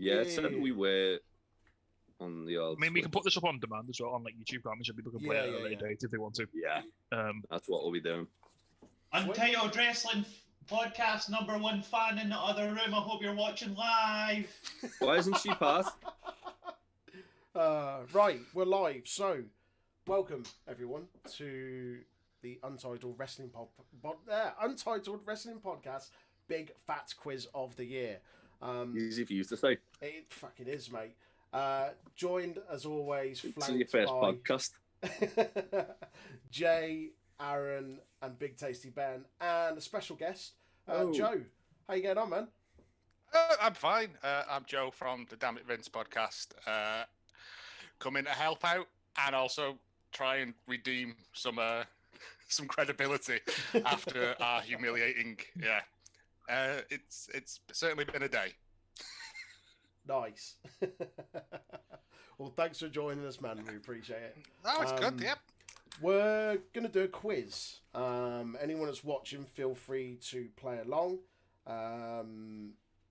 Yeah, it said we were on the old. I mean, we can put this up on demand as well on like YouTube, can't we? So people can play it at a later date if they want to. Yeah, that's what we'll be doing. Untitled Wrestling Podcast #1 fan in the other room. I hope you're watching live. Why isn't she part? Right, we're live. So, welcome everyone to the Untitled Wrestling Podcast Big Fat Quiz of the Year. Easy for you to say. It fucking is, mate. Joined as always, It's your first podcast. Jay, Aaron, and Big Tasty Ben, and a special guest, Joe. How you getting on, man? I'm fine. I'm Joe from the Damn It Vince podcast. Coming to help out and also try and redeem some credibility after our humiliating. Yeah, it's certainly been a day. Nice. Well, thanks for joining us, man. We appreciate it. Oh, it's good. Yep. We're going to do a quiz. Anyone that's watching, feel free to play along.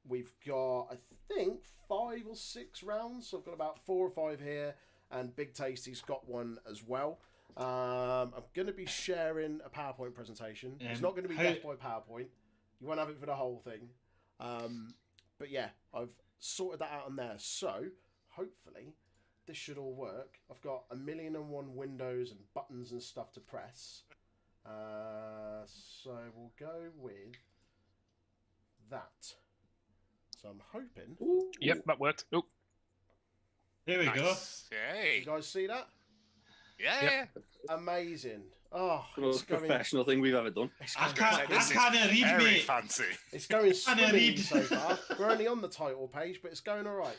We've got, I think, 5 or 6 rounds. So I've got about 4 or 5 here, and Big Tasty's got one as well. I'm going to be sharing a PowerPoint presentation. It's not going to be death by PowerPoint. You won't have it for the whole thing. But yeah, I've sorted that out on there. So hopefully this should all work. I've got 1,000,001 windows and buttons and stuff to press. So we'll go with that. So I'm hoping. Ooh. Yep, that worked. Oh, there we go. Yay. You guys see that? Yeah. Yep. Amazing. Oh, The most professional thing we've ever done. I can't read, Very mate. fancy. It's going swimmingly read. so far. We're only on the title page, but it's going all right.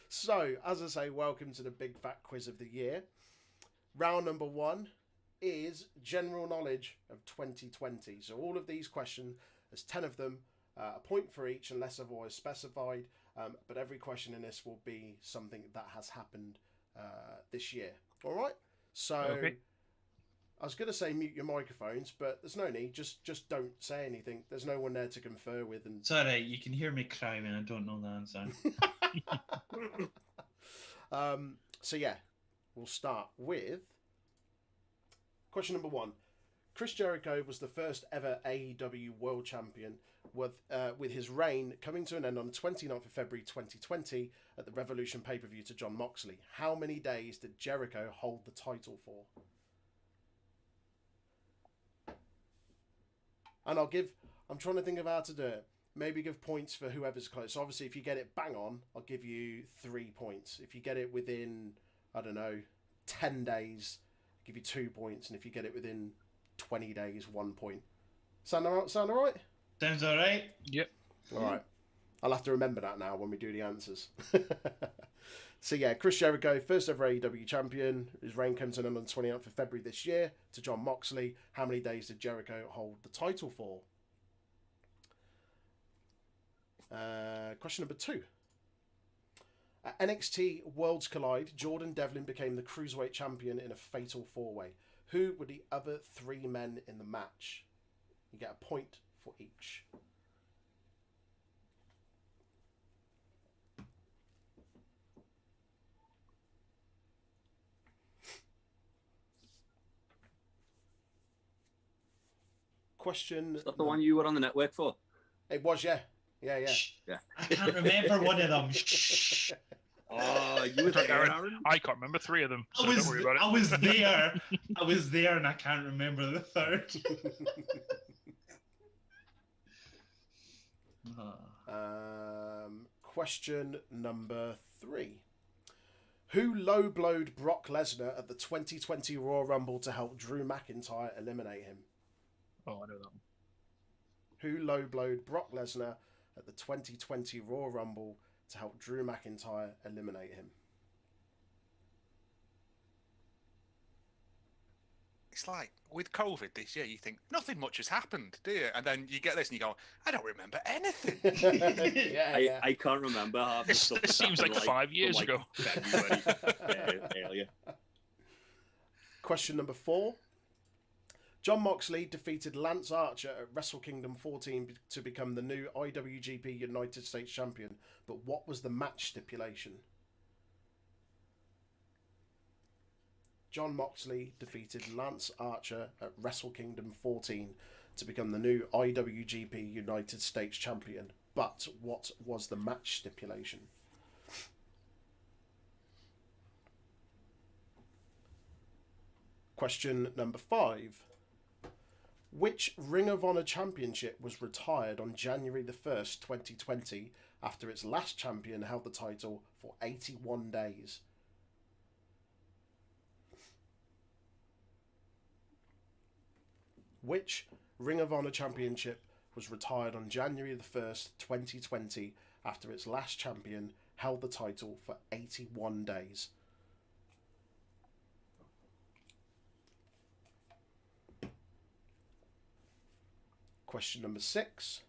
So, as I say, welcome to the Big Fat Quiz of the Year. Round number 1 is general knowledge of 2020. So all of these questions, there's 10 of them, a point for each unless otherwise specified. But every question in this will be something that has happened this year. All right? So okay. I was going to say mute your microphones, but there's no need. Just don't say anything. There's no one there to confer with. And It's alright, you can hear me cry when I don't know the answer. So yeah, we'll start with question number 1. Chris Jericho was the first ever AEW World Champion, with his reign coming to an end on the 29th of February 2020 at the Revolution pay-per-view to Jon Moxley. How many days did Jericho hold the title for? And I'm trying to think of how to do it. Maybe give points for whoever's close. So obviously, if you get it bang on, I'll give you 3 points. If you get it within, I don't know, 10 days, I'll give you 2 points. And if you get it within 20 days, 1 point. Sound all right? Sounds alright. Yep. All right. I'll have to remember that now when we do the answers. So yeah, Chris Jericho, first ever AEW champion. His reign comes to an end on the 29th of February this year to Jon Moxley. How many days did Jericho hold the title for? Question number 2. At NXT Worlds Collide, Jordan Devlin became the Cruiserweight champion in a fatal 4-way. Who were the other 3 men in the match? You get a point for each. Question. Is that the one you were on the network for? It was, yeah. Yeah. I can't remember one of them. Shh. Oh, you were there, Aaron? I can't remember 3 of them, so don't worry about it. I was there. I was there and I can't remember the third. Question number 3. Who low-blowed Brock Lesnar at the 2020 Royal Rumble to help Drew McIntyre eliminate him? Oh, I know that one. Who low-blowed Brock Lesnar at the 2020 Royal Rumble to help Drew McIntyre eliminate him? It's like with COVID this year, you think nothing much has happened, do you? And then you get this and you go, I don't remember anything. I can't remember half the stuff. This seems like 5 years ago. February, earlier. Question number 4. John Moxley defeated Lance Archer at Wrestle Kingdom 14 to become the new IWGP United States Champion. But what was the match stipulation? John Moxley defeated Lance Archer at Wrestle Kingdom 14 to become the new IWGP United States Champion. But what was the match stipulation? Question number 5. Which Ring of Honor Championship was retired on January the 1st, 2020, after its last champion held the title for 81 days? Which Ring of Honor Championship was retired on January the 1st, 2020, after its last champion held the title for 81 days? Question number 6.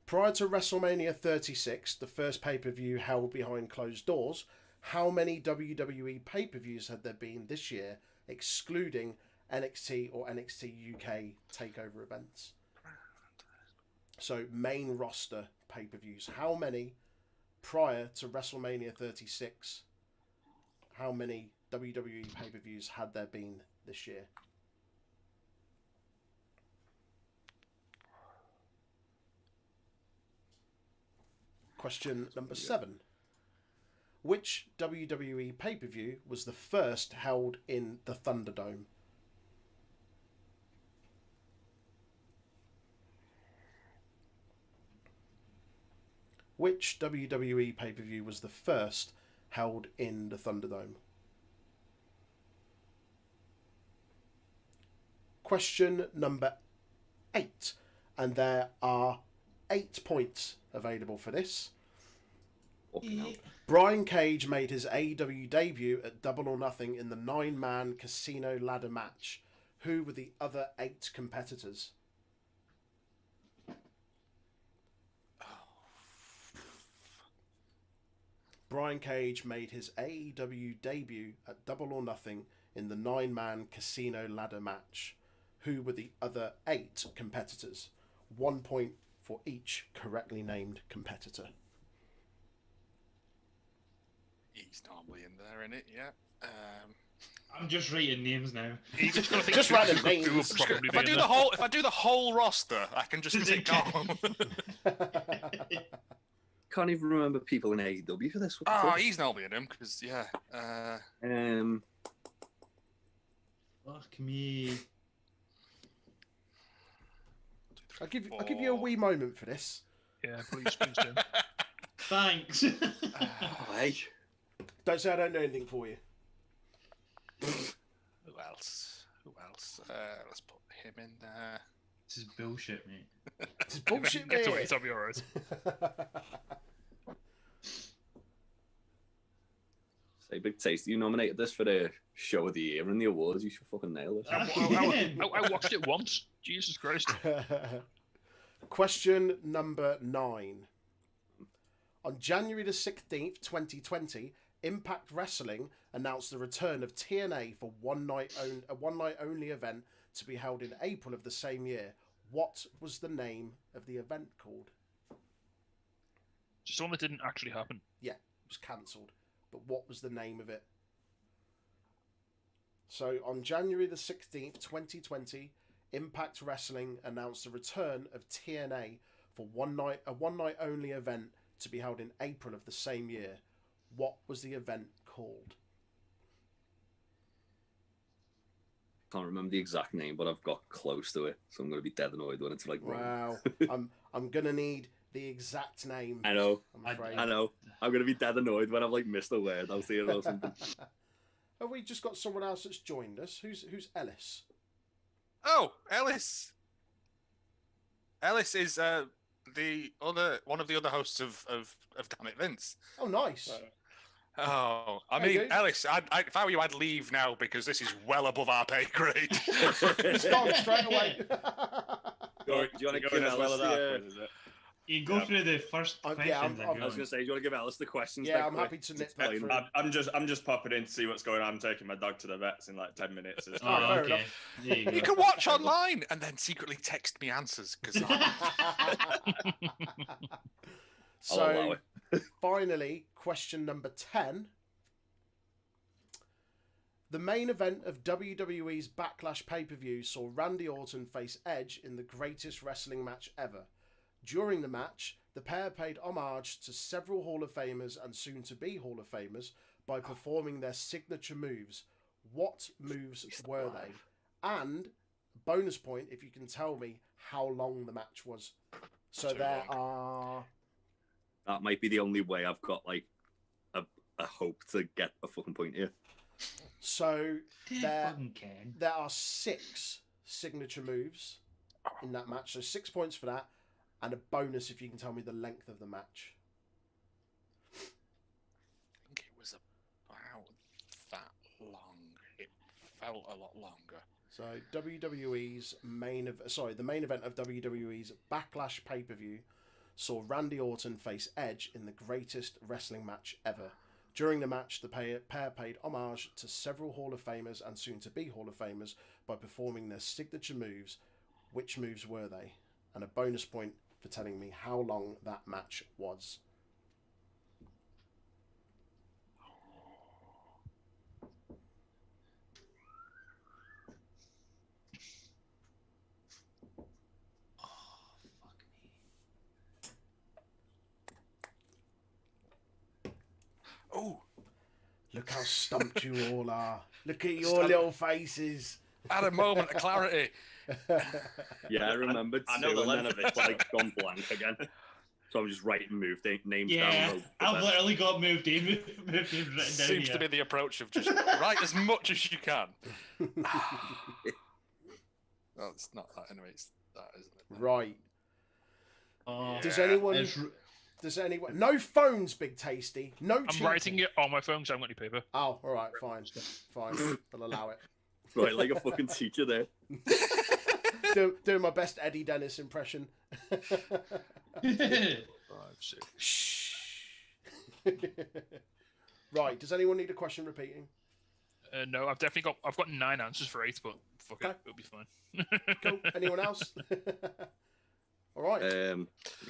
Prior to WrestleMania 36, the first pay-per-view held behind closed doors, how many WWE pay-per-views had there been this year, excluding NXT or NXT UK takeover events? So main roster pay-per-views. How many prior to WrestleMania 36? How many WWE pay-per-views had there been this year? Question number 7. Which WWE pay-per-view was the first held in the Thunderdome? Which WWE pay-per-view was the first held in the Thunderdome? Question number 8. And there are 8 points available for this. Brian Cage made his AEW debut at Double or Nothing in the 9-man casino ladder match. Who were the other 8 competitors? Brian Cage made his AEW debut at Double or Nothing in the 9-man casino ladder match. Who were the other 8 competitors? 1 point for each correctly named competitor. He's normally in there, isn't it? Yeah. I'm just writing names now. Just writing names. If I do the whole roster, I can just tick off. Can't even remember people in AEW for this. He's normally in him because Fuck me. I'll give you a wee moment for this. Yeah, please do. Thanks. Hey. Don't say I don't know anything for you. Who else? Let's put him in there. This is bullshit, mate. This is bullshit, Get mate. away, it'll be alright. Say, Big Tasty, you nominated this for the show of the year in the awards. You should fucking nail this. I watched it once. Jesus Christ. Question number 9. On January the 16th, 2020, Impact Wrestling announced the return of TNA for a one-night only event to be held in April of the same year. What was the name of the event called? Just one that didn't actually happen. Yeah, it was cancelled. But what was the name of it? So on January the 16th, 2020, Impact Wrestling announced the return of TNA for a one-night only event to be held in April of the same year. What was the event called? Can't remember the exact name, but I've got close to it, so I'm going to be dead annoyed when it's like wrong. Wow. I'm going to need the exact name. I know. I'm afraid. I know. I'm going to be dead annoyed when I've like missed a word out here or something. Have we just got someone else that's joined us? Who's Ellis? Oh, Ellis. Ellis is one of the other hosts of Damn It Vince. Oh, nice. Oh, I There you mean, go. Ellis, if I were you, I'd leave now because this is well above our pay grade. It's gone straight away. Do you want to give Ellis You go through the first questions. Yeah, I was going to say, do you want to give Alice the questions? Yeah, I'm happy to nip that through. I'm just popping in to see what's going on. I'm taking my dog to the vets in like 10 minutes. fair enough. There you You go. can watch online and then secretly text me answers because So, finally, question number 10. The main event of WWE's Backlash pay-per-view saw Randy Orton face Edge in the greatest wrestling match ever. During the match, the pair paid homage to several Hall of Famers and soon-to-be Hall of Famers by performing their signature moves. What moves were they? And, bonus point, if you can tell me how long the match was. So there are... That might be the only way I've got, like, a hope to get a fucking point here. So there are 6 signature moves in that match. So 6 points for that. And a bonus if you can tell me the length of the match. I think it was about that long. It felt a lot longer. So the main event of WWE's Backlash pay-per-view saw Randy Orton face Edge in the greatest wrestling match ever. During the match, the pair paid homage to several Hall of Famers and soon-to-be Hall of Famers by performing their signature moves. Which moves were they? And a bonus point for telling me how long that match was. Oh, Look how stumped you all are. Look at your little faces. had a moment of clarity. Yeah, I remembered I know too, the and then length of it's like gone blank again. So I'm just writing names Yeah, down. I've literally got moved in written down Seems here. to be the approach of just write as much as you can. Well, it's not that anyway. It's that, isn't it? Right. Oh, Does Yeah. anyone... No phones, Big Tasty. No I'm cheating. writing it on my phone because I haven't got any paper. Oh, all right, fine. I'll allow it. Right, like a fucking teacher there. Doing my best Eddie Dennis impression. 5, 6. Shh. Right, does anyone need a question repeating? No, I've got 9 answers for 8, but fuck Okay. it, it'll be fine. Cool. Anyone else? All right. No,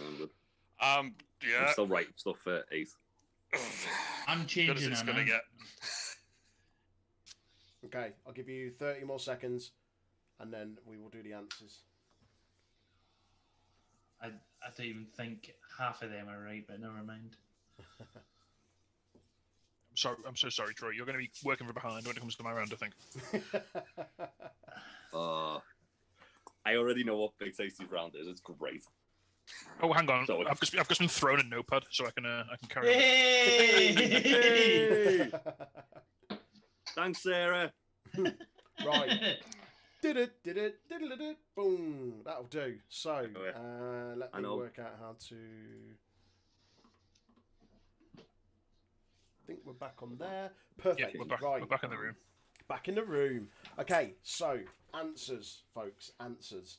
I'm good. I'm Yeah. still writing stuff for 8. I'm Good as changing it's it gonna now. get. Okay, I'll give you 30 more seconds, and then we will do the answers. I don't even think half of them are right, but never mind. I'm so sorry, Troy. You're going to be working from behind when it comes to my round, I think. I already know what Big Tasty's round is. It's great. Oh, hang on. So- I've just been thrown a notepad, so I can carry on. Hey! Thanks, Sarah. Right. Did it. Boom. That'll do. So, let I me know. work out how to... I think we're back on there. Perfect. Yeah, we're back. Right. We're back in the room. Back in the room. Okay, so answers, folks. Answers.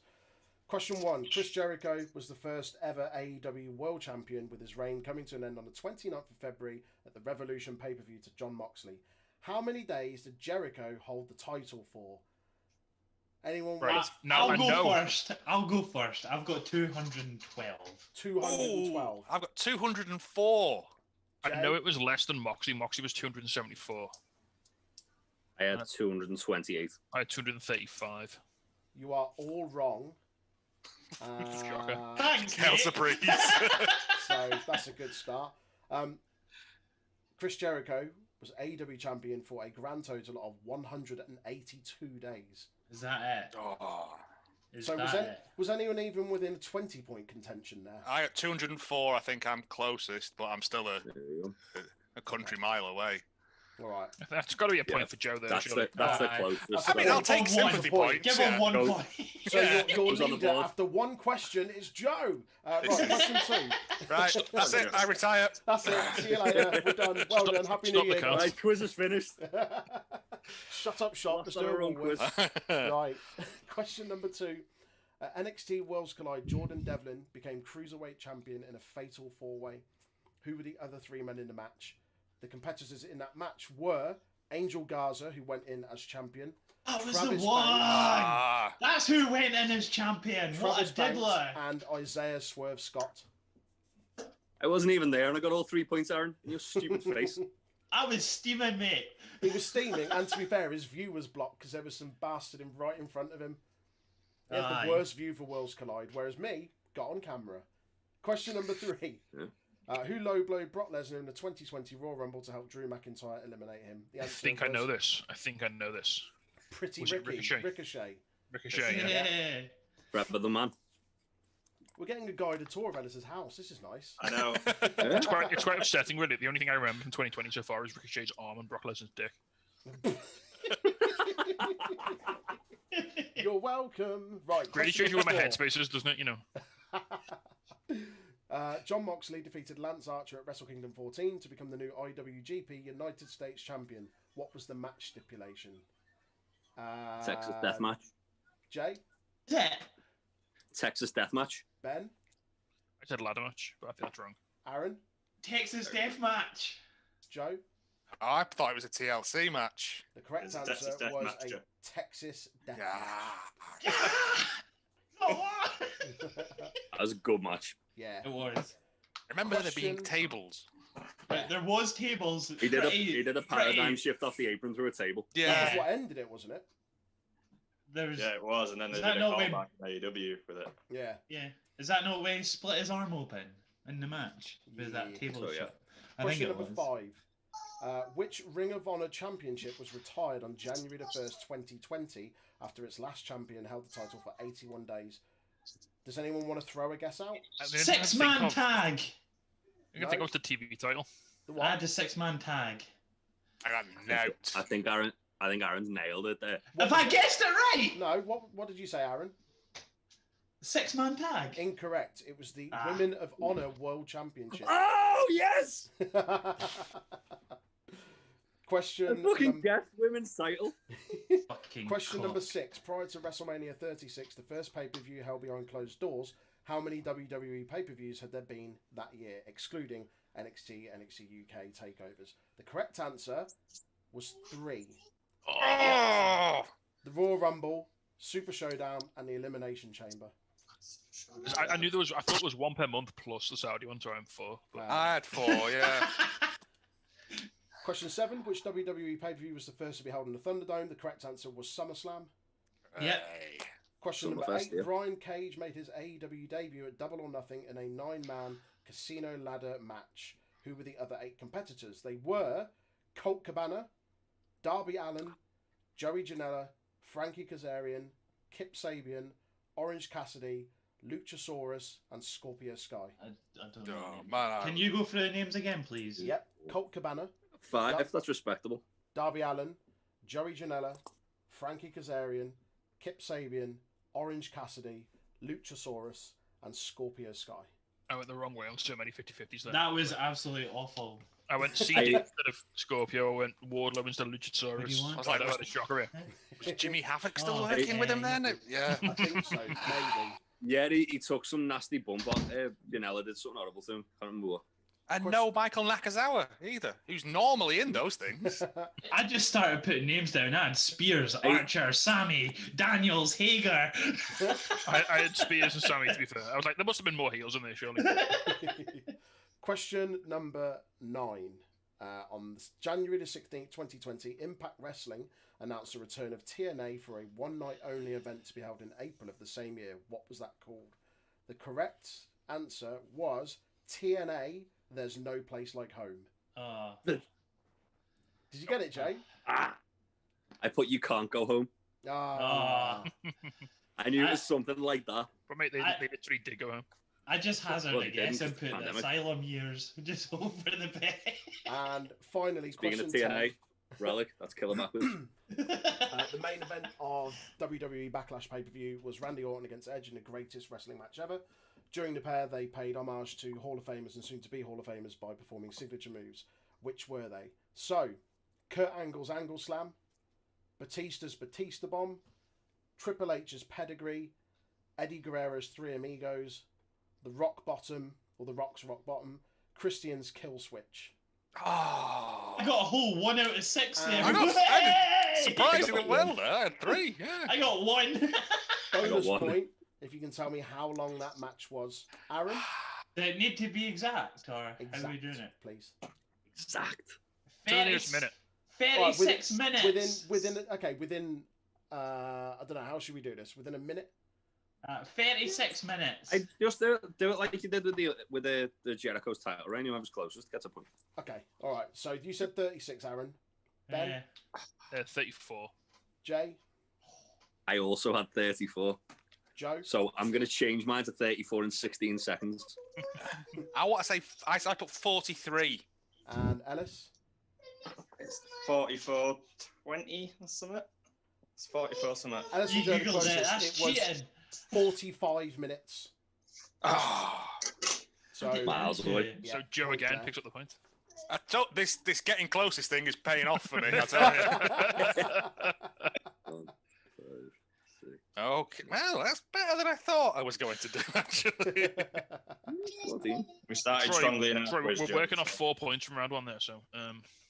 Question 1. Chris Jericho was the first ever AEW World Champion, with his reign coming to an end on the 29th of February at the Revolution pay-per-view to Jon Moxley. How many days did Jericho hold the title for? Anyone? Right. want Now I I'll go know. first. I've got 212. 212. I've got 204. I Jay? know it was less than Moxie. Moxie was 274. I had 228. I had 235. You are all wrong. Thanks, Hell mate. surprise. So that's a good start. Chris Jericho was AEW champion for a grand total of 182 days. Is that it? Oh, Is So that was anyone even within a 20-point contention there? I got 204. I think I'm closest, but I'm still There you go. a country mile away. All right. That's got to be a point Yeah. for Joe there. That's surely. the Aye. closest. I mean, I'll Give take him sympathy one points. Give him yeah. one Go. point. So Yeah. your Who's on the leader board? after one question is Joe. Right, question 2. Right, that's it. I retire. That's it. See you later. We're done. Well done. Happy New stop the Year, count. guys. Right, quiz is finished. Shut up shop. Let's Last do on it our all own quiz. with. Right. Question number 2. At NXT Worlds Collide, Jordan Devlin became Cruiserweight Champion in a fatal 4-way. Who were the other 3 men in the match? The competitors in that match were Angel Garza, who went in as champion. That was Travis the one! Ah, That's who went in as champion. What Travis a Banks diddler! and Isaiah Swerve Scott. I wasn't even there, and I got all 3 points, Aaron. In your stupid face. I was steaming, mate. He was steaming, and to be fair, his view was blocked because there was some bastard right in front of him. He had Aye. the worst view for Worlds Collide, whereas me got on camera. Question number 3. Yeah. Who low-blowed Brock Lesnar in the 2020 Royal Rumble to help Drew McIntyre eliminate him? The I answer think I was know this. I think I know this. Pretty Was it Ricky. Ricochet? Ricochet. Ricochet, yeah. Forever the man. We're getting a guided tour of Ellis's house. This is nice. I know. It's quite upsetting, really. The only thing I remember from 2020 so far is Ricochet's arm and Brock Lesnar's dick. You're welcome. Right. Really question shows you where my number headspace is, doesn't it? You know. 4. John Moxley defeated Lance Archer at Wrestle Kingdom 14 to become the new IWGP United States Champion. What was the match stipulation? Texas Deathmatch. Jay? Is it? Texas Deathmatch. Ben? I said ladder match, but I think that's wrong. Aaron? Texas Deathmatch. Joe? I thought it was a TLC match. The correct It's a answer Texas Death was Match, a Joe. Texas Death Yeah. Oh, That was a good match. Yeah. it was. Remember there being Question- tables. But there was tables. He did a paradigm shift off the apron through a table. That Yeah. was what ended it, wasn't it? There's Yeah, it was, and then they Is did that a not when- callback in AEW with it. Yeah. yeah. Is that not when he split his arm open in the match with Yeah. that table So, yeah. shot? I think Question it number was. 5. Which Ring of Honor championship was retired on January the 1st, 2020, after its last champion held the title for 81 days? Does anyone want to throw a guess out? And the only thing I can think 6-man of- tag. I can think of the TV title. The I what? had a 6-man tag. I got note. I think Aaron's nailed it there. Have I guessed it right? No, what did you say, Aaron? 6-man tag. Incorrect. It was the Ah. Women of Honor World Championship. Oh yes! Question I fucking num- guessed women's title. Fucking Question number cock. 6. Prior to WrestleMania 36, the first pay-per-view held behind closed doors, how many WWE pay-per-views had there been that year, excluding NXT, NXT UK takeovers? The correct answer was 3. Oh! The Royal Rumble, Super Showdown, and the Elimination Chamber. I knew there was. I thought it was one per month plus the Saudi one, so I'm 4. But I had 4, yeah. Question 7. Which WWE pay-per-view was the first to be held in the Thunderdome? The correct answer was SummerSlam. Yep. Hey. Question number Summerfest, 8. yeah. Brian Cage made his AEW debut at Double or Nothing in a 9-man casino ladder match. Who were the other 8 competitors? They were Colt Cabana, Darby Allin, Joey Janela, Frankie Kazarian, Kip Sabian, Orange Cassidy, Luchasaurus, and Scorpio Sky. I don't know. Oh, the name. man. Can you go through the names again, please? Yep. Colt Cabana, 5. Yep. That's respectable. Darby Allin, Joey Janela, Frankie Kazarian, Kip Sabian, Orange Cassidy, Luchasaurus, and Scorpio Sky. I went the wrong way on so many 50-50s there. That was absolutely awful. I went CD instead of Scorpio. I went Wardlow instead of What do Luchasaurus. you want? I was like, I had a shocker here. Was Jimmy Havoc still Oh, working with him yeah, then? Yeah. I think so, maybe. Yeah, he took some nasty bump on. Janela did something horrible to him. Can't remember what. And no Michael Nakazawa either, who's normally in those things. I just started putting names down. I had Spears, Archer, Sammy, Daniels, Hager. I had Spears and Sammy, to be fair. I was like, there must have been more heels in there, surely. Question number 9. On January the 16th, 2020, Impact Wrestling announced the return of TNA for a one-night-only event to be held in April of the same year. What was that called? The correct answer was TNA, There's No Place Like Home. Did you get it, Jay? I put You Can't Go Home. Ah. I knew it was something like that. But mate, they literally did go home. I just hazard Well, a he guess didn't, and put the pandemic. Asylum years just over the bed. And finally, Speaking question of TNA, 10. Relic, that's Killer Backwards. The main event of WWE Backlash pay-per-view was Randy Orton against Edge in the greatest wrestling match ever. During the pair, they paid homage to Hall of Famers and soon-to-be Hall of Famers by performing signature moves. Which were they? So, Kurt Angle's Angle Slam, Batista's Batista Bomb, Triple H's Pedigree, Eddie Guerrero's Three Amigos, the Rock Bottom, or the Rock's Rock Bottom, Christian's Kill Switch. Oh. I got a whole 1 out of 6 there. I got Hey! surprisingly well there. I had 3. Yeah. I got 1. Bonus one. point if you can tell me how long that match was. Aaron? Does it need to be exact, or how Exact, are we doing it? please. Exact. 30, minute. 36 minutes. Within I don't know, how should we do this? Within a minute? 36 minutes. I just do it like you did with the Jericho's title reign. Whoever's closest gets a point. Okay, all right. So you said 36, Aaron. Ben? 34. Jay? I also had 34. Joe? So I'm going to change mine to 34 in 16 seconds. I want to say I put 43. And Ellis? It's 44-20 or something. It's 44 something. Ellis You was the googled it. closest. That's It was cheating. 45 minutes. Oh. So Miles away. Yeah, So Joe point again there. picks up the point. I told this getting closest thing is paying off for me. I tell you. 1, 5, 6. Okay, well, that's better than I thought I was going to do. Actually, 14. We started Troy, strongly in our Troy, quiz, we're Joe. working off 4 points from round 1 there, so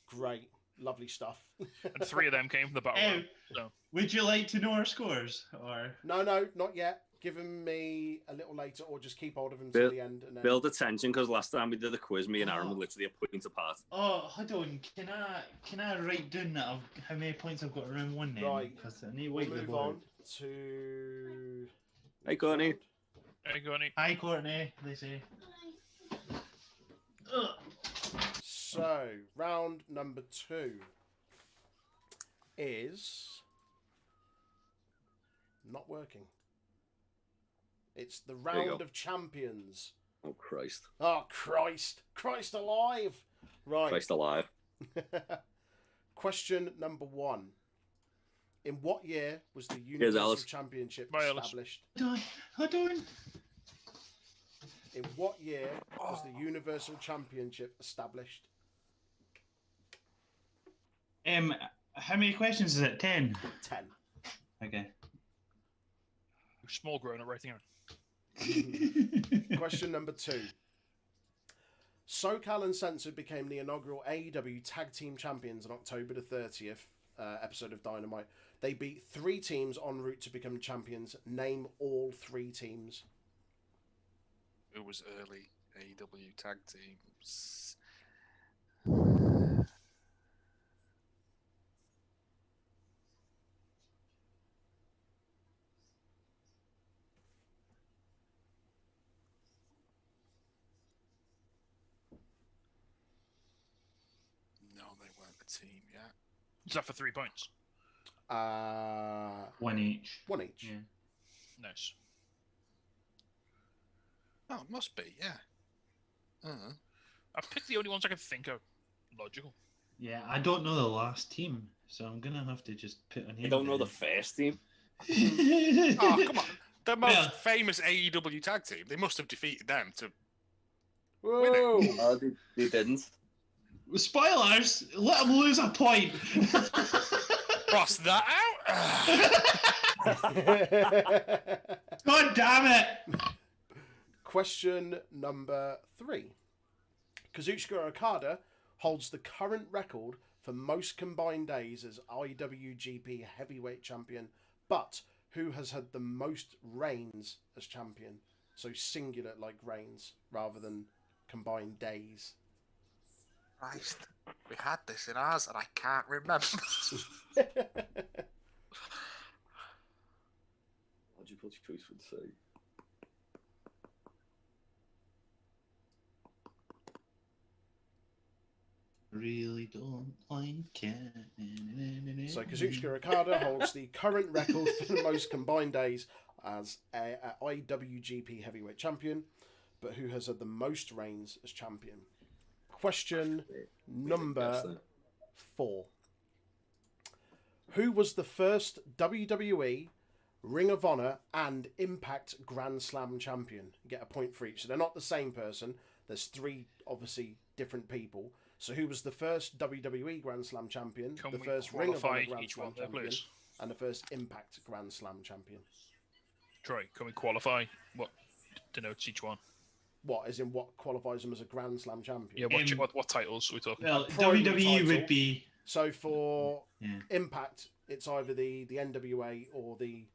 Great. Lovely stuff. and 3 of them came from the battle Oh, round. So would you like to know our scores? Or No, not yet. Give him me a little later, or just keep hold of him till the end. And then... Build attention, because last time we did the quiz, me and Aaron were literally a point apart. oh, hold on. Can I write down that how many points I've got in round 1 then? Right. Because I need to We'll wait the move board. on to... Hey, Courtney. there you go, Nick. Hi, Courtney. They say. Ugh. So, round number 2 is not working. It's the you round go. of champions. Oh, Christ. Oh, Christ. Christ alive. Right. Christ alive. Question number 1. In what year was the Alice. Universal Championship Bye, Alice. established? Hold on. In what year was the Universal Championship established? How many questions is it? 10. 10. Okay. Small grown up writing out. Question number 2. SoCal and Censored became the inaugural AEW Tag Team Champions on October the 30th episode of Dynamite. They beat 3 teams en route to become champions. Name all 3 teams. it was early AEW tag teams. No, they weren't a team yet. Is that for 3 points? 1 each. 1 each. Yeah. Nice. Oh, it must be, yeah. I've picked the only ones I can think of. Logical. Yeah, I don't know the last team, so I'm gonna have to just put a name. I don't know the down. first team. Oh, come on. The most Yeah. famous AEW tag team. They must have defeated them to. Whoa! Oh, they didn't. Spoilers! Let them lose a point. Cross that out. God damn it! Question number 3. Kazuchika Okada holds the current record for most combined days as IWGP Heavyweight Champion, but who has had the most reigns as champion? So singular, like reigns, rather than combined days. Christ, we had this in ours and I can't remember. Logical choice would say. Really don't like it. So Kazuchika Okada holds the current record for the most combined days as a IWGP Heavyweight Champion, but who has had the most reigns as champion? Question number 4. Who was the first WWE, Ring of Honor, and Impact Grand Slam champion? You get a point for each. So they're not the same person. There's 3, obviously, different people. So who was the first WWE Grand Slam champion, Can the we first Ring of Honor qualify Grand each Slam one there, champion, please? and the first Impact Grand Slam champion? Troy, can we qualify what denotes each one? What, as in what qualifies them as a Grand Slam champion? Yeah, what titles are we talking? Well, Primary WWE title. would be. So for Yeah. Impact, it's either the NWA or the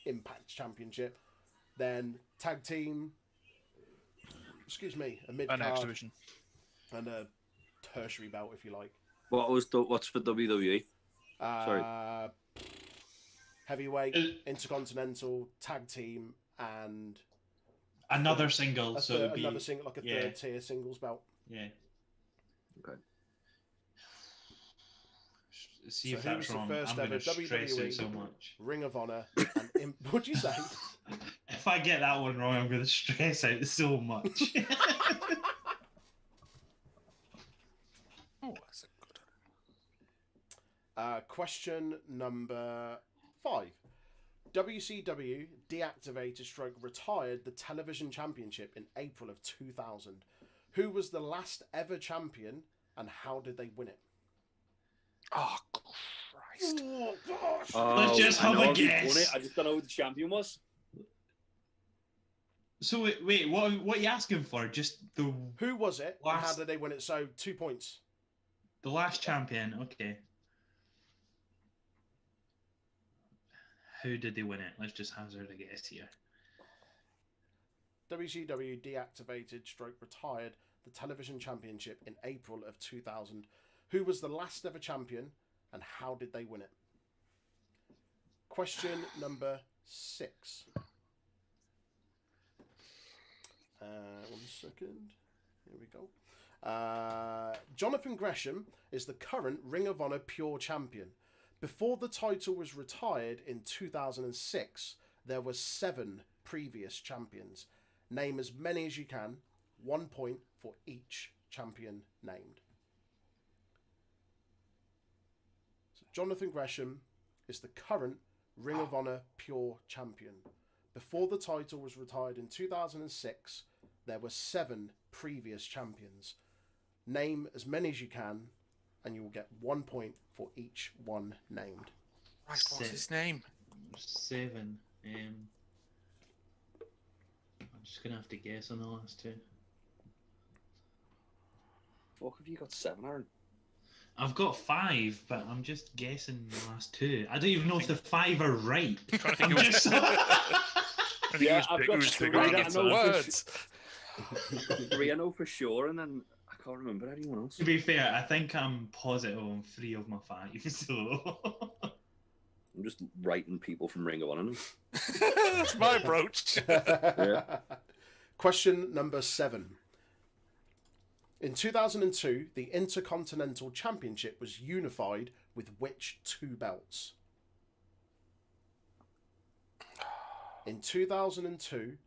Impact Championship. Then tag team, a mid An X card division. and a tertiary belt, if you like. What's for WWE? Sorry. Heavyweight, intercontinental, tag team, and Another single, so it'd be, another single, like a yeah. third tier singles belt. Yeah. Okay. See So if who that's was the wrong. first I'm going ever to stress WWE? it so much. Ring of Honor. And what'd you say? If I get that one wrong, I'm going to stress out so much. Oh, that's a good one. Question number 5. WCW deactivated / retired the television championship in April of 2000. Who was the last ever champion and how did they win it? Oh, Christ. Oh, gosh. Let's just have a guess. I just don't know who the champion was. So wait, what are you asking for? Just the Who was it and how Last- did they win it? So 2 points. last champion? Okay. Who did they win it? Let's just hazard a guess here. WCW deactivated / retired the television championship in April of 2000. Who was the last ever champion and how did they win it? Question number 6. 1 second. Here we go. Jonathan Gresham is the current Ring of Honor Pure Champion. Before the title was retired in 2006, there were 7 previous champions. Name as many as you can. 1 point for each champion named. So Jonathan Gresham is the current Ring of Honor Pure Champion. Before the title was retired in 2006, there were 7 previous champions. Name as many as you can, and you will get 1 point for each one named. Christ, what's his name? 7. I'm just gonna have to guess on the last 2. Fuck, have you got 7, Aaron? I've got 5, but I'm just guessing the last 2. I don't even know if the 5 are right. I'm trying to think I'm who was, just- I think Yeah, it I've was, got who was three figuring that it I know out. for Words. 3 I know for sure, and then I can't remember anyone else. To be fair, I think I'm positive on 3 of my 5, so... I'm just writing people from Ring of Honor. That's my approach. Question number 7. In 2002, the Intercontinental Championship was unified with which 2 belts? In 2002,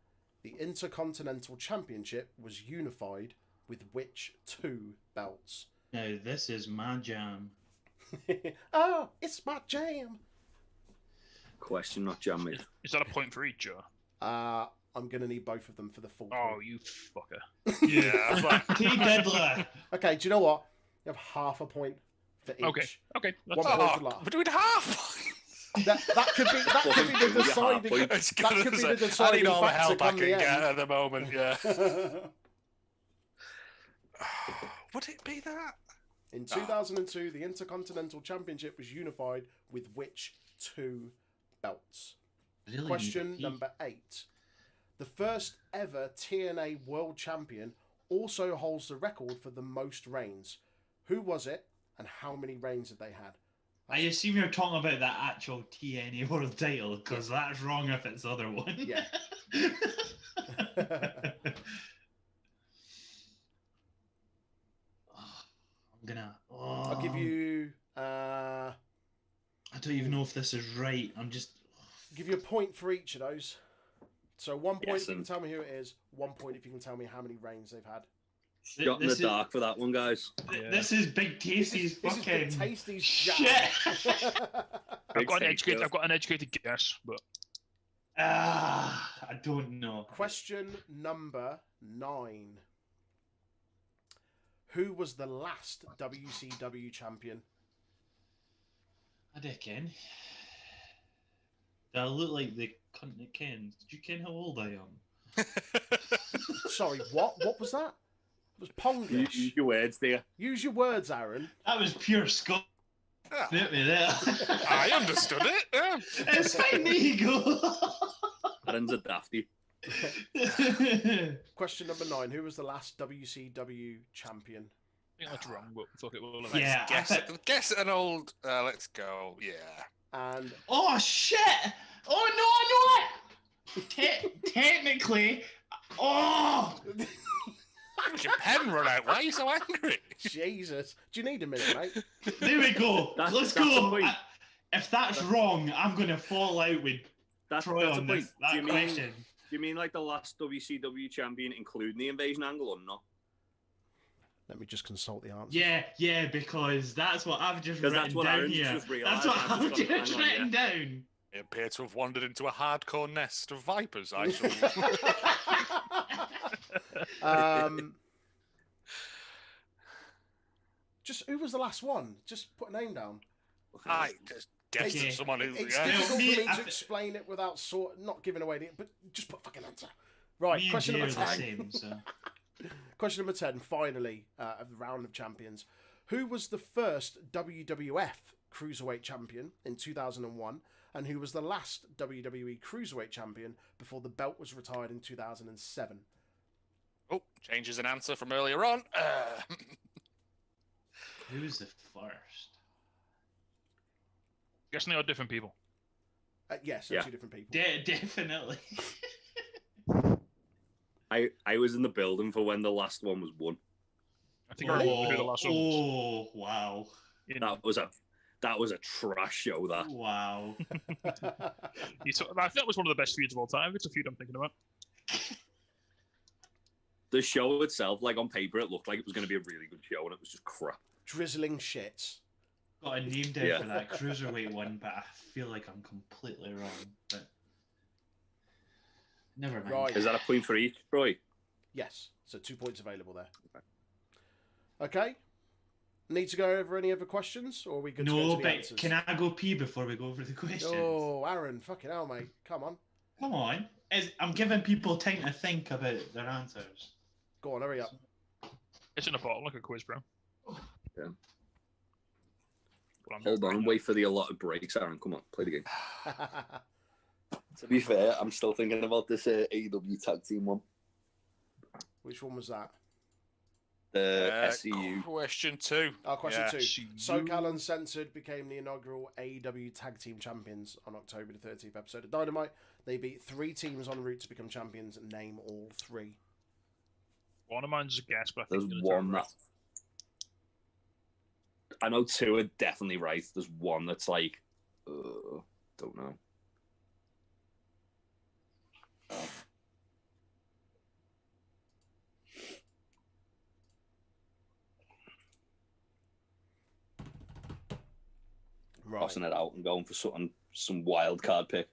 the Intercontinental Championship was unified with which 2 belts? Now, this is my jam. Oh, it's my jam. Question, not jam, mate. Is that a point for each, or? I'm going to need both of them for the full Oh, point. you fucker. Yeah, I was like, T. Diddler! Okay, do you know what? You have half a point for each. Okay, okay. That's 1 point for oh, laugh. we're doing half. That could be the deciding. Point. It's That gonna could be say, the I deciding need all the factor help I come can the get end. at the moment, yeah. Would it be that? In 2002, the Intercontinental Championship was unified with which 2 belts? Really Question need a number 8. The first ever TNA World Champion also holds the record for the most reigns. Who was it, and how many reigns have they had? I assume you're talking about that actual TNA World title, because that's wrong if it's the other one. Yeah. I'm gonna. I'll give you I don't even know if this is right. I'm just. give you a point for each of those. So 1 point Yes, if you can and- tell me who it is. 1 point if you can tell me how many reigns they've had. Shot in the This is- dark for that one, guys. Yeah. This is Big Tasty's This is fucking. the Tasty's jam. shit. I've got, Big thank you. I've got an educated guess, but I don't know. Question number 9. Who was the last WCW champion? I reckon. Do I look like the cunt that kens. Do you ken how old I am? Sorry, what? What was that? It was Pongish. Use your words there. Use your words, Aaron. That was pure Scott. Bit me there. I understood it. Yeah. It's fine, there you go. Aaron's a dafty. Question number 9. Who was the last WCW champion? I think that's wrong, but fuck it, we'll Yeah, Guess an old. Let's go. Yeah. And oh shit! Oh no, I know it. Technically, oh. Did your pen run out? Why are you so angry? Jesus. Do you need a minute, mate? There we go. Let's That's a go. point. If that's wrong, I'm gonna fall out with That's Troy a on point. this, that question. Do you mean like the last WCW champion, including the invasion angle, or not? Let me just consult the answer. Yeah, because that's what I've just 'Cause written that's what down Aaron's here. just realised. That's what I've I've just gone, just hang on, written down. It appeared to have wandered into a hardcore nest of vipers. I shall. Just who was the last one? Just put a name down. I just guessed Okay. at someone who. It's Yeah. difficult Me- for me I- to explain it without not giving away the. But just put a fucking answer. Right, Me and question Jay number are the 10. same, so. Question number 10, finally, of the round of champions. Who was the first WWF Cruiserweight champion in 2001? And who was the last WWE Cruiserweight champion before the belt was retired in 2007? Oh, changes an answer from earlier on. Who's the first? Guessing they are different people. Yes, they're Yeah. two different people. Definitely. I was in the building for when the last one was won. I think I remember who the last one was. Oh, wow. That was a trash show. That Wow. I think that was one of the best feuds of all time. It's a feud I'm thinking about. the show itself, like on paper, it looked like it was going to be a really good show, and it was just crap. Drizzling shits. Got a name down Yeah. for that cruiserweight one, but I feel like I'm completely wrong. But never mind. Right. Is that a point for each, Troy? Yes, so 2 points available there. Okay. Need to go over any other questions, or are we good to go No, to the but answers? can I go pee before we go over the questions? Oh, Aaron, fucking hell, mate. Come on. Come on. I'm giving people time to think about their answers. Go on, hurry up. It's in a bottle, like a quiz, bro. Yeah. Well, I'm Hold not on, right wait for the allotted breaks, Aaron. Come on, play the game. To be fair, I'm still thinking about this AEW tag team one. Which one was that? The SCU. Question 2. Oh, question Yeah. 2. SCU. SoCal Uncensored became the inaugural AEW Tag Team Champions on October the 13th episode of Dynamite. They beat 3 teams en route to become champions. Name all 3. One of mine's a guess, but I There's think it's one that I know 2 are definitely right. There's one that's like, don't know. Right. Tossing it out and going for some wild card pick.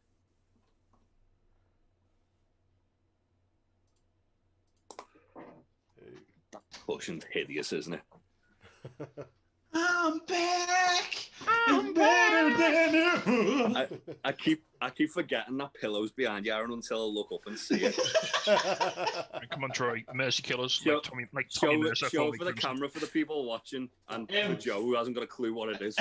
Pushing's hideous, isn't it? I'm back! I'm better than ever! I keep forgetting that pillow's behind you, Aaron, until I look up and see it. Right, come on, Troy. Mercy Killers. Show- Like Tommy Mercer. Show Foley for the Crimson. camera for the people watching, and for Joe, who hasn't got a clue what it is.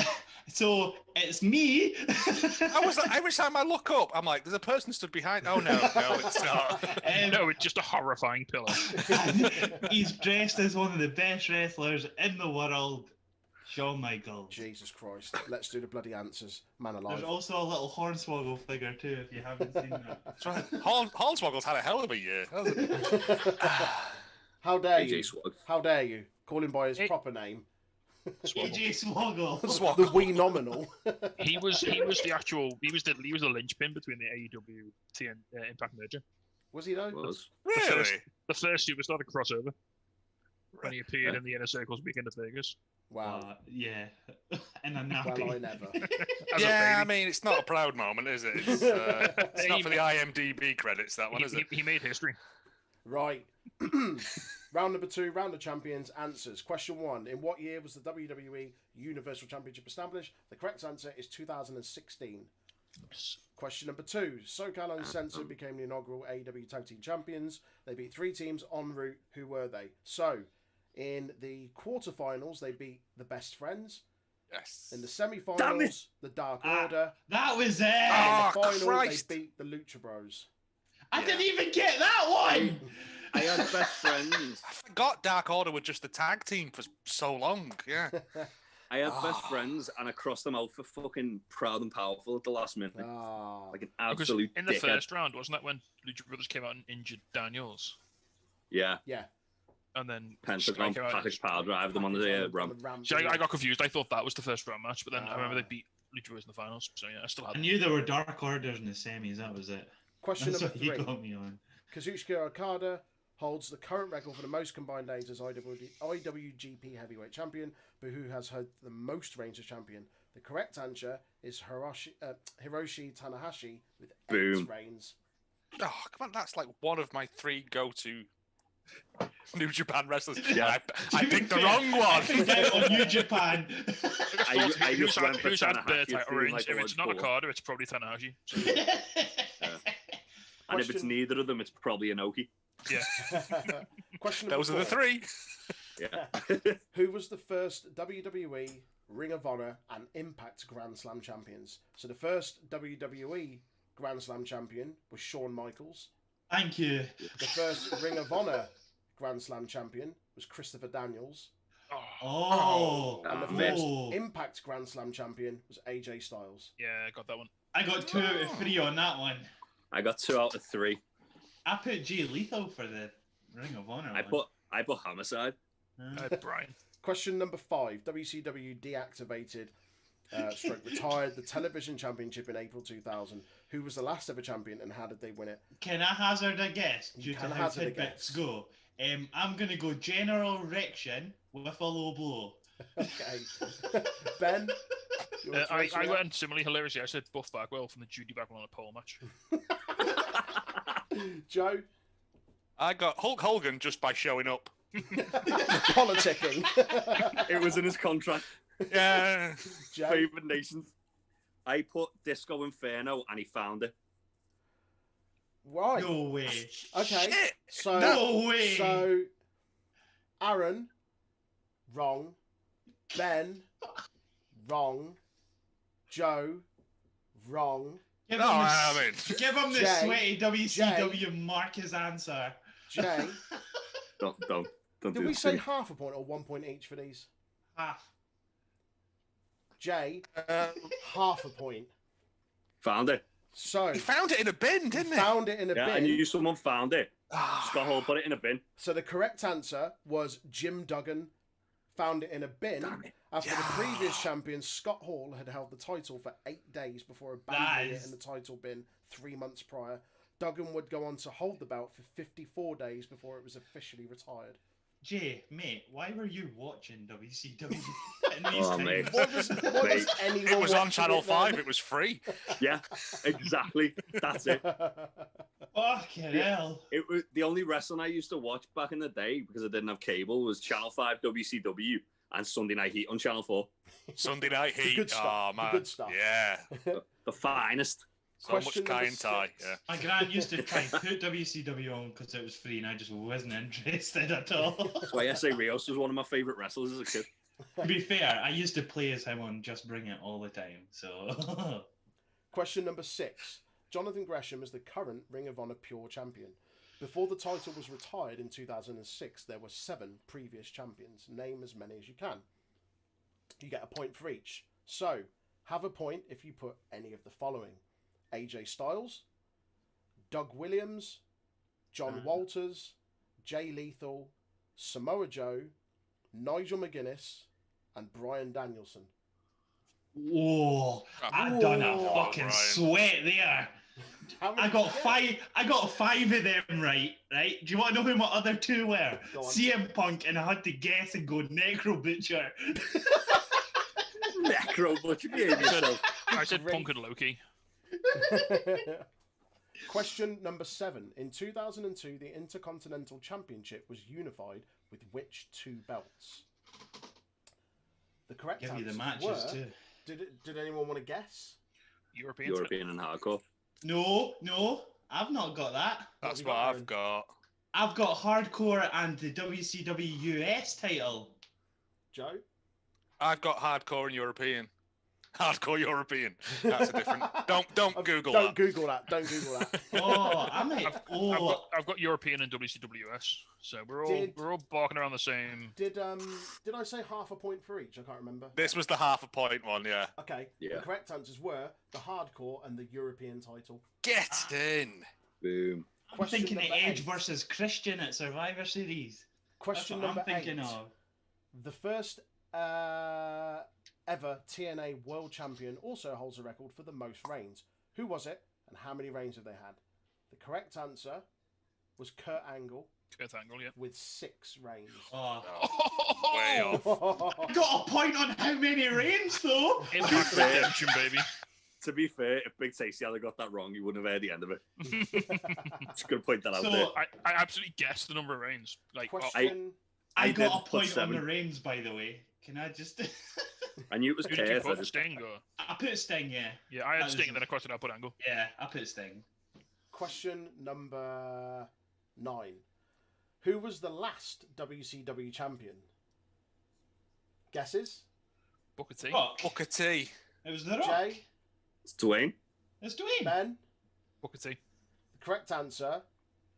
So, it's me! I was like, every time I look up, I'm like, there's a person stood behind. Oh, no, it's not. No, it's just a horrifying pillow. He's dressed as one of the best wrestlers in the world, Shawn Michaels. Jesus Christ. Let's do the bloody answers. Man alive. There's also a little Hornswoggle figure too, if you haven't seen that. That's right. Hornswoggle's had a hell of a year, hasn't he? How dare AJ you? Swag. How dare you? Call him by his Hey. proper name. AJ Swoggle. The wee nominal. He was the linchpin between the AEW and Impact merger. Was he though? Was. Really? The first superstar to crossover when he appeared in the inner circles weekend of Vegas. Wow. Yeah. And a nappy. Well, I never. As a Yeah, I baby. mean, it's not a proud moment, is it? It's not for the IMDb credits, that one, is it? He made history. Right. Round number 2, round of champions answers. Question 1. In what year was the WWE Universal Championship established? The correct answer is 2016. Question number 2. SoCal Uncensored became the inaugural AEW Tag Team Champions. They beat 3 teams en route. Who were they? So, in the quarterfinals, they beat the Best Friends. Yes. In the semi-finals, the Dark Order. That was it! And in the final, Christ. they beat the Lucha Bros. I didn't even get that one! I had Best Friends. I forgot Dark Order were just the tag team for so long. Yeah. I had Best Friends, and I crossed them out for fucking Proud and Powerful at the last minute. Like an Because absolute in the dickhead. first round, wasn't that when Lucha Brothers came out and injured Daniels? Yeah. Yeah. And then Pentagon, Sky came out package power drive them on the ramp. So I got confused. I thought that was the first round match, but then I remember they beat Lucha Brothers in the finals. So yeah, I still had I knew there were Dark Orders in the semis. That was it. Question That's number what you 3. got me on. Kazuchika Okada holds the current record for the most combined days as IWGP Heavyweight Champion, but who has had the most reigns as champion? The correct answer is Hiroshi Tanahashi with 8 Boom. reigns. Oh, come on. That's like one of my 3 go-to New Japan wrestlers. Yeah. I picked the wrong one. On New Japan. I just went for who's had the Tanahashi. title Feeling range? like If it's not Lord Paul. Okada, it's probably Tanahashi. So, And if it's neither of them, it's probably Inoki. yeah. Question number Those are the 4. 3. Yeah. Who was the first WWE, Ring of Honor, and Impact Grand Slam champions? So the first WWE Grand Slam champion was Shawn Michaels. Thank you. The first Ring of Honor Grand Slam champion was Christopher Daniels. Oh. And the first Impact Grand Slam champion was AJ Styles. Yeah, I got that one. I got 2 out of 3 on that one. I got 2 out of 3. I put Jay Lethal for the Ring of Honor I put Homicide. Brian. Question number 5. WCW deactivated, retired the television championship in April 2000. Who was the last ever champion and how did they win it? Can I hazard a guess You due to can how hazard a tidbits guess. go? I'm going to go General Erection with a low blow. Okay. Ben? you want to I answer that? went similarly hilariously. I said Buff Bagwell from the Judy Bagwell on a pole match. Joe? I got Hulk Hogan just by showing up. Politicking. It was in his contract. Yeah. Joe? Favorite nations. I put Disco Inferno, and he found it. Right. No way. Okay. Shit. So, No way. So, Aaron, wrong. Ben, wrong. Joe, wrong. Give No, him the, I mean, give him the Jay, sweaty WCW Marcus answer. Jay, Don't did do we it. say half a point or 1 point each for these? Half. Jay, half a point. Found it. So, he found it in a bin, didn't he? found it in a Yeah, I bin. knew someone found it. Scott Hall put it in a bin. So the correct answer was Jim Duggan found it in a bin Damn it. after the previous champion Scott Hall had held the title for 8 days before abandoning it in the title bin 3 months prior. Duggan would go on to hold the belt for 54 days before it was officially retired. Jay, mate, why were you watching WCW in these Oh, times? mate. What does anyone It was on watching Channel it then? 5. It was free. Yeah, exactly. That's it. Fucking hell. It was the only wrestling I used to watch back in the day because I didn't have cable was Channel 5 WCW and Sunday Night Heat on Channel 4. Sunday Night Heat. good stuff, Oh, the man. good stuff. Yeah. The finest. So Question much tie number and tie. 6. Yeah. My gran used to try and put WCW on because it was free and I just wasn't interested at all. That's why S.A. Rios was one of my favourite wrestlers as a kid. To be fair, I used to play as him on Just Bring It all the time, so... Question number 6. Jonathan Gresham is the current Ring of Honor Pure Champion. Before the title was retired in 2006, there were 7 previous champions. Name as many as you can. You get a point for each. So, have a point if you put any of the following. AJ Styles, Doug Williams, John Walters, Jay Lethal, Samoa Joe, Nigel McGuinness, and Bryan Danielson. Whoa, I done a Whoa, fucking Brian. sweat there. How many I got did you five. I got 5 of them right. Right? Do you want to know who my other 2 were? Go on. CM Punk, and I had to guess and go Necro Butcher. Necro Butcher, behave yourself. I said Great. Punk and Loki. get? Question number 7. In 2002, the Intercontinental Championship was unified with which 2 belts? The correct Give you the answers matches were... too. Did anyone want to guess? European and hardcore. No, I've not got that. That's what I've got. I've got hardcore and the WCW US title. Joe? I've got hardcore and European. Hardcore European. That's a different. Don't Google Don't that. Google that. Don't Google that. Oh, I might. I've got European and WCWS, so we're all barking around the same. Did I say half a point for each? I can't remember. This was the half a point one, yeah. Okay. Yeah. The correct answers were the hardcore and the European title. Get in. Boom. I'm Question thinking of number Edge 8. versus Christian at Survivor Series. Question That's what number I'm thinking 8. of. The first ever TNA World Champion also holds a record for the most reigns. Who was it, and how many reigns have they had? The correct answer was Kurt Angle Kurt Angle, yeah. with 6 reigns. Oh. Way off. Got a point on how many reigns though. Impact Redemption, baby. To be fair, if Big Tasty had got that wrong, you wouldn't have heard the end of it. Just gonna point that out So, there. I absolutely guessed the number of reigns. Like, Question. I did got a put point on 7. the reigns, by the way. Can I just? I knew it was who did you Kurt. I put? just- Sting or? I put Sting, yeah. Yeah, I had That Sting, was- and then of course I put Angle. Yeah, I put Sting. Question number 9. Who was the last WCW champion? Guesses? Booker T. Rock. Booker T. It was the Rock. Jay? It's Dwayne. It's Dwayne. Ben? Booker T. The correct answer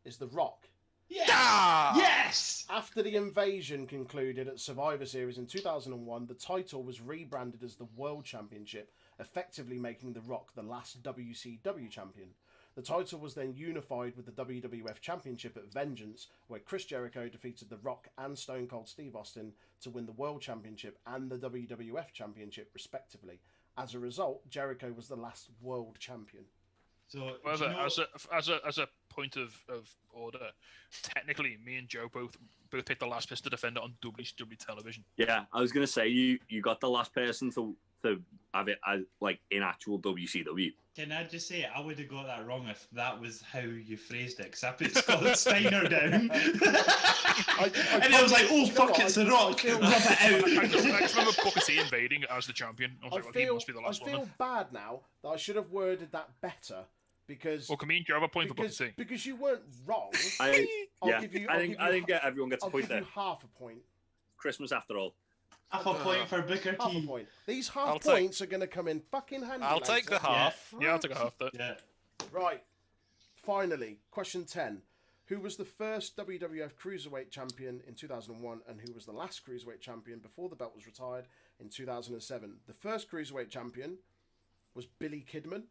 is The Rock. Yeah. Ah! Yes. After the invasion concluded at Survivor Series in 2001, the title was rebranded as the World Championship, effectively making The Rock the last WCW champion. The title was then unified with the WWF Championship at Vengeance, where Chris Jericho defeated The Rock and Stone Cold Steve Austin to win the World Championship and the WWF Championship, respectively. As a result, Jericho was the last world champion. So However, do you know- as a point of order, technically, me and Joe both picked the last person to defend it on WCW television. Yeah, I was gonna say you got the last person to have it as, like, in actual WCW. Can I just say I would have got that wrong if that was how you phrased it? Because I put Scott Steiner down, and I was like, "Oh you know fuck, what? it's The I Rock." feel- Rub it I out. just remember Booker T invading as the champion. I was I like, well, he feel, must be the last one. then. bad now that I should have worded that better because Well, can me and Joe have a point for Booker T? because you weren't wrong. I I'll give you- I I'll think give I you think everyone gets a I'll point give there. you half a point. Christmas after all. Half a point for Booker Half a T. point. These half I'll take- points are going to come in fucking handy. I'll take the later. half. Yeah, I'll take a half that. Yeah. Right. Finally, question 10. Who was the first WWF Cruiserweight Champion in 2001 and who was the last Cruiserweight Champion before the belt was retired in 2007? The first Cruiserweight Champion was Billy Kidman.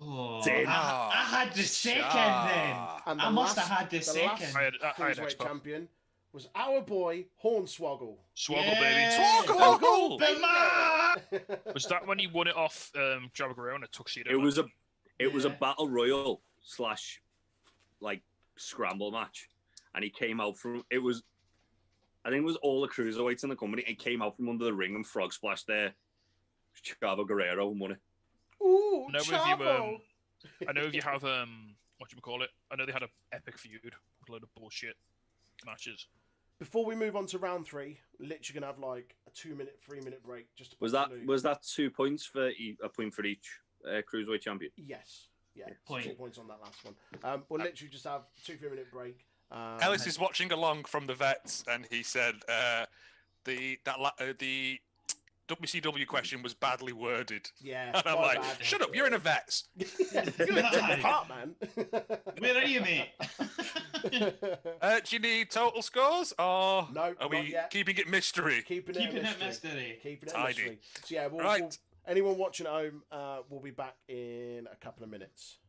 Oh, Did- I had the second then. And I must have had the last second. I had Cruiserweight X-Pac. Champion was our boy Hornswoggle. Swoggle, Yeah. baby. Swoggle! The man! Was that when he won it off Jabba Guerrero in a tuxedo? It was a Yeah. battle royal / like scramble match, and he came out from it was. I think it was all the cruiserweights in the company. And came out from under the ring and frog splashed there. Chavo Guerrero and won it. Ooh, No, if you, Chavo! I know if you have what you call it. I know they had an epic feud with a load of bullshit matches. Before we move on to round 3, literally gonna have like a 2-minute, 3-minute break. Just to Was put that the- was that 2 points for a point for each cruiserweight champion? Yes. Yeah. Point. 2 points on that last one. We'll literally just have 2-3-minute break. Ellis is watching along from the vets, and he said the WCW question was badly worded. Yeah. And I'm my like, bad. shut up, you're in a vets. You looked it apart, man. Where are you, mate? Do you need total scores, or No, are we not yet. keeping it mystery? Keeping Keeping it a it mystery. Keeping it a Tidy. mystery. So yeah, Right. we'll, anyone watching at home, we'll be back in a couple of minutes.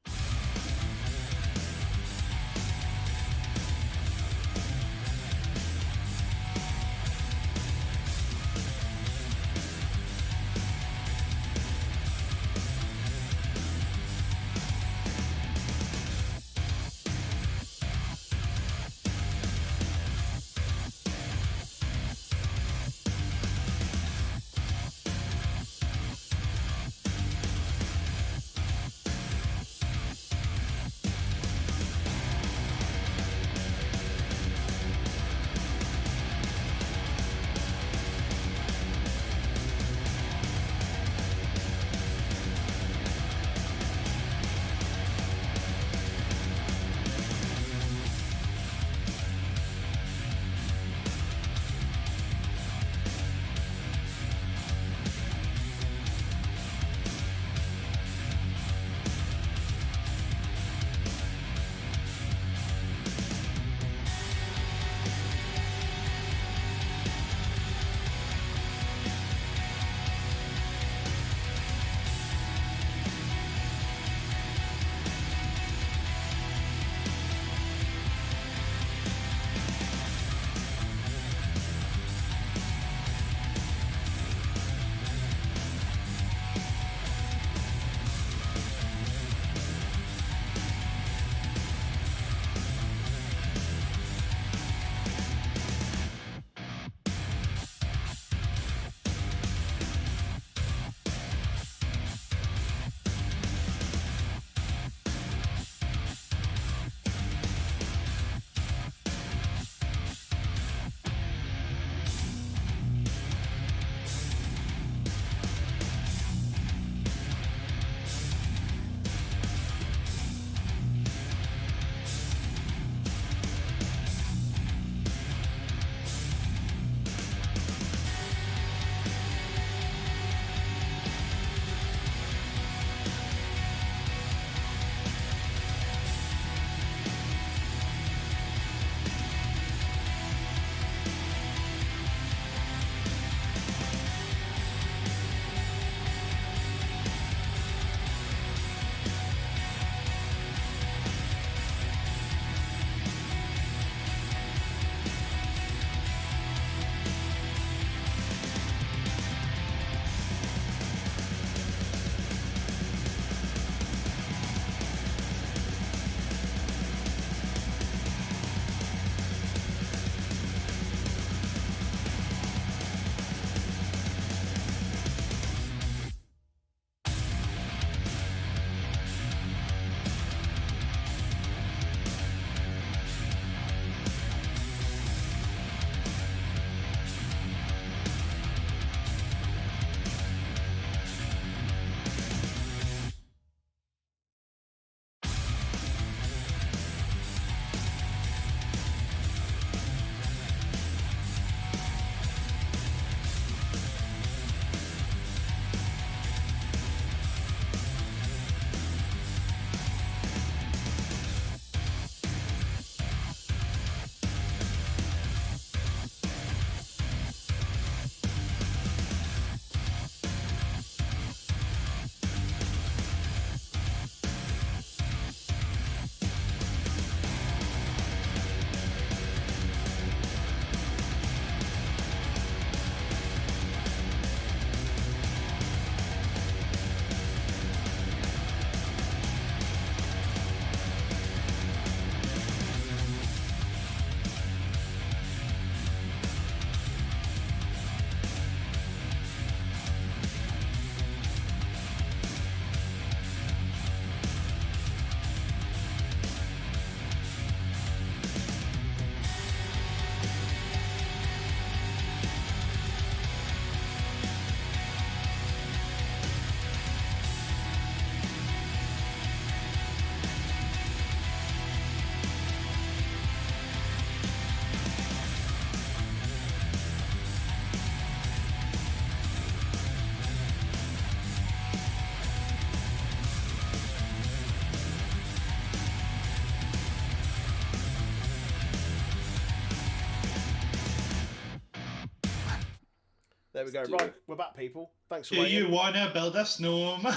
There we go. Right, we're back, people. Thanks for Do waiting. you want to build a snowman?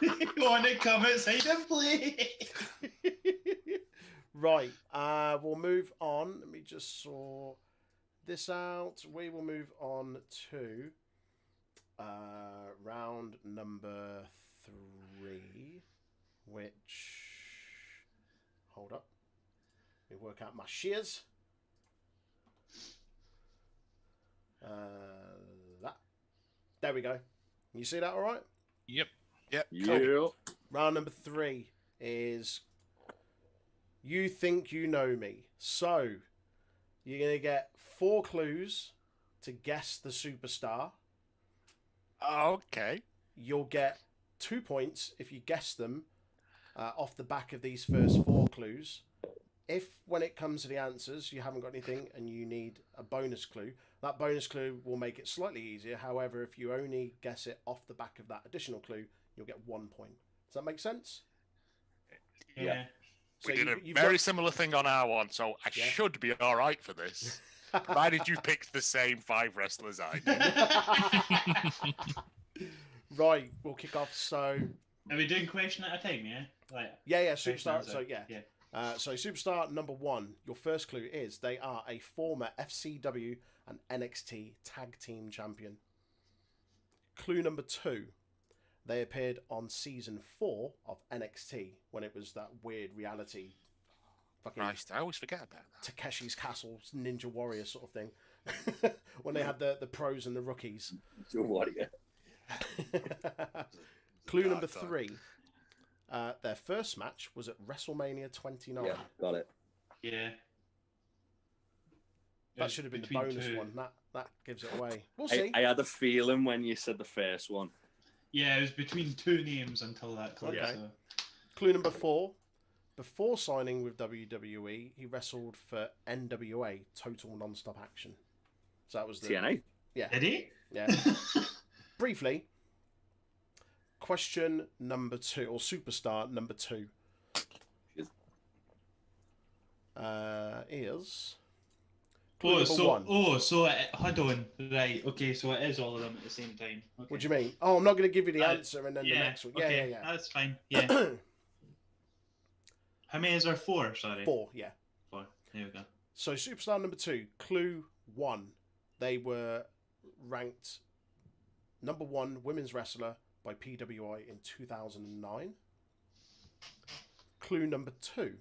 You want to come outside and play? Right, we'll move on. Let me just sort this out. We will move on to round number 3, which... Hold up. Let me work out my shears. That. There we go. You see that all right? Yep. Yep. Yeah. Round number 3 is You Think You Know Me. So, you're going to get 4 clues to guess the superstar. Okay. You'll get 2 points if you guess them off the back of these first 4 clues. If, when it comes to the answers, you haven't got anything and you need a bonus clue, that bonus clue will make it slightly easier. However, if you only guess it off the back of that additional clue, you'll get 1 point. Does that make sense? Yeah. So We did a you've very got- similar thing on our one, so I Yeah. should be all right for this. Provided you picked the same 5 wrestlers I did. Right, we'll kick off. So, Are we doing question at a time, yeah? Like, yeah, question superstar. answer? So, yeah. Yeah. So, superstar number 1, your first clue is they are a former FCW and NXT tag team champion. Clue number 2, they appeared on season 4 of NXT when it was that weird reality, fucking Christ, I always forget about that. Takeshi's Castle Ninja Warrior sort of thing, when they had the pros and the rookies. Warrior. Clue number God, 3. Their first match was at WrestleMania 29. Yeah, got it. Yeah. That should have been the Between bonus 2. one. That gives it away. We'll see. I had a feeling when you said the first one. Yeah, it was between 2 names until that clue. Okay. So. Clue number 4. Before signing with WWE, he wrestled for NWA, Total Non-Stop Action. So that was the TNA. Yeah, Did he? yeah. Briefly, question number 2, or superstar number 2, Cheers. is clue Oh, number 1. hold on. Right, okay, so it is all of them at the same time. Okay. What do you mean? Oh, I'm not going to give you the Uh, answer and then the next one. Yeah, okay, yeah, That's fine. Yeah. yeah. How many is there? 4, sorry. 4, yeah. 4. There we go. So superstar number 2, clue 1. They were ranked number 1 women's wrestler by PWI in 2009. Clue number 2.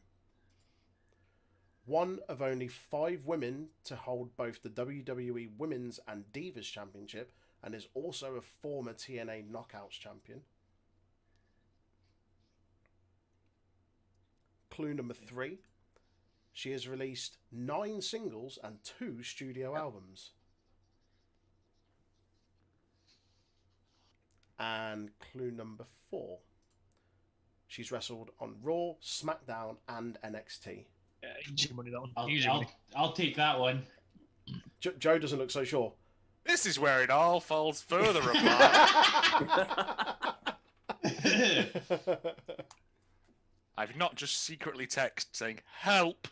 One of only 5 women to hold both the WWE Women's and Divas Championship and is also a former TNA Knockouts champion. Clue number 3. She has released 9 singles and 2 studio albums. And clue number 4. She's wrestled on Raw, SmackDown, and NXT. Yeah, easy money, that one. Easy money. I'll take that one. Joe doesn't look so sure. This is where it all falls further apart. I've not just secretly text saying help.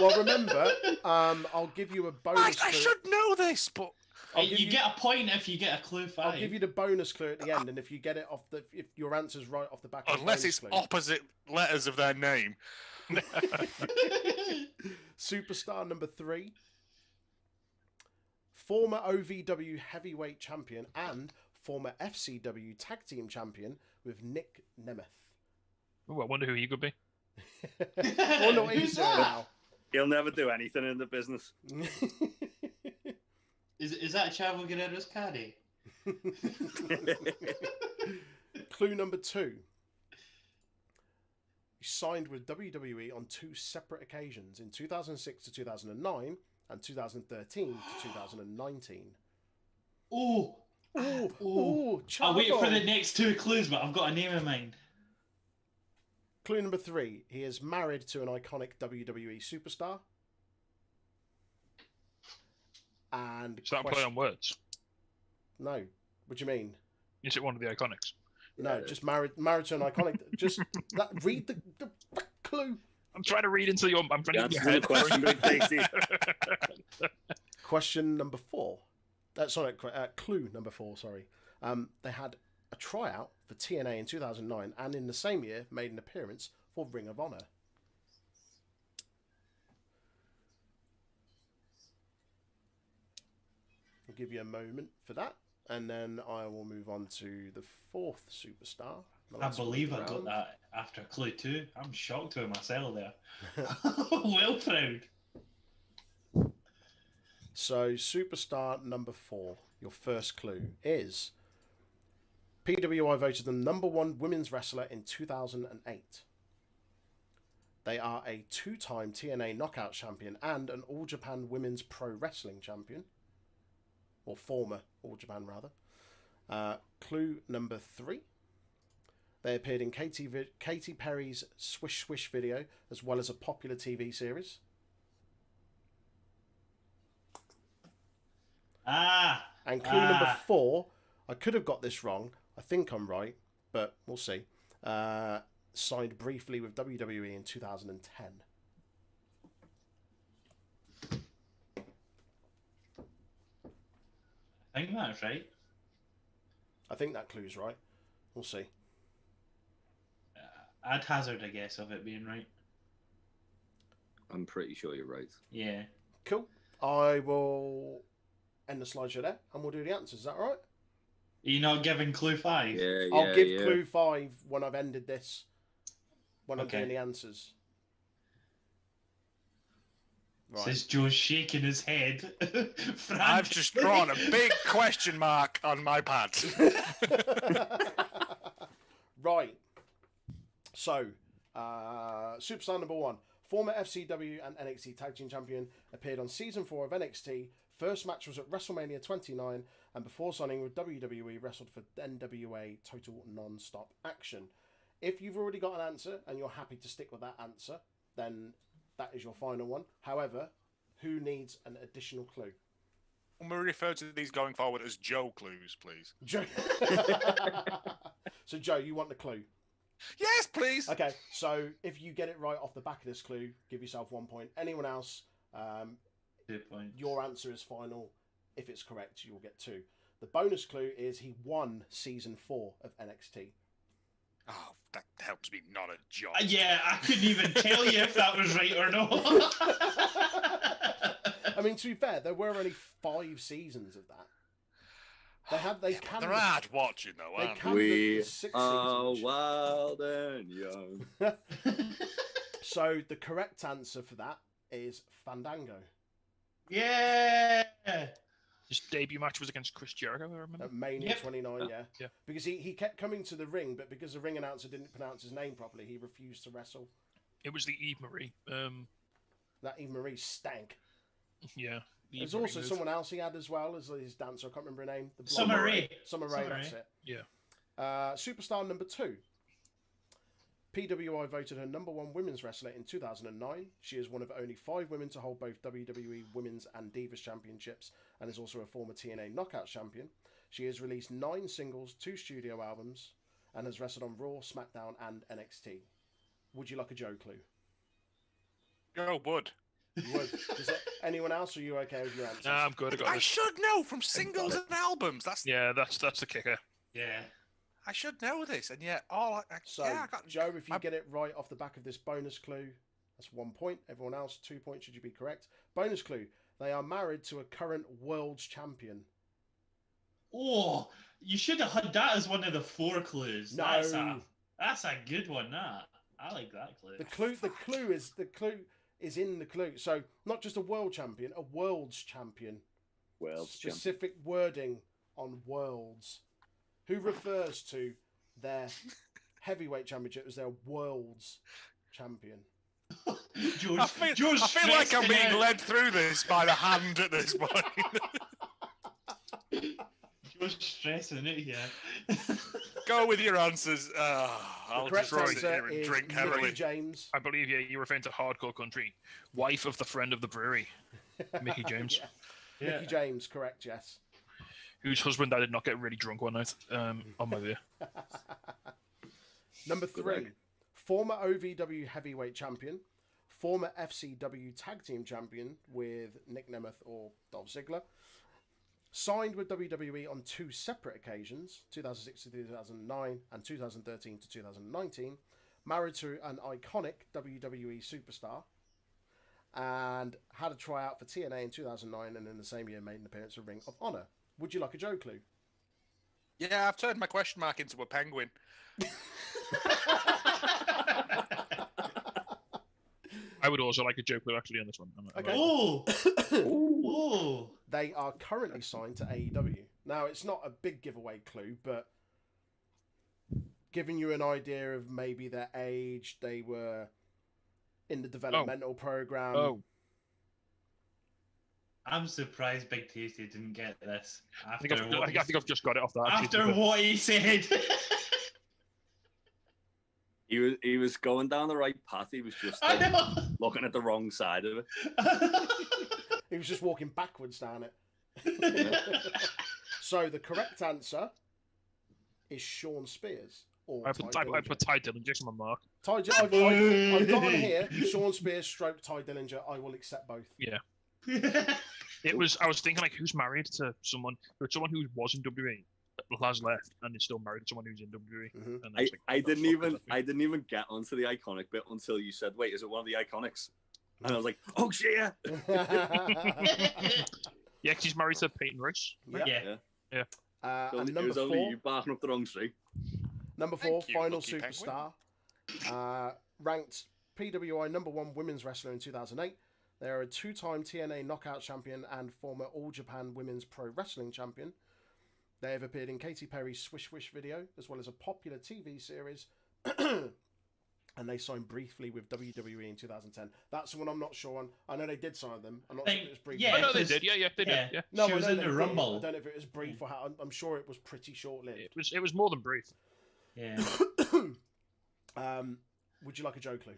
Well, remember, I'll give you a bonus I clue. should know this, but You get a point if you get a clue 5. I'll give you the bonus clue at the end, and if you get it if your answer's right off the back of the unless bonus it's clue. opposite letters of their name. Superstar number 3. Former OVW heavyweight champion and former FCW tag team champion with Nick Nemeth. Ooh, I wonder who he could be. I wonder what he's Who's doing that? He'll never do anything in the business. now. Is that Chavo Guerrero's caddy? Clue number 2. He signed with WWE on 2 separate occasions in 2006 to 2009 and 2013 to 2019. Oh, Ooh, I'll wait for Chavo. the next 2 clues, but I've got a name in mind. Clue number 3. He is married to an iconic WWE superstar. And Is that a play on words? No. What do you mean? Is it one of the Iconics? No, just married to an iconic. Just read the clue. I'm trying to read into your. I'm trying to Answer get the question, Big Tasty. Question number 4. Clue number 4, sorry. They had a tryout for TNA in 2009 and in the same year made an appearance for Ring of Honor. I'll give you a moment for that, and then I will move on to the 4th superstar. I believe I got that after clue 2. I'm shocked with myself there. Well proud. So, superstar number 4, your first clue is PWI voted them #1 women's wrestler in 2008. They are a 2-time TNA Knockout champion and an All Japan Women's Pro Wrestling champion. Or former All Japan, rather. Clue number 3. They appeared in Katy Perry's Swish Swish video, as well as a popular TV series. And clue number 4, I could have got this wrong. I think I'm right, but we'll see. Signed briefly with WWE in 2010. I think that's right. I think that clue's right. We'll see. I'd hazard a guess of it being right. I'm pretty sure you're right. Yeah. Cool. I will end the slideshow there, and we'll do the answers. Is that all right? Are you not giving clue 5? Yeah, I'll give clue 5 when I've ended this. When I'm Okay. doing the answers. Right. Says Joe's shaking his head. I've just drawn a big question mark on my pad. Right. So, superstar number 1, former FCW and NXT Tag Team Champion, appeared on season 4 of NXT. First match was at WrestleMania 29, and before signing with WWE, wrestled for NWA Total Non-Stop Action. If you've already got an answer and you're happy to stick with that answer, then that is your final one. However, who needs an additional clue? Can we refer to these going forward as Joe clues, please? Joe. So, Joe, you want the clue? Yes, please. Okay, so if you get it right off the back of this clue, give yourself 1 point. Anyone else, 2 points. your answer is final. If it's correct, you'll get 2. The bonus clue is he won season 4 of NXT. Oh, that helps me not a job. Yeah, I couldn't even tell you if that was right or not. I mean, to be fair, there were only 5 seasons of that. They're hard watching though, aren't they? We 6 are seasons. wild and young. So the correct answer for that is Fandango. Yeah. His debut match was against Chris Jericho, I remember. At Mania 29, yeah. Yeah. Because he kept coming to the ring, but because the ring announcer didn't pronounce his name properly, he refused to wrestle. It was the Eve Marie. That Eve Marie stank. Yeah. The There's Eve Marie also move. someone else he had as well as his dancer. I can't remember her name. The blonde- Summer Rae. Summer Rae, Summer that's Rae. it. Yeah. Superstar number 2. PWI voted her #1 women's wrestler in 2009. She is one of only 5 women to hold both WWE Women's and Divas Championships and is also a former TNA Knockout champion. She has released 9 singles, 2 studio albums, and has wrestled on Raw, SmackDown, and NXT. Would you like a Joe clue? Go, Bud. You would. Anyone else, or are you okay with your answers? Nah, I'm good. I got I this. should know from singles and albums. Yeah, that's the kicker. Yeah. I should know this, and yet all So, yeah, I got Joe, if you get it right off the back of this bonus clue, that's 1 point. Everyone else, 2 points should you be correct. Bonus clue, they are married to a current world's champion. Oh, you should have had that as one of the 4 clues. No. That's a good one, that. I like that clue. The clue is in the clue. So, not just a world champion, a world's champion. World's champion. Specific wording on worlds. Who refers to their heavyweight championship as their world's champion? I feel like I'm being led through this by the hand at this point. Joe's stressing it here. Go with your answers. I'll correct just sit answer here and is drink Mickey heavily. James. I believe you're referring to Hardcore Country, wife of the friend of the brewery, Mickey James, Yeah. Mickey James, correct, yes. whose husband I did not get really drunk one night on my beer. Number 3, former OVW heavyweight champion, former FCW Tag Team Champion with Nick Nemeth or Dolph Ziggler. Signed with WWE on 2 separate occasions, 2006 to 2009 and 2013 to 2019. Married to an iconic WWE superstar. And had a tryout for TNA in 2009 and in the same year made an appearance in Ring of Honor. Would you like a Joe clue? Yeah, I've turned my question mark into a penguin. I would also like a joke clue actually on this one. Okay. Oh! Oh! They are currently signed to AEW. Now, it's not a big giveaway clue, but giving you an idea of maybe their age, they were in the developmental program. Oh, I'm surprised Big Tasty didn't get this. I think I've just got it off that. After actually. what he said. He was going down the right path. He was just I know. looking at the wrong side of it. He was just walking backwards down it. So the correct answer is Sean Spears. Or I Ty put Dillinger. Ty Dillinger on my mark. I've got on here Sean Spears stroke Ty Dillinger. I will accept both. Yeah. I was thinking like who's married to someone who was in WWE has left and is still married to someone who's in WWE. Mhm. And it's like, I what the didn't fuck does that mean? even get onto the iconic bit until you said, "Wait, is it one of the iconics?" And I was like, "Oh shit!" Yeah. Yeah, 'cause he's married to Peyton Royce. Yeah. Yeah. So And it number was only 4, you barking up the wrong tree. number 4, Thank you, final lucky superstar, ranked PWI #1 women's wrestler in 2008. They are a 2-time TNA Knockout champion and former All Japan Women's Pro Wrestling champion. They have appeared in Katy Perry's Swish Swish video, as well as a popular TV series. And they signed briefly with WWE in 2010. That's the one I'm not sure on. I know they did sign them. I'm not sure if it was brief. Yeah, I know they because- did. Yeah, they did. Yeah. No, She I was know in they the did. Rumble. I don't know if it was brief or how. I'm sure it was pretty short-lived. It was more than brief. Yeah. Would you like a Joe clue?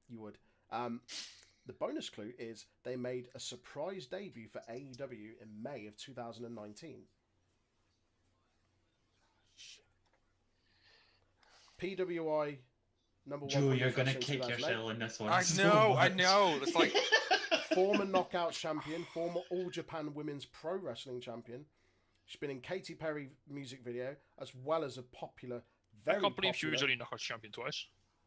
You would. The bonus clue is they made a surprise debut for AEW in May of 2019. PWI #1. Joe, you're women's going to wrestler in kick 2008. yourself in this one. I so know. much. It's like Former Knockout champion, former All Japan Women's Pro Wrestling champion. She's been in Katy Perry music video, as well as a popular, I very can't believe she was popular- only Knockouts champion twice.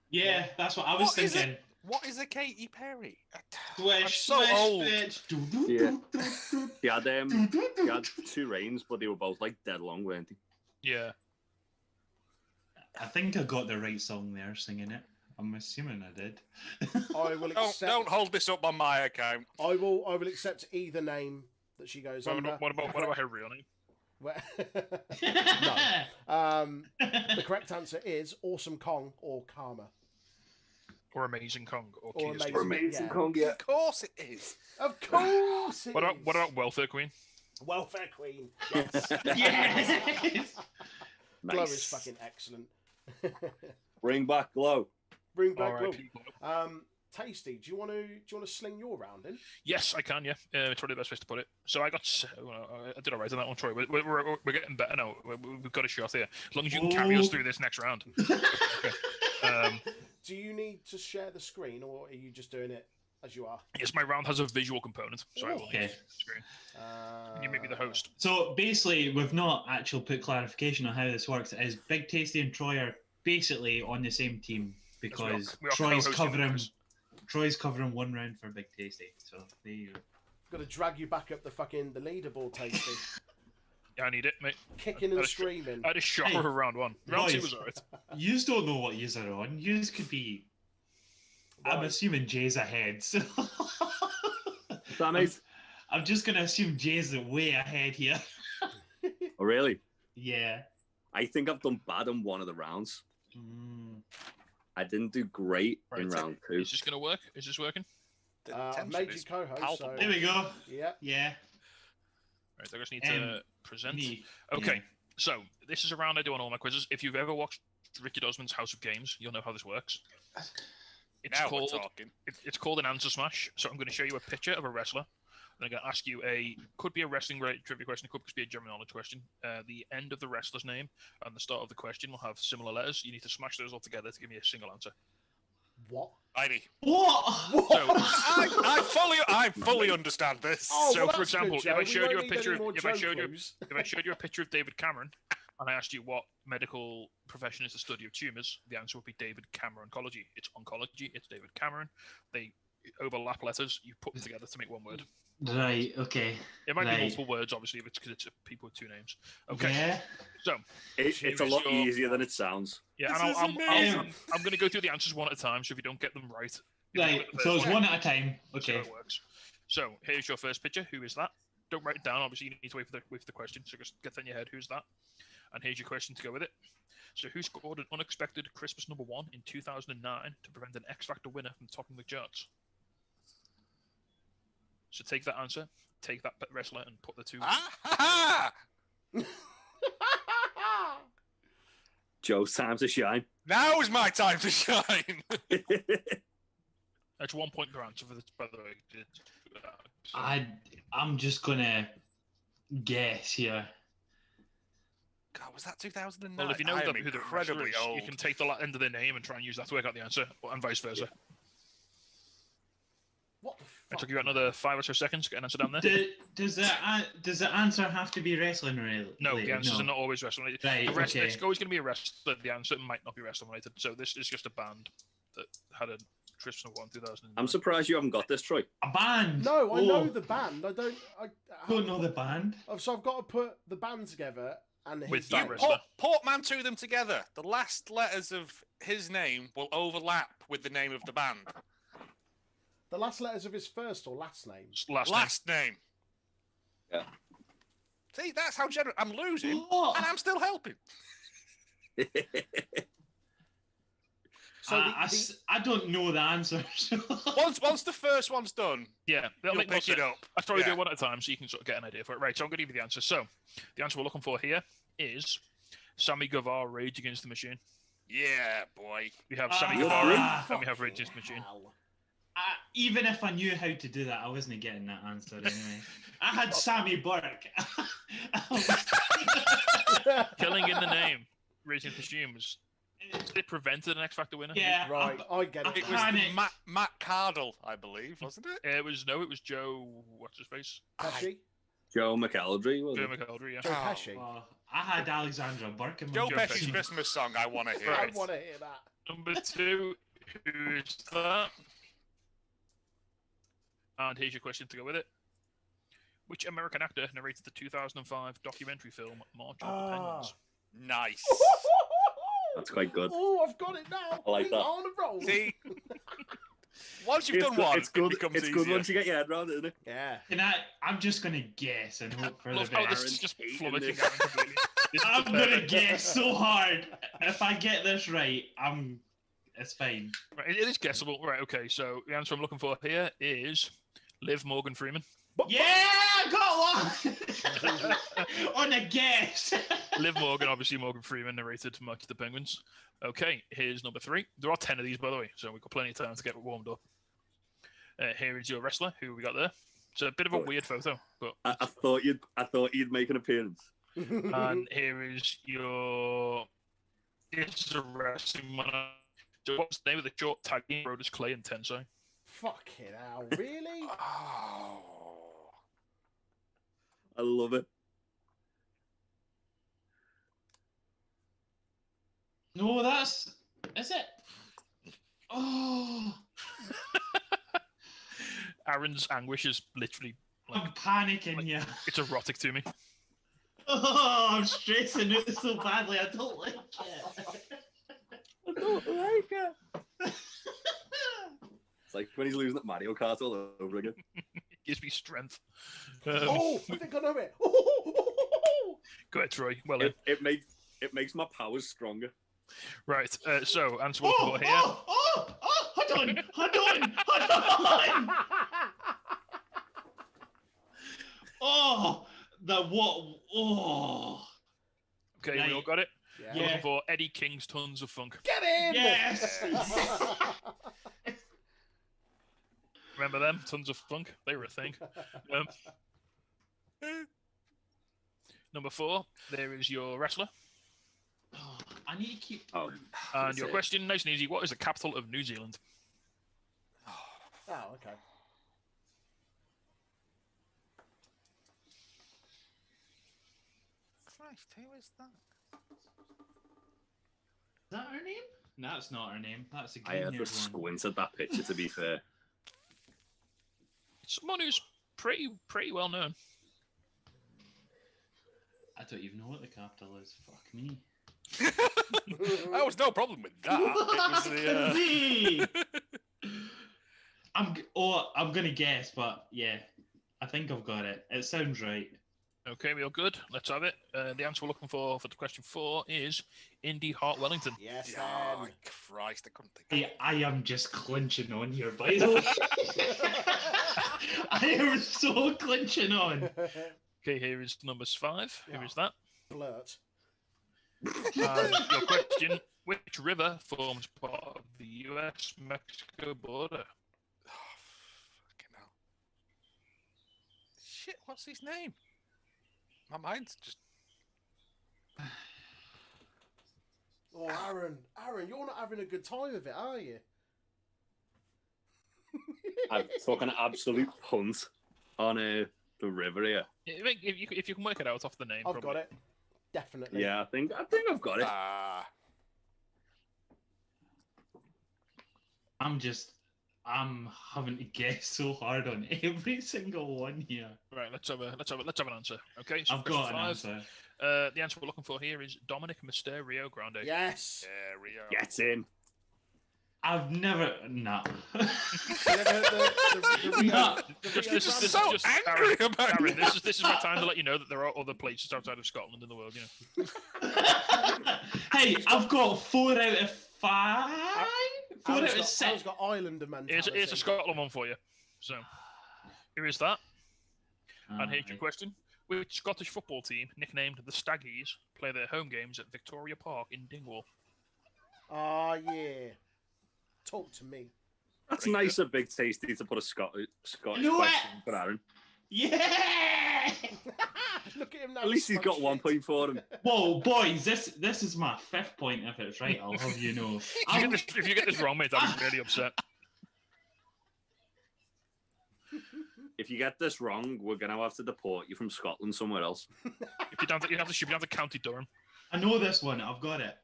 Yeah, that's what I was What is it? thinking. what is a Katy Perry? Swish, I'm so swish, old. bitch. Yeah. He had 2 reigns, but they were both like dead long, weren't they? Yeah. I think I got the right song there singing it. I'm assuming I did. I will Don't accept. hold this up on my account. I will accept either name that she goes under. What about her real name? Where- the correct answer is Awesome Kong or Karma. Or Amazing Kong? Or Or Kia Amazing- Stone? yeah. Kong, yeah. Of course it is. Of course. It What is. about Welfare Queen? Welfare Queen? Yes. Yes. Glow Nice. is fucking excellent. Bring back Glow. Bring back Glow. R.I.P. Glow. Tasty. Do you want to sling your round in? Yes, I can. Yeah, it's probably the best place to put it. So I did all right on that one, Troy. We're getting better now. We've got a shot here. As long as you can carry us through this next round. Okay. Do you need to share the screen, or are you just doing it as you are? Yes, my round has a visual component, so I will Okay. need the screen. You make me the host. So basically, we've not actually put clarification on how this works. It is Big Tasty and Troy are basically on the same team because we are Troy's co-hosting covering this. one round for Big Tasty. So there you go. Got to drag you back up the leaderboard, Tasty. Yeah, I need it, mate. Kicking and screaming. I had a shocker Hey, of round 1. Round 2 boys. was alright. Yous don't know what yous are on. Yous could be. I'm Right. assuming Jay's ahead. So That makes. I'm just gonna assume Jay's way ahead here. Oh, really? Yeah. I think I've done bad in one of the rounds. I didn't do great in Right, round 2. Is this going to work? Is this working? The I've tension made you is co-host, so palpable. There we go. yeah. Yeah. Right, I just need to present. Me. Okay, Yeah. so this is a round I do on all my quizzes. If you've ever watched Ricky Osmond's House of Games, you'll know how this works. It's Now called we're talking. it's called an answer smash. So I'm going to show you a picture of a wrestler. Then I'm going to ask you could be a wrestling trivia question, it could just be a general knowledge question. The end of the wrestler's name and the start of the question will have similar letters. You need to smash those all together to give me a single answer. What? Righty. What? So, I fully understand this. Oh, so well, for that's example, good, if I Joe. showed We you a won't need picture, any more if I Joe showed you, clues. if I showed you a picture of David Cameron, and I asked you what medical profession is the study of tumors, the answer would be David Cameron Oncology. It's oncology. It's David Cameron. They overlap letters. You put them together to make one word. Right. Okay. It might be Right. multiple words, obviously, if it's because it's people with two names. Okay. Yeah. So It's a here's lot your- easier than it sounds. Yeah, This and is I'm amazing. going to go through the answers one at a time. So if you don't get them right, if you Right. get the So first it's one at a time. that's how Okay. it works. So here's your first picture. Who is that? Don't write it down. Obviously, you need to wait for the question. So just get that in your head. Who's that? And here's your question to go with it. So who scored an unexpected Christmas #1 in 2009 to prevent an X Factor winner from topping the charts? So take that answer, take that wrestler, and put the two. Ah! Joe's time to shine. Now's my time to shine. That's 1 point per answer for this, by the way. I'm just gonna guess here. God, was that 2009? Well, if you know I am who the wrestler incredibly is, old. you can take the end of their name and try and use that to work out the answer, and vice versa. What the It fuck? took you another 5 or so seconds to get an answer down there. Does the answer have to be wrestling related? No, the answers are not always wrestling related. Right. The rest, Okay. It's always going to be a wrestler. The answer might not be wrestling related. So this is just a band that had a Christmas #1 2009. I'm surprised you haven't got this, Troy. A band. No, I Oh, know the band. I don't. I don't know the band. So I've got to put the band together and With his that name. wrestler. Portmanteau them together. The last letters of his name will overlap with the name of the band. The last letters of his first or last name. Last name. Name. Yeah. See, that's how generous. I'm losing, What? and I'm still helping. So I don't know the answer. Once the first one's done, Yeah, that'll you'll make more pick it sense. up. I'll probably do Yeah. it one at a time so you can sort of get an idea for it. Right, so I'm going to give you the answer. So the answer we're looking for here is Sammy Guevara, Rage Against the Machine. Yeah, boy. We have Sammy you're Guevara good. and we have Rage Against the Machine. Hell. Even if I knew how to do that, I wasn't getting that answer anyway. I had Sammy Burke. Killing in the name, Rage Against the Machine was. It prevented an X Factor winner. Yeah. Right, I get it. It now. was Panic. Matt Cardle, I believe, wasn't it? It was Joe. What's his face? Pesci. Joe McElderry, Joe wasn't it? McElderry. Yeah. Joe Oh, Pesci. Oh, I had Alexandra Burke. in my Joe Joe Pesci's Pesci. Christmas song, I want to hear. I Right. want to hear that. Number 2, who is that? And here's your question to go with it. Which American actor narrated the 2005 documentary film March of the Penguins? Nice. That's quite good. Oh, I've got it now. I like We that. are on a roll. See, once you've done good, one, it's good. it becomes It's easier. good once you get your head around it, isn't it? Yeah. I'm just gonna guess and hope for the Love how best. this is just hating flummoxing this. Aaron completely. This is I'm the gonna perfect- guess so hard. If I get this right, it's fine. Right, it is guessable. Right, okay, so the answer I'm looking for here is Liv Morgan Freeman. Yeah, I got one on a guess. Liv Morgan, obviously Morgan Freeman narrated March of the Penguins. Okay, here's number 3. There are 10 of these, by the way, so we've got plenty of time to get warmed up. Here is your wrestler, who we got there. It's a bit of a weird photo, but I thought you'd make an appearance. and here is your. This is a wrestling one. So what's the name of the short tag team? Brodus Clay and Tensai. Fucking hell, really? Oh. I love it. No, is it? Oh, Aaron's anguish is literally like I'm panicking here. it's erotic to me. Oh, I'm stressing out so badly. I don't like it. I don't like it. It's like when he's losing at Mario Kart all over again. It gives me strength. Oh, I think I know it. Go ahead, Troy. Well done. It makes my powers stronger. Right. So answer one for here. Hold on. Oh, the what? Oh, Okay, Right. we all got it. Yeah. We're looking for Eddie King's Tons of Funk. Get in! yes. Remember them? Tons of Funk. They were a thing. Number 4. There is your wrestler. Oh, I need to keep. Oh, And your it. question, nice and easy. What is the capital of New Zealand? Oh, okay. Christ, who is that? Is that her name? No, that's not her name. That's a I had green to haired one. squint at that picture, to be fair. Someone who's pretty well known. I don't even know what the capital is. Fuck me. That was no problem with that. It was the. Me! I'm gonna guess, but yeah, I think I've got it. It sounds right. Okay, we all good. Let's have it. The answer we're looking for the question 4 is Indy Hart Wellington. Yes, Oh, then. Christ, I couldn't think. I am just clinching on here, by the way. I am so clinching on. Okay, here is numbers 5. Who is that? Blurt. Your question: which river forms part of the U.S.-Mexico border? Oh, fucking hell. Shit, what's his name? My mind's just. Oh, Aaron, you're not having a good time of it, are you? I'm talking an absolute punt on the river here. If you can work it out off the name, I've probably. got it. Definitely. Yeah, I think I've got it. I'm having to guess so hard on every single one here. Right, let's have an answer. Okay, so I've question got an 5. answer. The answer we're looking for here is Dominic Mysterio Grande. Yes. Yeah, Rio. Get in. I've never. Nah. You never heard the Rio- No. the Just, Rio this is Grande? so just angry Darren, about Darren, it. this is my time to let you know that there are other places outside of Scotland in the world. You know. Hey, I've got 4 out of 5. 4 out of Aaron's 6. got Islander mentality. Here's a Scotland one for you. So, here is that. And here's your Aye. question: which Scottish football team, nicknamed the Staggies, play their home games at Victoria Park in Dingwall? Ah, yeah. Talk to me. That's Very nice of Big Tasty to put a Scottish know what? question for Aaron. Yeah! Look at him now. At least he's got 1 point for him. Whoa, boys, this is my 5th point if it's right, I'll have you know. If you get this wrong, mate, I'll be really upset. If you get this wrong, we're gonna have to deport you from Scotland somewhere else. If you have to ship you down to County Durham. I know this one, I've got it.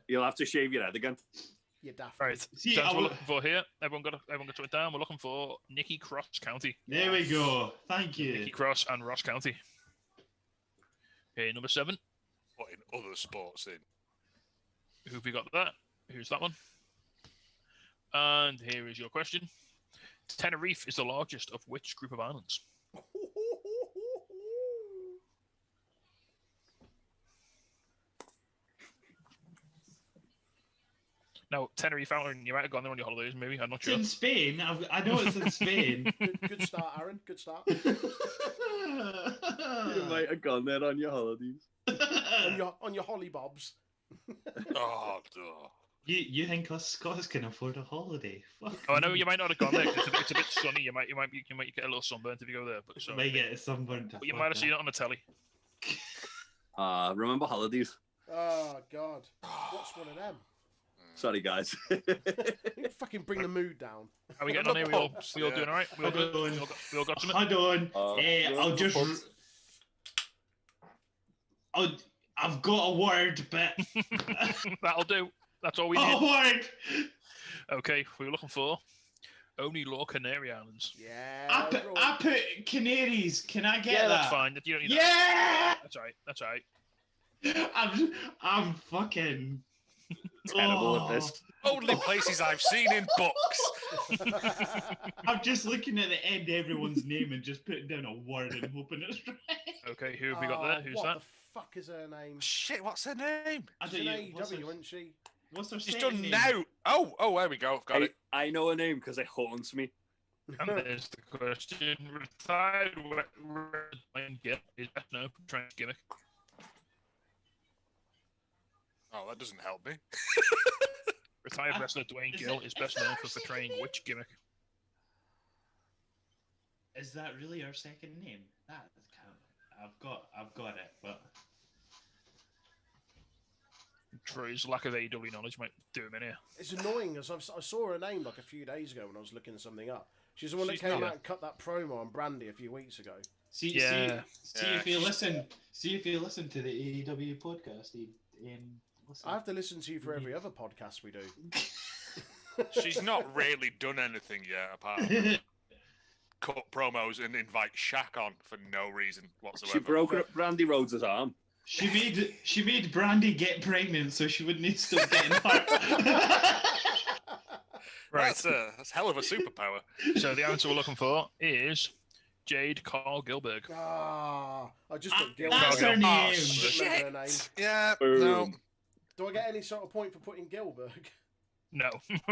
You'll have to shave your head again. You daft. Right. See, So that's I what we're will- looking for here. Everyone got it down. We're looking for Nicky Cross County. There we go. Thank Nicky you. Cross and Ross County. Okay, number 7. What in other sports in? Who've we got that? Who's that one? And here is your question. Tenerife is the largest of which group of islands? Now, Tenerife Island, you might have gone there on your holidays, maybe. I'm not It's sure. in Spain. I know it's in Spain. Good start, Aaron. Good start. You might have gone there on your holidays. on your holly bobs. Oh, duh. You think us Scots can afford a holiday? Fuck. Oh, I know you might not have gone there 'cause it's a bit sunny. You might get a little sunburnt if you go there. But so, Might get sunburned. but you might have seen it on the telly. Remember holidays? Oh God. What's one of them? Sorry, guys. You fucking bring the mood down. Are we getting on here? We all doing all right? We all good? We all got something? Hold on. Yeah, I'll just. pumps. I've got a word, but That'll do. That's all we a need. word. Okay, we were looking for only Law Canary Islands. Yeah. I put Canaries. Can I get Yeah, that? that's fine. You don't need that. Yeah. That's all right. That's all right. I'm fucking Terrible at this. Only places I've seen in books. I'm just looking at the end of everyone's name and just putting down a word and hoping it's right. Okay, who have we got there? Who's what that? the fuck is her name? Shit, what's her name? I She's don't an know. AEW, isn't she? What's her She's second done name? now. Oh, there we go. Got it. I know her name because it haunts me. And there's the question. Retired Wayne Gill is best known for Trent's gimmick. Oh, that doesn't help me. Retired wrestler Dwayne Gill is best known for portraying which gimmick? Is that really her second name? That I've got it, but Troy's lack of AEW knowledge might do him in here. It's annoying as I saw her name like a few days ago when I was looking something up. She's the one that She's came not- out and cut that promo on Brandy a few weeks ago. See Yeah. if you listen. See if you listen to the AEW podcast. Listen. I have to listen to you for every other podcast we do. She's not really done anything yet apart from cut promos and invite Shaq on for no reason whatsoever. She broke Randy Rhodes' arm. She made Brandy get pregnant so she wouldn't need to stop getting hurt. Right. That's a hell of a superpower. So the answer we're looking for is Jade Carl Gilbert. Ah, I just got Gilbert. That's her Oh, name. Shit. Her name. Yeah, Boom. no. Do I get any sort of point for putting Gilbert? No,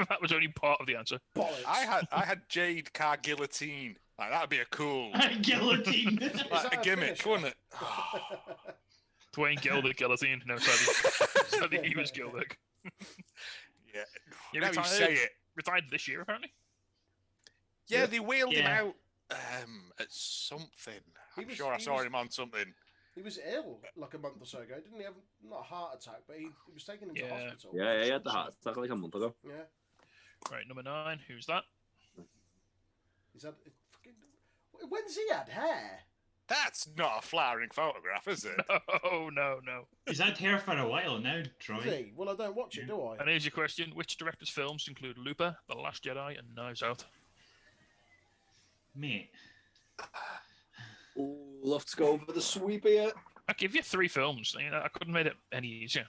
that was only part of the answer. Bollocks. I had Jade Car Guillotine. Like, that'd be a cool Guillotine. like, that a a gimmick, finisher? wouldn't it? Dwayne Gilbert Guillotine. No, sorry, he was Gilbert. Yeah. He Now you say it. Retired this year, apparently. Yeah, they wheeled him Yeah. out at something. He I'm was- sure I he saw was- him on something. He was ill like a month or so ago. Didn't he have not a heart attack, but he was taken into Yeah. hospital. Yeah, he had the heart attack like a month ago. Yeah. Right, number 9. Who's that? He's had fucking. When's he had hair? That's not a flowering photograph, is it? Oh, no. He's had hair for a while now, Troy. Is he? Well, I don't watch it, do I? And here's your question: which director's films include Looper, The Last Jedi, and Knives Out? Mate. Ooh, let's go over the sweep here. I give you 3 films. You know, I couldn't have made it any easier.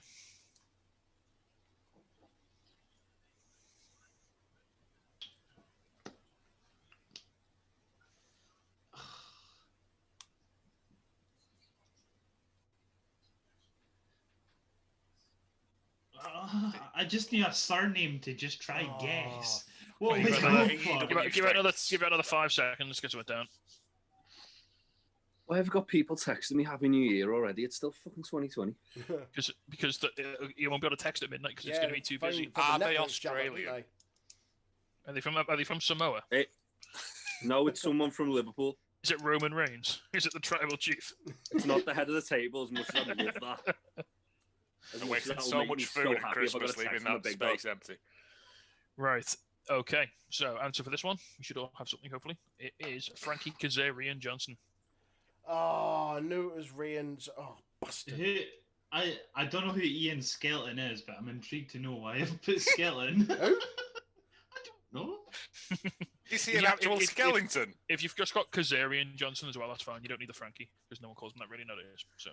I just need a surname to just try Oh, guess. What Well, was you it better- going for? Give it another 5 seconds. Get it down. Why have you got people texting me Happy New Year already? It's still fucking 2020. Because you won't be able to text at midnight because it's Yeah, going to be too phone- busy. for the Are they Netflix channel, Australian? didn't Are they from Samoa? No, it's someone from Liverpool. Is it Roman Reigns? Is it the tribal chief? It's not the head of the table as much as I love that. As I'm much as wasting that'll so make much me food at happy if I got Christmas, a text leaving from a that big space dog. empty. Right. Okay. So answer for this one. We should all have something. Hopefully, it is Frankie Kazarian Johnson. Oh, I knew it was Rian's. Oh, bastard. Who? I don't know who Ian Skeleton is, but I'm intrigued to know why I've put Skeleton. Who? I don't know. Is he If an you- actual if- skeleton? If you've just got Kazarian Johnson as well, that's fine. You don't need the Frankie because no one calls him that really nowadays. So,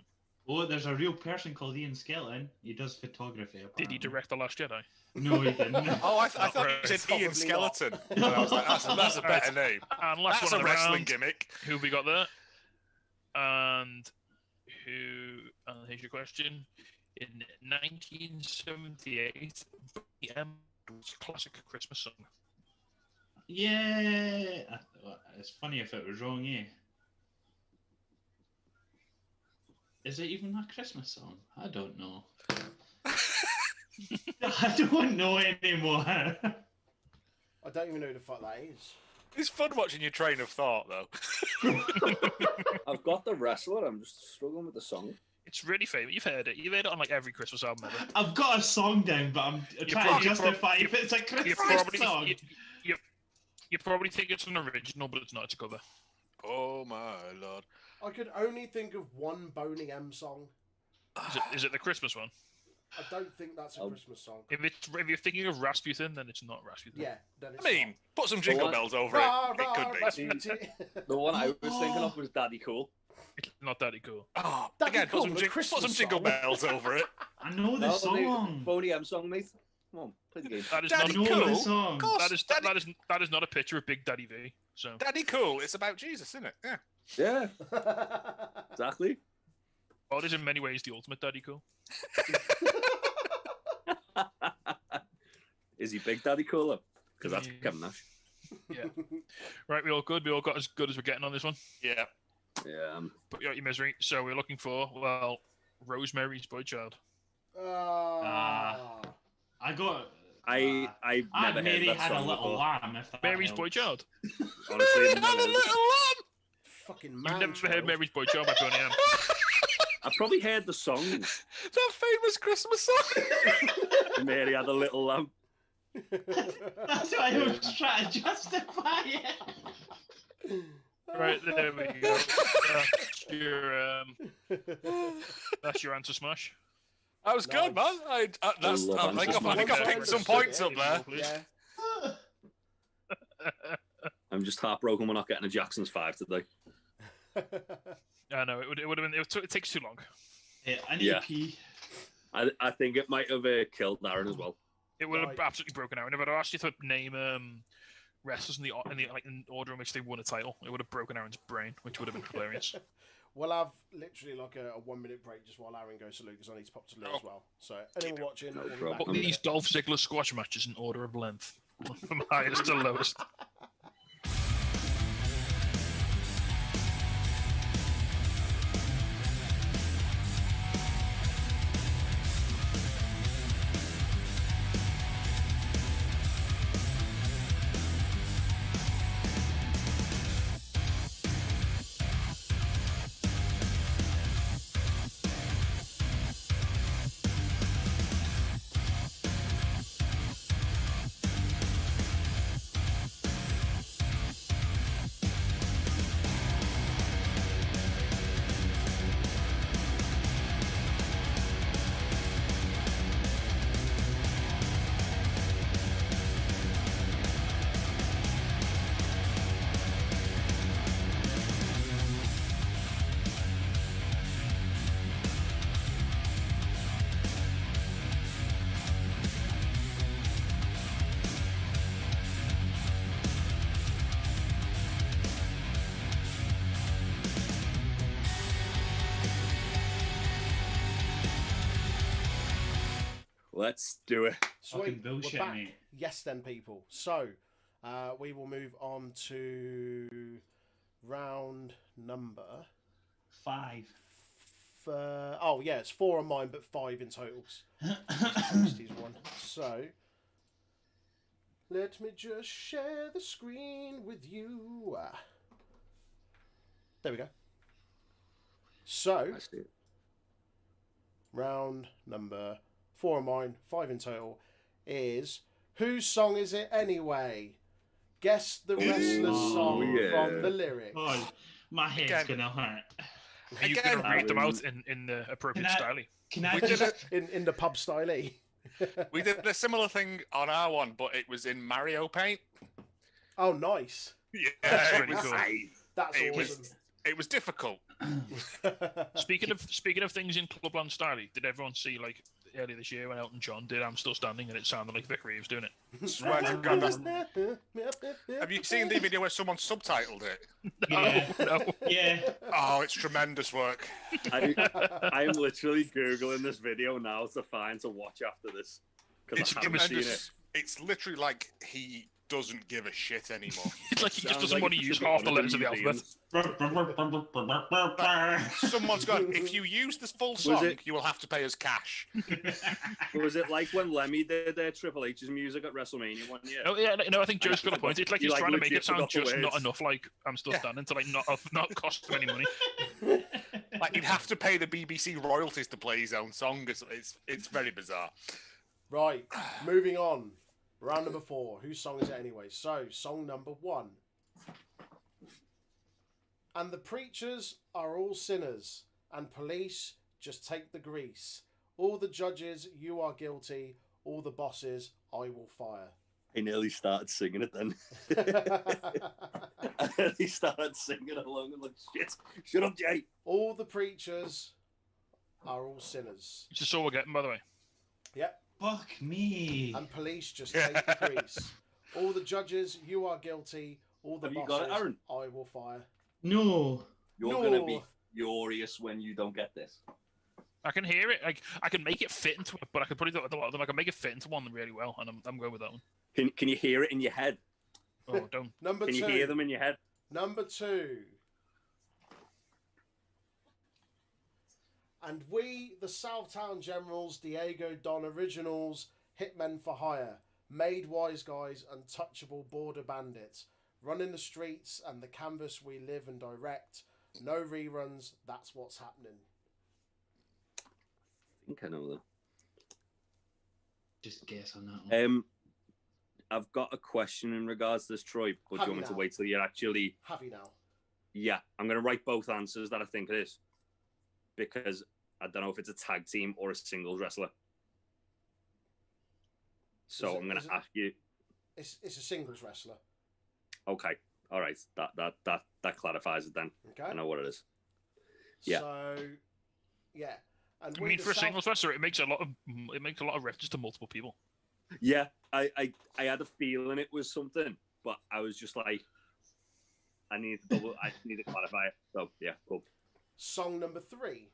Oh, there's a real person called Ian Skeleton. He does photography. did Apparently. he direct The Last Jedi? No, he didn't. Oh, I thought Right. you said Ian Probably Skeleton. not. And I was like, that's a better name. And last That's one a of the wrestling round. gimmick. Who have we got there? And who? And here's your question. In 1978, BM was a classic Christmas song. Yeah. It's funny if it was wrong, eh? Is it even a Christmas song? I don't know. I don't know anymore. I don't even know who the fuck that is. It's fun watching your train of thought, though. I've got the wrestler. I'm just struggling with the song. It's really famous. You've heard it. You've heard it on like every Christmas album ever. I've got a song down, but I'm trying probably- to justify you- if it's a You Christmas probably, song. you probably think it's an original, but it's not. It's a cover. Oh, my Lord. I could only think of one Boney M song. Is it the Christmas one? I don't think that's a Oh. Christmas song. If you're thinking of Rasputin, then it's not Rasputin. Yeah, then it's I mean, put some jingle what? bells over Rah, it. It rah, could be. Rasputin. The one I was thinking of was Daddy Cool. It's not that cool. Oh, That'd be again, cool, put some, a put Christmas some jingle song. bells over it. I know the No, song. Boney M song, mate. Come on, play the game. That is Daddy I not. know Cool. the song. Of course, That is not a picture of Big Daddy V. So Daddy Cool. It's about Jesus, isn't it? Yeah. Yeah, exactly. God is in many ways the ultimate Daddy Cool. Is he Big Daddy Cool? Because that's Yeah. Kevin Nash. Yeah. Right, we all good. We all got as good as we're getting on this one. Yeah. Yeah. Put you out your misery. So we're looking for Rosemary's Boy Child. Ah. I got. I've never heard Mary that had a song little before. lamb. If that Mary's helps. Boy Child. Honestly, Have a little lamb. Fucking You've man. never heard child. Mary's Boy Child by Boney M. I probably heard the song. That famous Christmas song. Mary had a little lamb. That's what I was trying to justify it. Right, there we go. That's your answer, Smash. That was good, man. I think I picked some points up there. Yeah. I'm just heartbroken we're not getting a Jackson's 5 today. I know, it would have been. It takes too long. Yeah, I need Yeah. to pee. I think it might have killed Darren as well. It would have Right. absolutely broken Aaron. If I'd asked you to name wrestlers in the in order in which they won a title, it would have broken Aaron's brain, which would have been hilarious. We'll have literally like a 1 minute break just while Aaron goes to Lou because I need to pop to Lou as well. So anyone watching, we'll be back problem. Put in a these minute. Dolph Ziggler squash matches in order of length, from highest to lowest. Let's do it. Fucking Sweet. bullshit, We're back. mate. Yes, then, people. So we will move on to round number 5. oh yeah, it's 4 on mine, but 5 in totals. Tasty's one. So let me just share the screen with you. There we go. So I see it. round number 4 on mine, 5 in total, is whose song is it anyway? Guess the wrestler's song yeah. from the lyrics. Oh, my head's Again. gonna hurt. Are you Again, going to read them out in the appropriate Can I- style? Can I We did just... it. In the pub style. We did a similar thing on our one, but it was in Mario Paint. Oh, nice. Yeah, That's it really was, cool. That's It awesome. it was difficult. Speaking of things in Clubland style, did everyone see like earlier this year when Elton John did "I'm Still Standing" and it sounded like Vic Reeves doing it? Swear to God, have you seen the video where someone subtitled it? Yeah. No. Yeah. Oh, it's tremendous work. I'm literally Googling this video now to watch after this. It's Because I haven't seen it. tremendous. It's literally like he doesn't give a shit anymore. It's like he just Sounds doesn't like want to it use should be half on the at letters of the alphabet. museums. Someone's gone, if you use this full song, it- you will have to pay us cash. Was it like when Lemmy did Triple H's music at WrestleMania one year? Oh yeah, no, I think Joe's got a point. It's like You, he's like, trying to make legit it sound forgot the just not words. enough like "I'm Still Yeah. Standing" to like not cost him any money. Like you'd have to pay the BBC royalties to play his own song. It's very bizarre. Right, moving on. Round number 4. Whose song is it anyway? So, song number 1. And the preachers are all sinners, and police just take the grease. All the judges, you are guilty. All the bosses, I will fire. I nearly started singing it then. I nearly started singing along and like, shit, shut up, Jay. All the preachers are all sinners. Which is all we're getting, by the way. Yep. Fuck me. And police just take the grease. All the judges, you are guilty. All the Have you bosses, got it, Aaron? I will fire. No. You're No. gonna be furious when you don't get this. I can hear it. Like I can make it fit into it, but I can put it a lot of them. I can make it fit into one really well, and I'm going with that one. Can you hear it in your head? Oh, don't. Number Can 2. you hear them in your head? Number 2. And we, the Southtown Generals, Diego Don Originals, Hitmen for Hire, Made Wise Guys, Untouchable Border Bandits, running the streets and the canvas we live and direct. No reruns, that's what's happening. think I know that. Just guess on that one. I've got a question in regards to this, Troy, but do you want me to wait till you're actually... Have you now? Yeah, I'm going to write both answers that I think it is. Because I don't know if it's a tag team or a singles wrestler. So I'm going to ask you... It's a singles wrestler. Okay, all right. That clarifies it then. Okay. I know what it is. Yeah. So, yeah. And I mean, for a singles wrestler, it makes a lot of reference to multiple people. Yeah, I had a feeling it was something, but I was just like, I need to clarify it. So yeah, cool. Song number 3.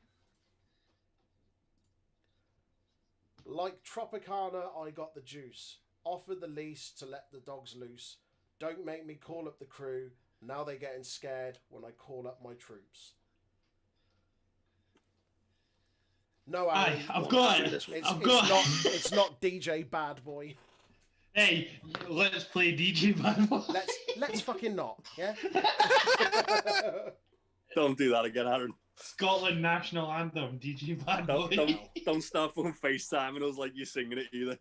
Like Tropicana, I got the juice. Offer the lease to let the dogs loose. Don't make me call up the crew. Now they're getting scared when I call up my troops. No, Aaron, I've got it. It's not DJ Bad Boy. Hey, let's play DJ Bad Boy. Let's fucking not, yeah? Don't do that again, Aaron. Scotland national anthem, DJ Bad Boy. Don't start fucking FaceTime and us like you're singing it either.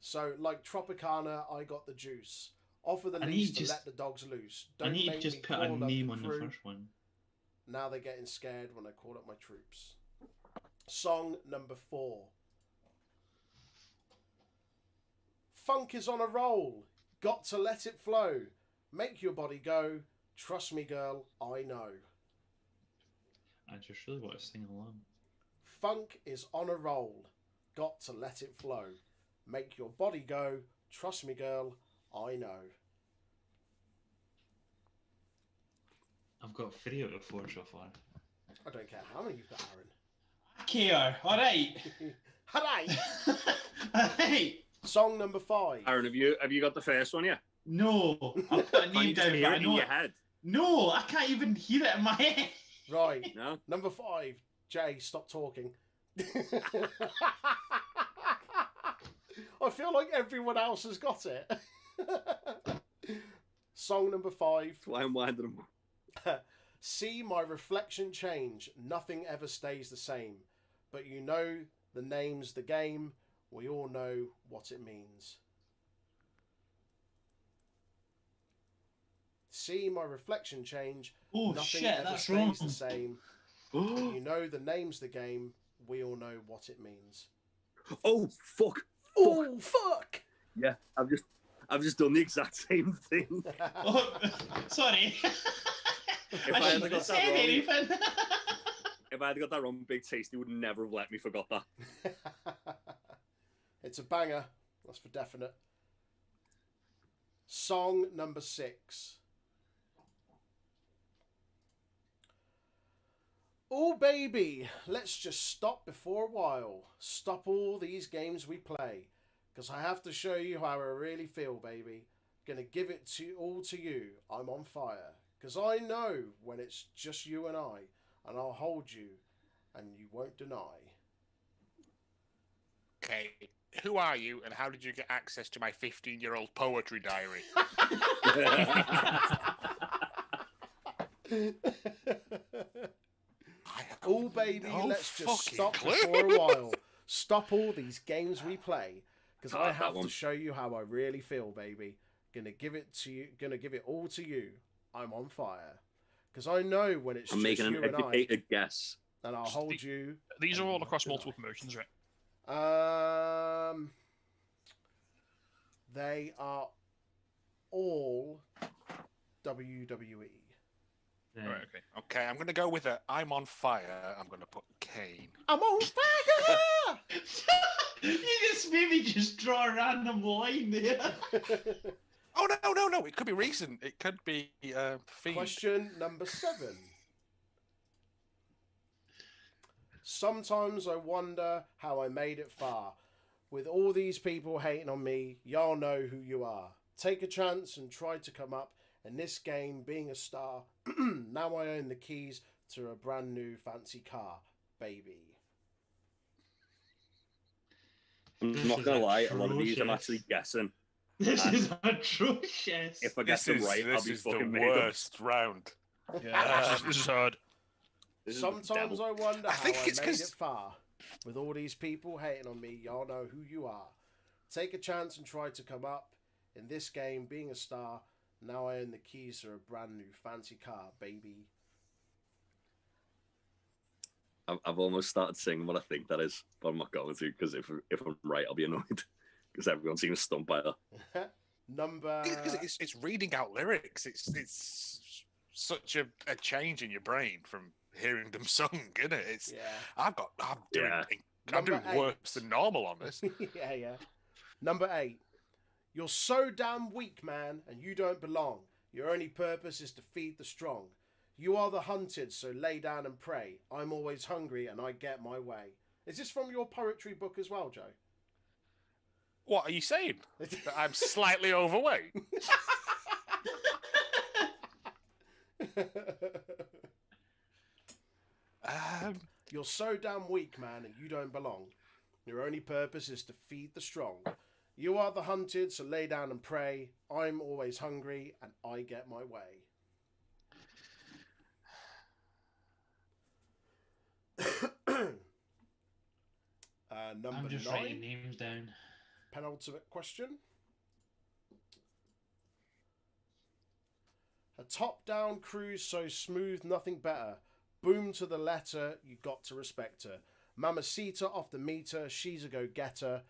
So, like Tropicana, I got the juice. Offer the lease to let the dogs loose. I need to just put a name on the first one. Now they're getting scared when I call up my troops. Song number 4. Funk is on a roll. Got to let it flow. Make your body go. Trust me, girl, I know. I just really want to sing along. Funk is on a roll. Got to let it flow. Make your body go. Trust me, girl, I know. I've got 3 out of 4 so far. I don't care how many you've got, Aaron. I care. All right. Hooray! All right. Song number 5. Aaron, have you got the first one yet? No, I've put a name down. Hear it in your head. No, I can't even hear it in my head. Right. No. Number 5. Jay, stop talking. I feel like everyone else has got it. Song number 5. That's why I'm winding them. See my reflection change. Nothing ever stays the same. But you know the name's the game. We all know what it means. See my reflection change. Oh Nothing shit, ever that's stays wrong. the same. But you know the name's the game. We all know what it means. Oh fuck! Oh fuck! Yeah, I've just done the exact same thing. Oh, sorry. If I had got that wrong, if I had got that wrong, Big Tasty would never have let me forgot that. It's a banger. That's for definite. Song number 6. Oh baby, let's just stop before a while. Stop all these games we play. Because I have to show you how I really feel, baby. Gonna give it all to you. I'm on fire. Because I know when it's just you and I. And I'll hold you. And you won't deny. Okay, who are you and how did you get access to my 15-year-old poetry diary? Oh baby, let's just stop for a while. Stop all these games we play. Because I have to show you how I really feel, baby. Gonna give it to you. Gonna give it all to you. I'm on fire. Because I know when it's I'm just making you an and educated guess. And I'll hold you. These are all across multiple promotions, right? They are all WWE. Right, okay. Okay, I'm going to go with I'm on fire. I'm going to put Kane. I'm on fire! You just maybe just draw a random line there. Oh, no. It could be recent. It could be Fiend. Question number 7. Sometimes I wonder how I made it far. With all these people hating on me, y'all know who you are. Take a chance and try to come up. In this game, being a star, now I own the keys to a brand new fancy car, baby. I'm not going to lie, a lot of these I'm actually guessing. This is atrocious. If I get them right, I'll be fucking the worst round. Yeah, this is hard. This is the Sometimes devil. I wonder I how think I it's made 'cause- it far. With all these people hating on me, y'all know who you are. Take a chance and try to come up. In this game, being a star, now I own the keys to a brand new fancy car, baby. I've almost started singing what I think that is, but I'm not going to because if I'm right, I'll be annoyed because everyone seems stumped by that. Number... It's reading out lyrics. It's such a change in your brain from hearing them sung, isn't it? It's Yeah. I'm doing Yeah. I'm doing Number worse 8. than normal on this. yeah. Number 8. You're so damn weak, man, and you don't belong. Your only purpose is to feed the strong. You are the hunted, so lay down and pray. I'm always hungry and I get my way. Is this from your poetry book as well, Joe? What are you saying? That I'm slightly overweight? You're so damn weak, man, and you don't belong. Your only purpose is to feed the strong. You are the hunted, so lay down and pray. I'm always hungry and I get my way. Number I'm just 9, writing names down. penultimate question. A top-down cruise so smooth, nothing better. Boom to the letter, you got to respect her. Mamacita off the meter, she's a go-getter.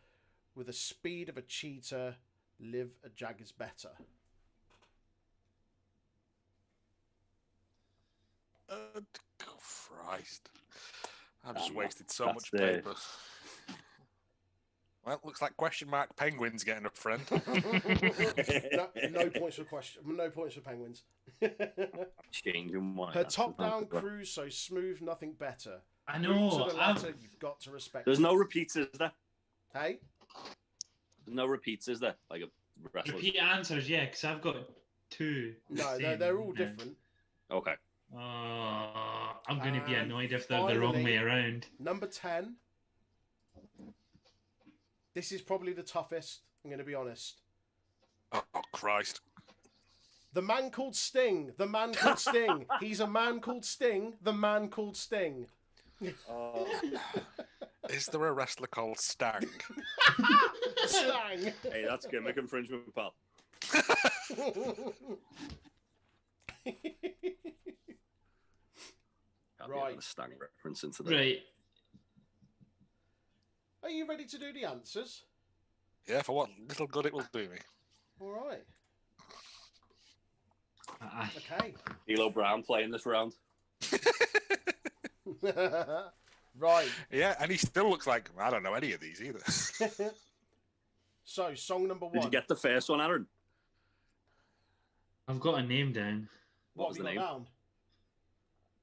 With the speed of a cheetah, live a jag is better. Christ. I've just Um, wasted so that's much the- paper. Well, looks like question mark penguin's getting a friend. No points for question. No points for penguins. Changing one. Her top-down cruise so smooth, nothing better. I Boom know. to the letter, you've got to respect. There's her. no repeats, is there? Hey, There's no repeats, is there? Like a wrestler. Repeat answers, yeah, because I've got 2. the no, same they're all now. different. Okay. I'm going to be And annoyed if they're the wrong finally- way around. Number 10. This is probably the toughest. I'm going to be honest. Oh, Christ. The man called Sting. The man called Sting. He's a man called Sting. The man called Sting. Is there a wrestler called Stang? Stang. Hey, that's gimmick infringement, pal. Right. A Stang reference into that. Right. Are you ready to do the answers? Yeah, for what little good it will do me. All right. Aye. Okay. D'Lo Brown playing this round. Right. Yeah, and he still looks like I don't know any of these either. So, song number 1. Did you get the first one, Aaron? I've got a name down. What was have the you name? got down?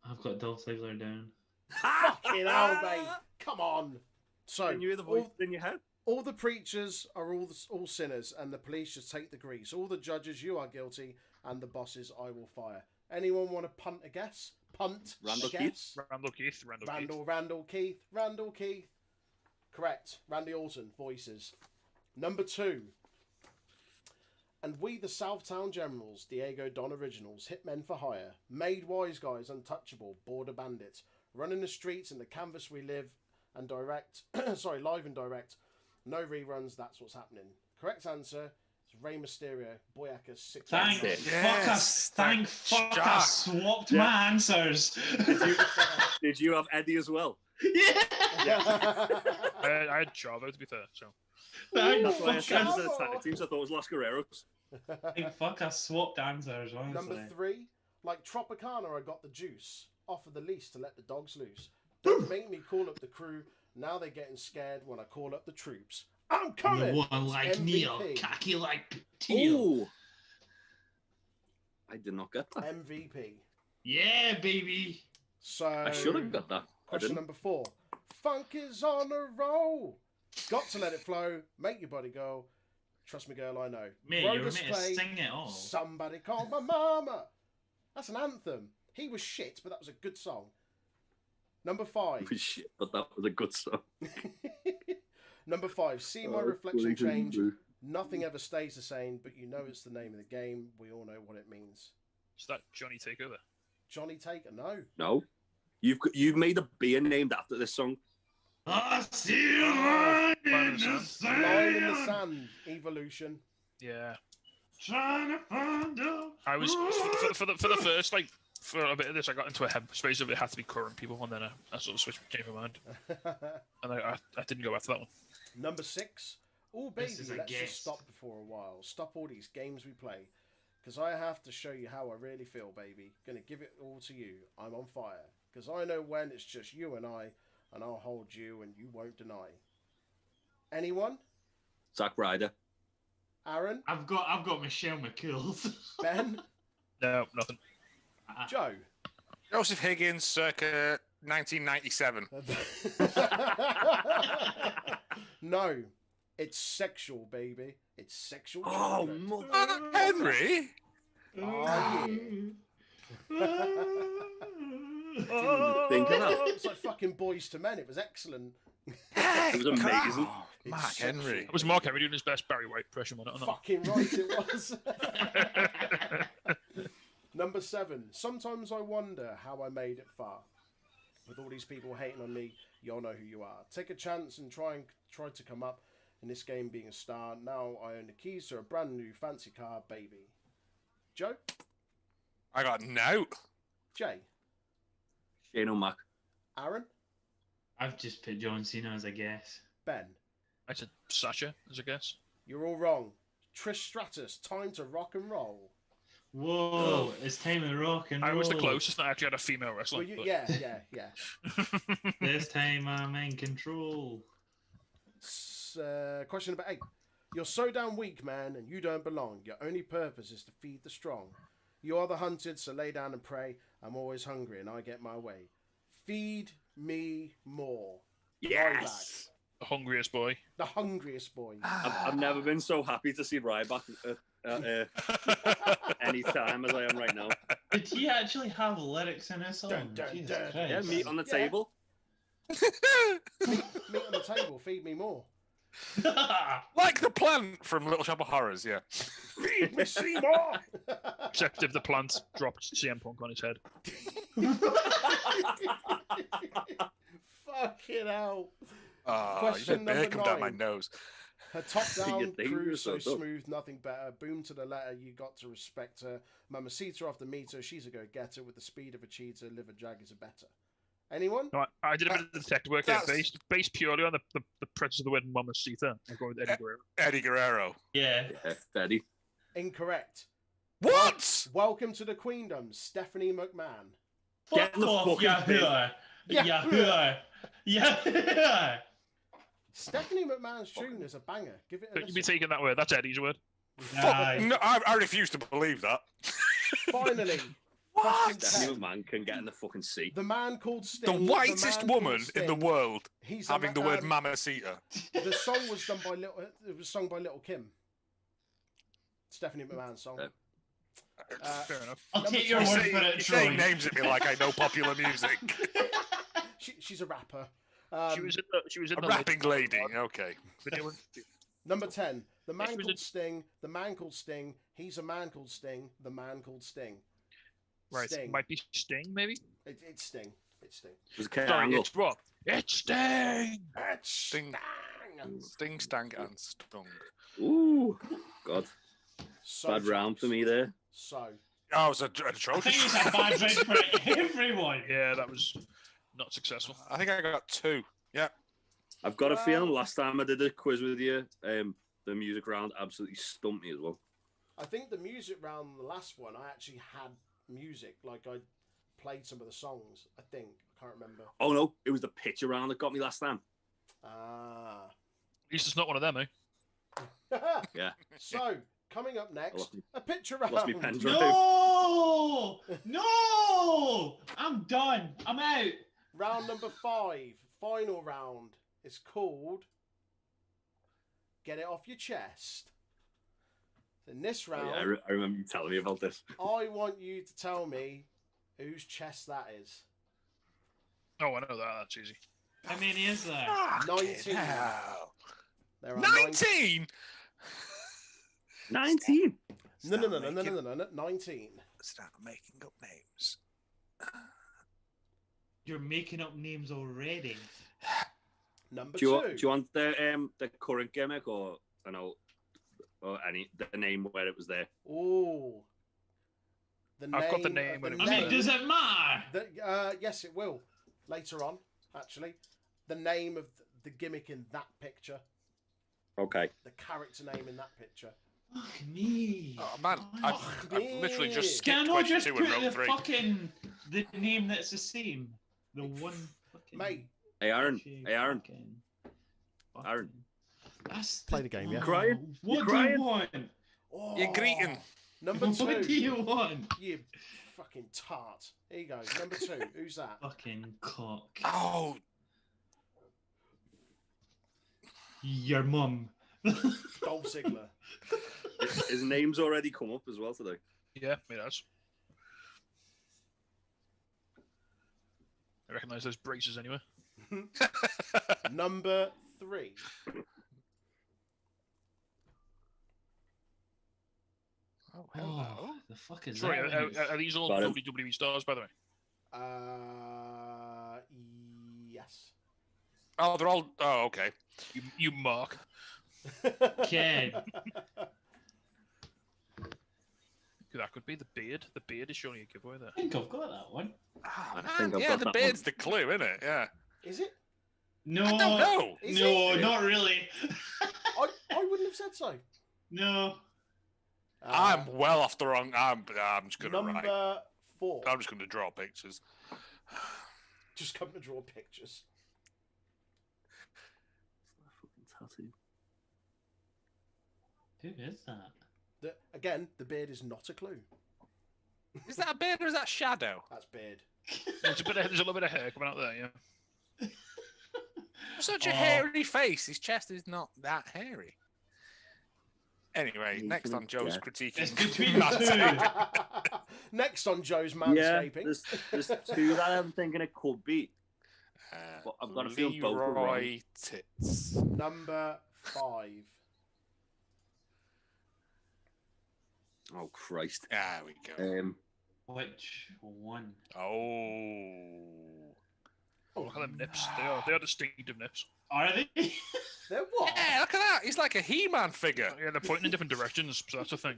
I've got Dolph Ziggler down. Fucking hell, mate. Come on. So, Can you hear the voice in your head? all the preachers are all sinners, and the police just take the grease. All the judges, you are guilty, and the bosses, I will fire. Anyone want to punt a guess? Punt Randall a Keith? guess? Randall Keith. Randall Keith. Correct. Randy Orton, voices. Number 2. And we, the Southtown Generals, Diego Don Originals, Hitmen for Hire, Made Wise Guys Untouchable, Border Bandits, running the streets in the canvas we live and direct, live and direct, no reruns, that's what's happening. Correct answer is Rey Mysterio, Boyaka 6. Thank it. fuck us. Thank fuck Jack. I swapped my answers. Did you have Eddie as well? Yeah. I had Chavo to be fair. So Thank That's why I fuck said us. it's a tag team, so I thought it was Los Guerreros. Thank fuck I swapped answers, honestly. Number 3, like Tropicana, I got the juice. Offer the lease to let the dogs loose. Don't make me call up the crew. Now they're getting scared when I call up the troops. I'm coming. The one like MVP. Neil, cocky like Teal. Ooh. I did not get that. MVP. Yeah, baby. So I should have got that. I Question didn't. number 4. Funk is on a roll. Got to let it flow. Make your body go. Trust me, girl, I know. Mate, you were Brodus meant to Clay, sing it all. Somebody call my mama. That's an anthem. He was shit, but that was a good song. Number 5. Shit, but that was a good song. Number 5. See my Oh, reflection funny change. thing. Nothing ever stays the same, but you know it's the name of the game. We all know what it means. is that Johnny Takeover? Johnny Taker? No. No. You've made a beer named after this song. I see a line in the Line sand. in the Sand, Evolution. Yeah. Trying to find out. I was for the first for a bit of this, I got into a headspace of it had to be current people, and then I sort of changed my mind, and I didn't go after that one. Number 6. Oh, baby, This is a let's guess. just stop for a while. Stop all these games we play. Because I have to show you how I really feel, baby. Gonna give it all to you. I'm on fire. Because I know when it's just you and I'll hold you and you won't deny. Anyone? Zack Ryder. Aaron? I've got Michelle McCool. Ben? No, nothing. Joe? Joseph Higgins, circa 1997. No. It's sexual, baby. It's sexual. Oh, chocolate. Henry? Oh, yeah. Think of that. It's like fucking Boys to Men. It was excellent. It was amazing. It's Mark sexual. Henry. It was Mark Henry doing his best Barry White impression on it. Fucking right it was. Number 7. Sometimes I wonder how I made it far. With all these people hating on me, you'll know who you are. Take a chance and try to come up in this game being a star. Now I own the keys to a brand new fancy car, baby. Joe? I got no. Jay? Shane O'Mac. Aaron? I've just put John Cena as a guess. Ben? I said Sasha as a guess. You're all wrong. Trish Stratus, Time to Rock and Roll. Whoa, it's time to rock and roll. I was the closest, and I actually had a female wrestler. Well, but- yeah. This time I'm in control. Question number 8. You're so damn weak, man, and you don't belong. Your only purpose is to feed the strong. You are the hunted, so lay down and pray. I'm always hungry, and I get my way. Feed me more. Yes. The hungriest boy. The hungriest boy. I've never been so happy to see Ryback any time as I am right now. Did he actually have lyrics in his song? Dun, dun, Jesus dun. Christ. Yeah, meat on the Yeah. table. Meat on the table. Feed me more. Like the plant from Little Shop of Horrors, yeah. Feed me Seymour. Except if the plant dropped CM Punk on his head. Fucking hell. Oh, Question you better number come down my 9. nose. Her top down You think cruise so you're so dumb. smooth, nothing better. Boom to the letter, you got to respect her. Mamacita off the meter, she's a go-getter. With the speed of a cheater, liver jag is a better. Anyone? No, I did a bit of detective work there, That's- based purely on the presence of the word Mamacita. I'm going with Eddie Guerrero. Eddie Guerrero. Yeah. Yeah, Eddie. Incorrect. What? Welcome to the Queendom, Stephanie McMahon. Get Fuck in the off, fucking Yahoo! Yeah. Yahoo! Stephanie McMahon's tune is a banger. Give it a Don't you be listen. taking that word. That's Eddie's word. Fuck, no, I refuse to believe that. Finally, What? Stephanie McMahon can get in the fucking sea. the man called Sting. The whitest man called woman in the Sting, world He's having the word man. mamacita. The song was done by Little. It was sung by Little Kim. Stephanie McMahon's song. Yeah. Fair enough. I'll Number take your two. word Say- for You're it, saying Troy. names at me like I know popular music. She's a rapper. She was in A the rapping lady, okay. video. Number 10. The man Yes, was called it- Sting. The man called Sting. He's a man called Sting. The man called Sting. Right, Sting. might be Sting, maybe. It's Sting. It's Sting. It was a Sorry, angle. it's what? It's Sting. It's Sting. Sting. Sting, stank, and stung. Ooh, God. So Bad round for jokes. me there. So. Oh, it was I think atrocious. it's a bad round for everyone. Yeah, that was not successful. I think I got 2. Yeah. I've got a feeling last time I did a quiz with you, the music round absolutely stumped me as well. I think the music round, the last one, I actually had music. Like I played some of the songs. I think I can't remember. Oh no, it was the picture round that got me last time. Ah. At least it's not one of them, eh? Yeah. So coming up next, lost me- a picture round. Lost me pen drive. No! No! I'm done. I'm out. Round number 5, final round. It's called Get It Off Your Chest. In this Oh, round, yeah, I remember you telling me about this. I want you to tell me whose chest that is. Oh, I know that. That's easy. How many is there? 19. Hell. There are 19? 19. No, 19. Start making up names. You're making up names already. Number Do you, two. do you want the current gimmick or the name where it was there? Oh. I've got the name when it was I mean, there. does it matter? Yes, it will. Later on, actually. The name of the gimmick in that picture. Okay. The character name in that picture. Fuck me. Oh man, I've literally just Can I skipped not question just 2 put and the wrote 3. fucking the name that's the same? The one fucking Mate, Hey, Aaron. fucking- Hey, Aaron. fucking- Aaron. That's Play the game, yeah? Crying? What You do crying? you want? oh, You're greeting. Number two. What do you want? You fucking tart. Here you go. Number 2. Who's that? Fucking cock. Oh, Your mum. Dolph Ziggler. His name's already come up as well today. Yeah, it has. I recognise those braces anyway. Number 3. oh, Oh, hello. the fuck is Sorry, that? are these all Got him. WWE stars, by the way? Yes. Oh, they're all. Oh, okay. You mark. Ken. That could be the beard. The beard is surely a giveaway there. I think I've got that one. Ah, I man, think I've yeah, got the that beard's the clue, isn't it? Yeah. Is it? No. I don't know. Is No, it? not really. I wouldn't have said so. No. I'm well off the wrong. I'm just gonna number write. 4. I'm just gonna draw pictures. Just come to draw pictures. Who is that? Again, the beard is not a clue. Is that a beard or is that shadow? That's beard. There's a little bit of hair coming out there, yeah. Such a Oh. hairy face. His chest is not that hairy. Anyway, You next can on Joe's guess. critiquing. It's between Matt. two. Next on Joe's Yeah, manscaping. there's 2 that I'm thinking it could be. Uh, But I've got a feeling both are Leroy wrong. Tits. Number 5. Oh, Christ. There we go. Which one? Oh. Oh, look at them nips. They are distinctive nips. Are they? They're what? Yeah, look at that. He's like a He-Man figure. Yeah, they're pointing in different directions, so that's the thing.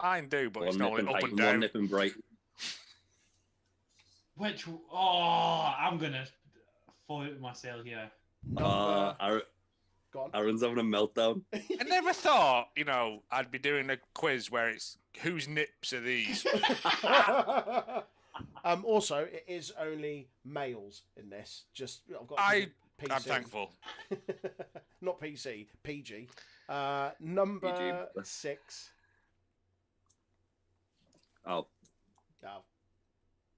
I do, but it's One not nip and up height and and one down. nip and bright. Which? Oh, I'm gonna fall out myself here. Number... Go on. Aaron's having a meltdown. I never thought, I'd be doing a quiz where it's whose nips are these. Also, it is only males in this. Just I've got PC. I'm thankful. Not PC, PG. Number PG. 6. Oh, Oh.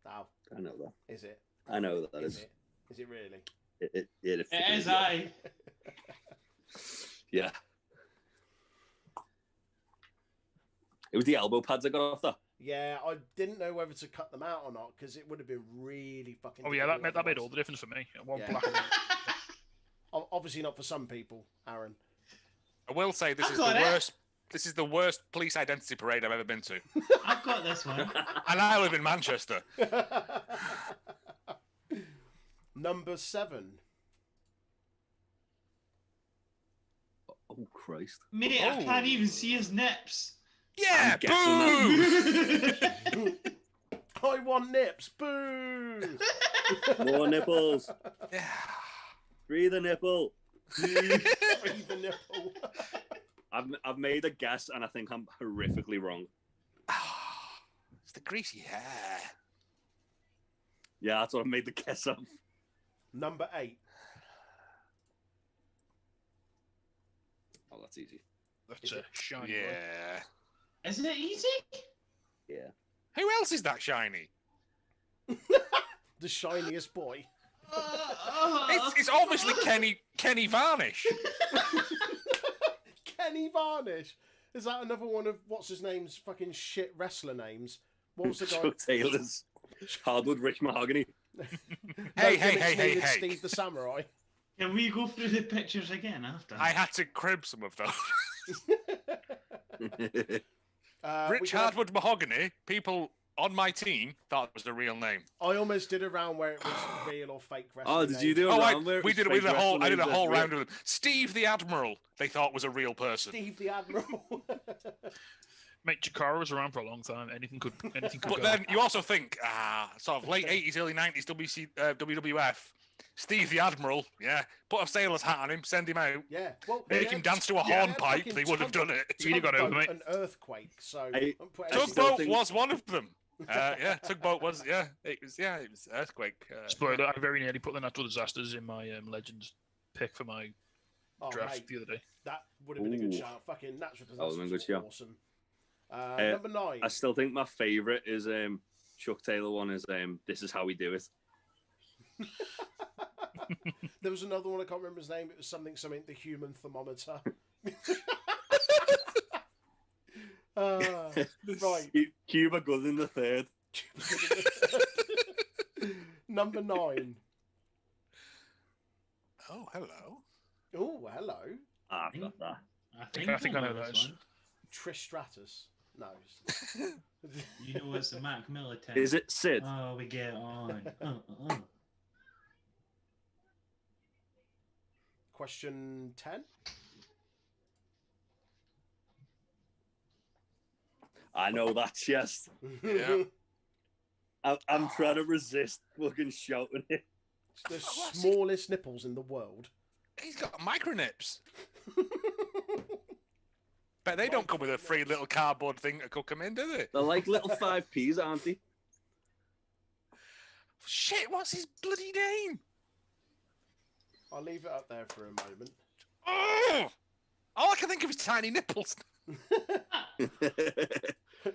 Oh. I know that. Is it? I know that Is is. it? Is it really? It It is I. Yeah. It was the elbow pads I got off that. Yeah, I didn't know whether to cut them out or not because it would have been really fucking. Oh yeah, difficult that made otherwise. all the difference for me. One Yeah. black and white. Obviously not for some people, Aaron. I will say this I've is the got it. worst. This is the worst police identity parade I've ever been to, I've got this one. and I live in Manchester. Number 7. Oh, Christ. Mate, I can't even see his nips. Yeah, I'm guessing boo! I want nips. Boo! More nipples. Yeah. Free the nipple. Free the nipple. I've made a guess and I think I'm horrifically wrong. It's the greasy hair. Yeah, that's what I made the guess of. Number 8. Oh, that's easy. That's a shiny one. Yeah. Is it easy? Yeah. Who else is that shiny? The shiniest boy. It's obviously Kenny Varnish. Kenny Varnish. Is that another one of what's his name's fucking shit wrestler names? What was the guy? Chuck Taylor's hardwood rich mahogany. Hey, No gimmicks hey, needed, hey. Steve the Samurai. Can we go through the pictures again after? I had to crib some of those. We Rich can- hardwood mahogany. People on my team thought it was a real name. I almost did a round where it was real or fake wrestling. Oh, did you do Oh, a round where it we was did. fake We did a whole. wrestling I did a names whole as real? round of them. Steve the Admiral. They thought was a real person. Steve the Admiral. Mate, Chikara was around for a long time. Anything could But go. then you also think, sort of late 80s, early 90s WWF. Steve the Admiral, yeah. Put a sailor's hat on him, send him out. Yeah. Well, Make him dance to a hornpipe, they would have done it. Really got over, mate. An earthquake. So Tugboat was one of them. Yeah, Tugboat was, it was earthquake. Spoiler, I very nearly put the natural disasters in my Legends pick for my draft mate, the other day. that would have been a good Ooh. shout. Fucking natural That would've been a good disasters. shout. Awesome. Number 9. I still think my favourite is Chuck Taylor one is This Is How We Do It. There was another one, I can't remember his name. It was something the human thermometer. Right. Cuba Gooding the third. Number 9. Oh, hello. Oh, hello. I've got that. I think I know that this is. one. Trish Stratus. No. You know it's the Mac Miller test. Is it Sid? Oh, we get on. Question 10. I know that's yes. Yeah. I'm trying to resist fucking shouting it. The smallest nipples in the world. He's got micronips. But they don't come with a free little cardboard thing to cook them in, do they? They're like little 5p's, aren't they? Shit, what's his bloody name? I'll leave it up there for a moment. Oh! All I can think of is tiny nipples.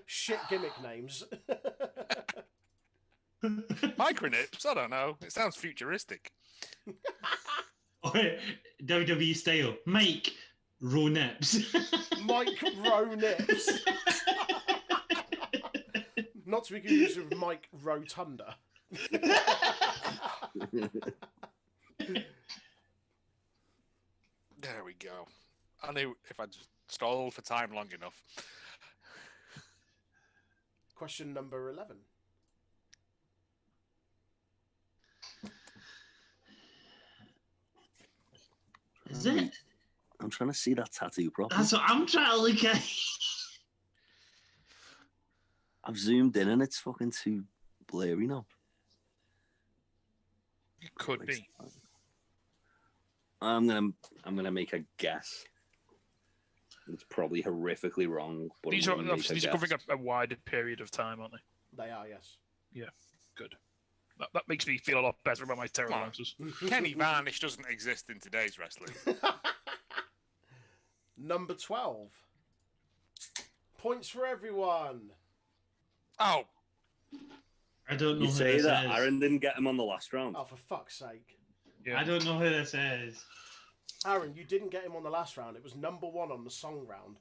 Shit gimmick names. Micronips? I don't know. It sounds futuristic. WWE style. Mike Ronips. Mike Ronips. Not to be confused with Mike Rotunda. There we go. I knew if I just stalled for time long enough. Question number 11. Is it? I'm trying to see that tattoo properly. That's what I'm trying to look at. I've zoomed in and it's fucking too blurry now. It could be. I'm gonna make a guess. It's probably horrifically wrong, but These are covering a wider period of time, aren't they? They are, yes. Yeah, good. That makes me feel a lot better about my terrible answers. Kenny Varnish doesn't exist in today's wrestling. Number 12. Points for everyone. Oh, I don't know You who say this that is. Aaron didn't get him on the last round. Oh, for fuck's sake. Yeah. I don't know who this is. Aaron, you didn't get him on the last round. It was number 1 on the song round.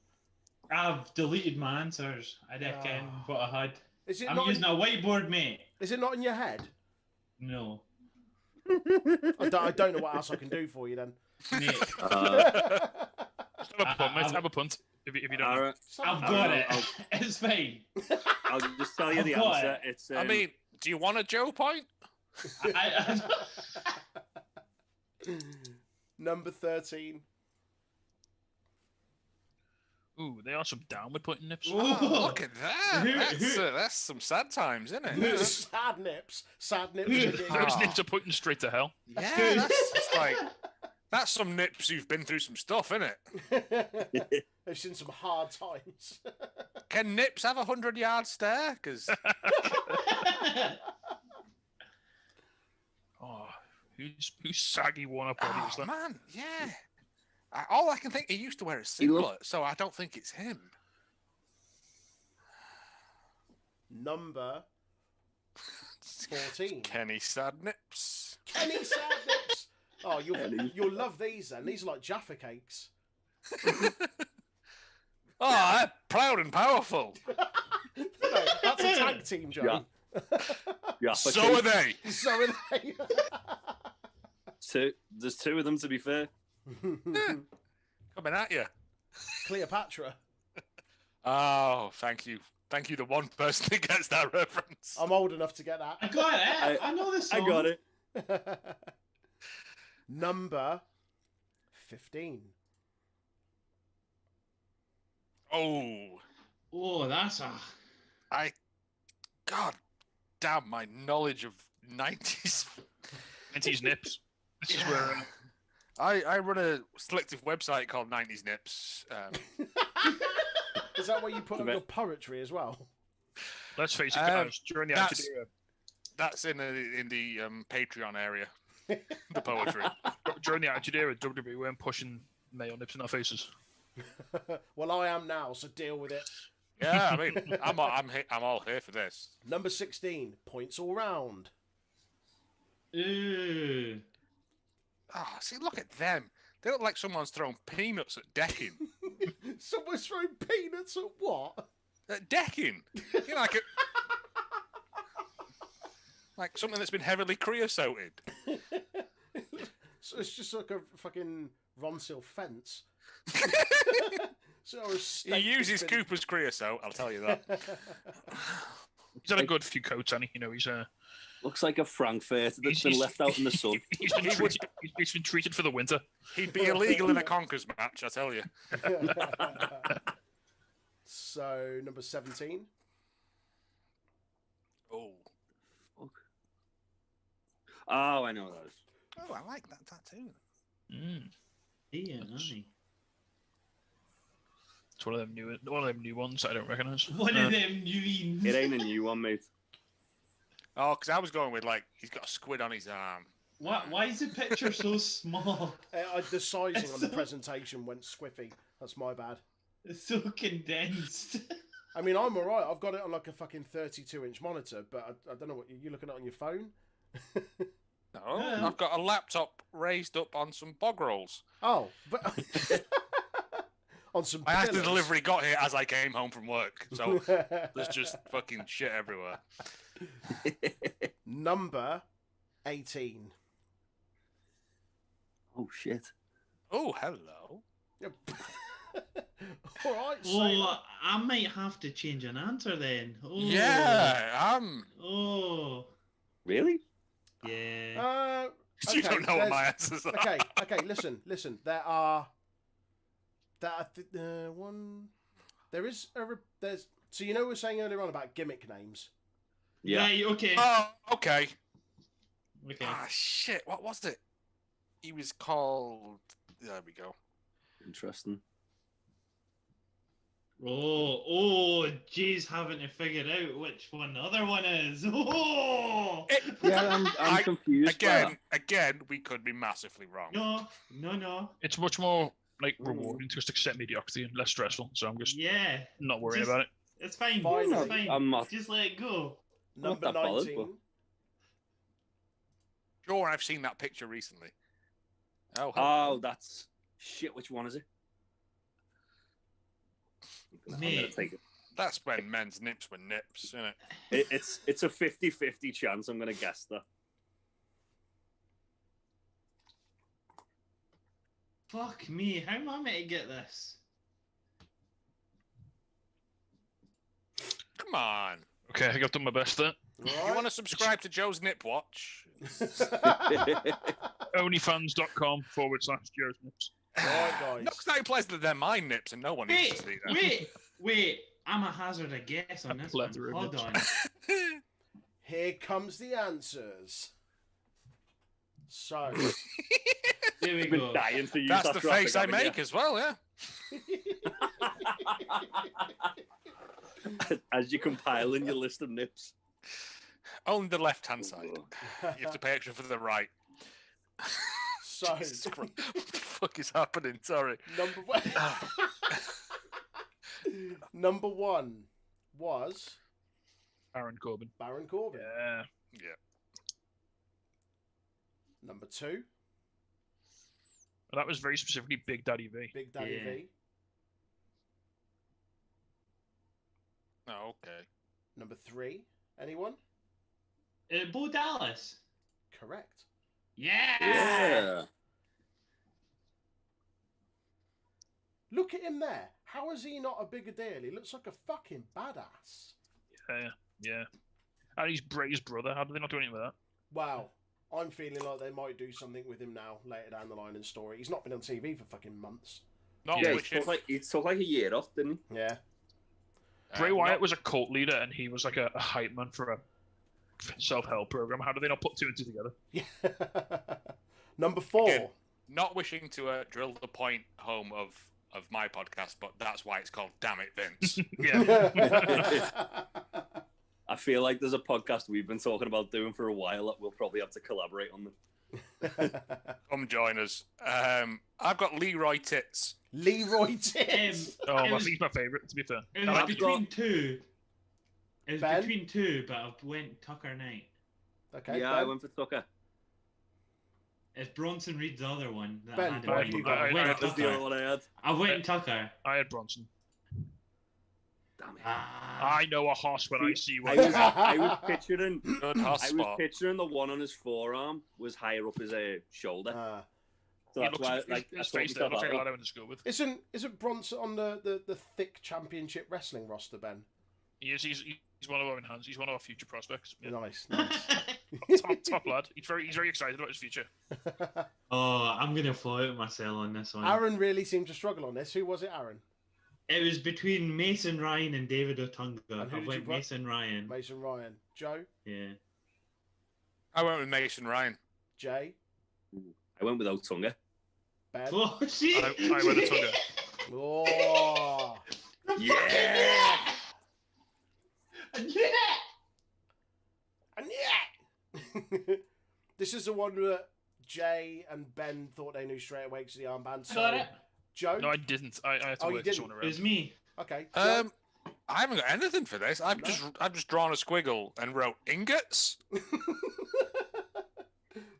I've deleted my answers. I reckon what I had. Is it I'm not using a whiteboard, mate. Is it not in your head? No. I don't know what else I can do for you then. Mate, Just have a punt, mate. Have a punt. If you don't know. Aaron, I've got it. It's fine. I'll just tell you the I've got answer. it. It's I mean, do you want a Joe point? I Number 13. Ooh, they are some downward pointing nips. Ooh. Oh, look at that. Who- That's some sad times, isn't it? Sad nips. Sad nips. Those nips are pointing straight to hell. Yeah, that's just like that's some nips who've been through some stuff, isn't it? They've seen some hard times. Can nips have 100-yard stare? Because Oh, who's saggy one up body is that? man, yeah. All I can think, he used to wear a singlet, so I don't think it's him. Number 14. Kenny Sad Nips. Kenny Sad Nips. Oh, you'll love these then. These are like Jaffa cakes. Oh, they're proud and powerful. No, that's a tag team, Joe. Yeah, So are they. So are they. There's 2 of them, to be fair. Coming at you. Cleopatra. Oh, thank you. Thank you, the one person that gets that reference. I'm old enough to get I got it. I know this I song. got it. that. Number 15. Oh, That's a. God damn, my knowledge of 90s. 90s nips. This is Yeah. where I run a selective website called 90s Nips. Is that where you put up your poetry as well? let's face it, guys, during the that's- Attitude Era, That's in the Patreon area. The poetry. during the Attitude Era, WWE weren't pushing male nips in our faces. Well, I am now, so deal with it. Yeah, I mean, I'm all here for this. Number 16, points all round. Ooh. Oh, see, look at them. They look like someone's thrown peanuts at decking. Someone's throwing peanuts at what? At decking? You know, like something that's been heavily creosoted. So it's just like a fucking Ronsil fence. So He uses Cooper's creosote, I'll tell you that. He's had a good few coats, and he's Looks like a Frankfurter that's been He's- left out in the sun. he's been treated for the winter. He'd be illegal in a Conkers match, I tell you. So, number 17. Oh. Oh, I know those. Oh, I like that tattoo. Yeah, aye. It's one of them new ones that I don't recognise. One of them new It ain't a new one, mate. Oh, because I was going with, like, he's got a squid on his arm. Why is the picture so small? The sizing on the presentation went squiffy. That's my bad. It's so condensed. I mean, I'm alright. I've got it on like a fucking 32-inch monitor, but I don't know what you're looking at on your phone. No, Yeah. I've got a laptop raised up on some bog rolls. Oh, but on some. I asked the pillars. delivery got here as I came home from work, so there's just fucking shit everywhere. Number 18. Oh, shit. Oh, hello. All right. Oh, I might have to change an answer then. Oh. Yeah, Oh. Really? Yeah. You okay, don't know what my answers are. Okay. Listen. There are one. There's. So you know we were saying earlier on about gimmick names. Yeah. Right, okay. Oh, okay. Okay. Ah, shit. What was it? He was called. There we go. Interesting. Oh, Jay's having to figure out which one the other one is. Oh! Yeah, I'm confused. Again, we could be massively wrong. No. It's much more like rewarding to just accept mediocrity and less stressful. So I'm just Yeah. not worrying Just- about it. It's fine. Fine, It's fine. I'm not- Just let it go. Number that bothered, 19. but- Sure, I've seen that picture recently. Oh, Oh, that's shit. Which one is it? I'm gonna Mate. take it. that's when men's nips were nips, isn't it? It's a 50-50 chance. I'm gonna guess that. Fuck me. How am I meant to get this? Come on. Okay, I think I've done my best there. You want to subscribe to Joe's Nip Watch? Onlyfans.com/Joe's Nips. Right, guys. No, because that implies that they're my nips and no one needs to see that. Wait. I'm a hazard a guess on this one. plethora of Hold nips. on. Here comes the answers. So, There we I've been go. dying to use That's that the graphic, face I haven't you? make as well, yeah. As you're compiling your list of nips. Only the left-hand side. You have to pay extra for the right. so Jesus Christ. What the fuck is happening? Sorry. number one. Number 1 was Baron Corbin. Baron Corbin. Yeah. Yeah. Number 2, That was very specifically Big Daddy V. Big Daddy Yeah. V. Oh, okay. Number 3, anyone? Bo Dallas. Correct. Yeah. Yeah. Look at him there. How is he not a bigger deal? He looks like a fucking badass. Yeah. And he's his brother. How do they not do anything with that? Wow. I'm feeling like they might do something with him now, later down the line in story. He's not been on TV for fucking months. Not Yeah, wishing. he took like a year off, didn't Yeah. Bray Wyatt not- was a cult leader, and he was like a hype man for a self-help program. How do they not put two and two together? Yeah. Number 4. Again, not wishing to drill the point home of my podcast, but that's why it's called Damn It, Vince. Yeah. I feel like there's a podcast we've been talking about doing for a while that we'll probably have to collaborate on. Come join us. I've got Leroy Tits. Leroy Tits. Oh, It I was- think he's my favourite, to be fair. It was I've between got- two. It was Ben? between two, but I went Tucker Knight. Okay, Yeah, Ben. I went for Tucker. If Bronson reads the other one, that Ben, I had in what mind, have you but got? I went That was the other Tucker. one I had. I went Tucker. I had Bronson. Damn it. Ah, I know a horse when I see one. I was picturing. Good I hot was spot. picturing the one on his forearm was higher up his shoulder. So He that's looks, why, his, like, I his thought face there myself looks like a out. lad I went to school with. Isn't Bronson on the thick championship wrestling roster, Ben? He is. He's one of our enhanced. He's one of our future prospects. Yeah. Nice. top lad. He's very excited about his future. oh, I'm gonna float myself on this one. Aaron really seemed to struggle on this. Who was it, Aaron? It was between Mason Ryan and David Otunga. And who I did went you put? Mason Ryan. Mason Ryan. Joe? Yeah. I went with Mason Ryan. Jay? I went with Otunga. Ben? Oh, see? I went Otunga. Oh! Yeah! Yeah! And yeah! This is the one that Jay and Ben thought they knew straight away because of the armband. So, Got it. Joe? No, I didn't. I had to Oh, you work this didn't? one It was around. me. Okay. Joe? I haven't got anything for this. I've just drawn a squiggle and wrote ingots.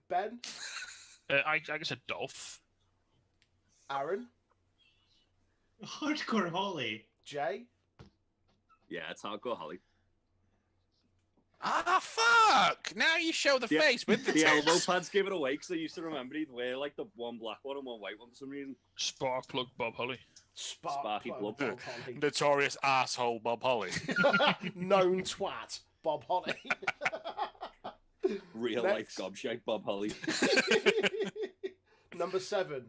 Ben? I guess a Dolph. Aaron? Hardcore Holly. Jay? Yeah, it's hardcore Holly. Ah, fuck! Now you show the Yeah, face with the The elbow tits. pads give it away because I used to remember he'd wear like the one black one and one white one for some reason. Spark plug Bob Holly. Sparky Sparky blood. Bob Holly. Notorious asshole Bob Holly. Known twat, Bob Holly. Real Next. life gobshite Bob Holly. Number 7.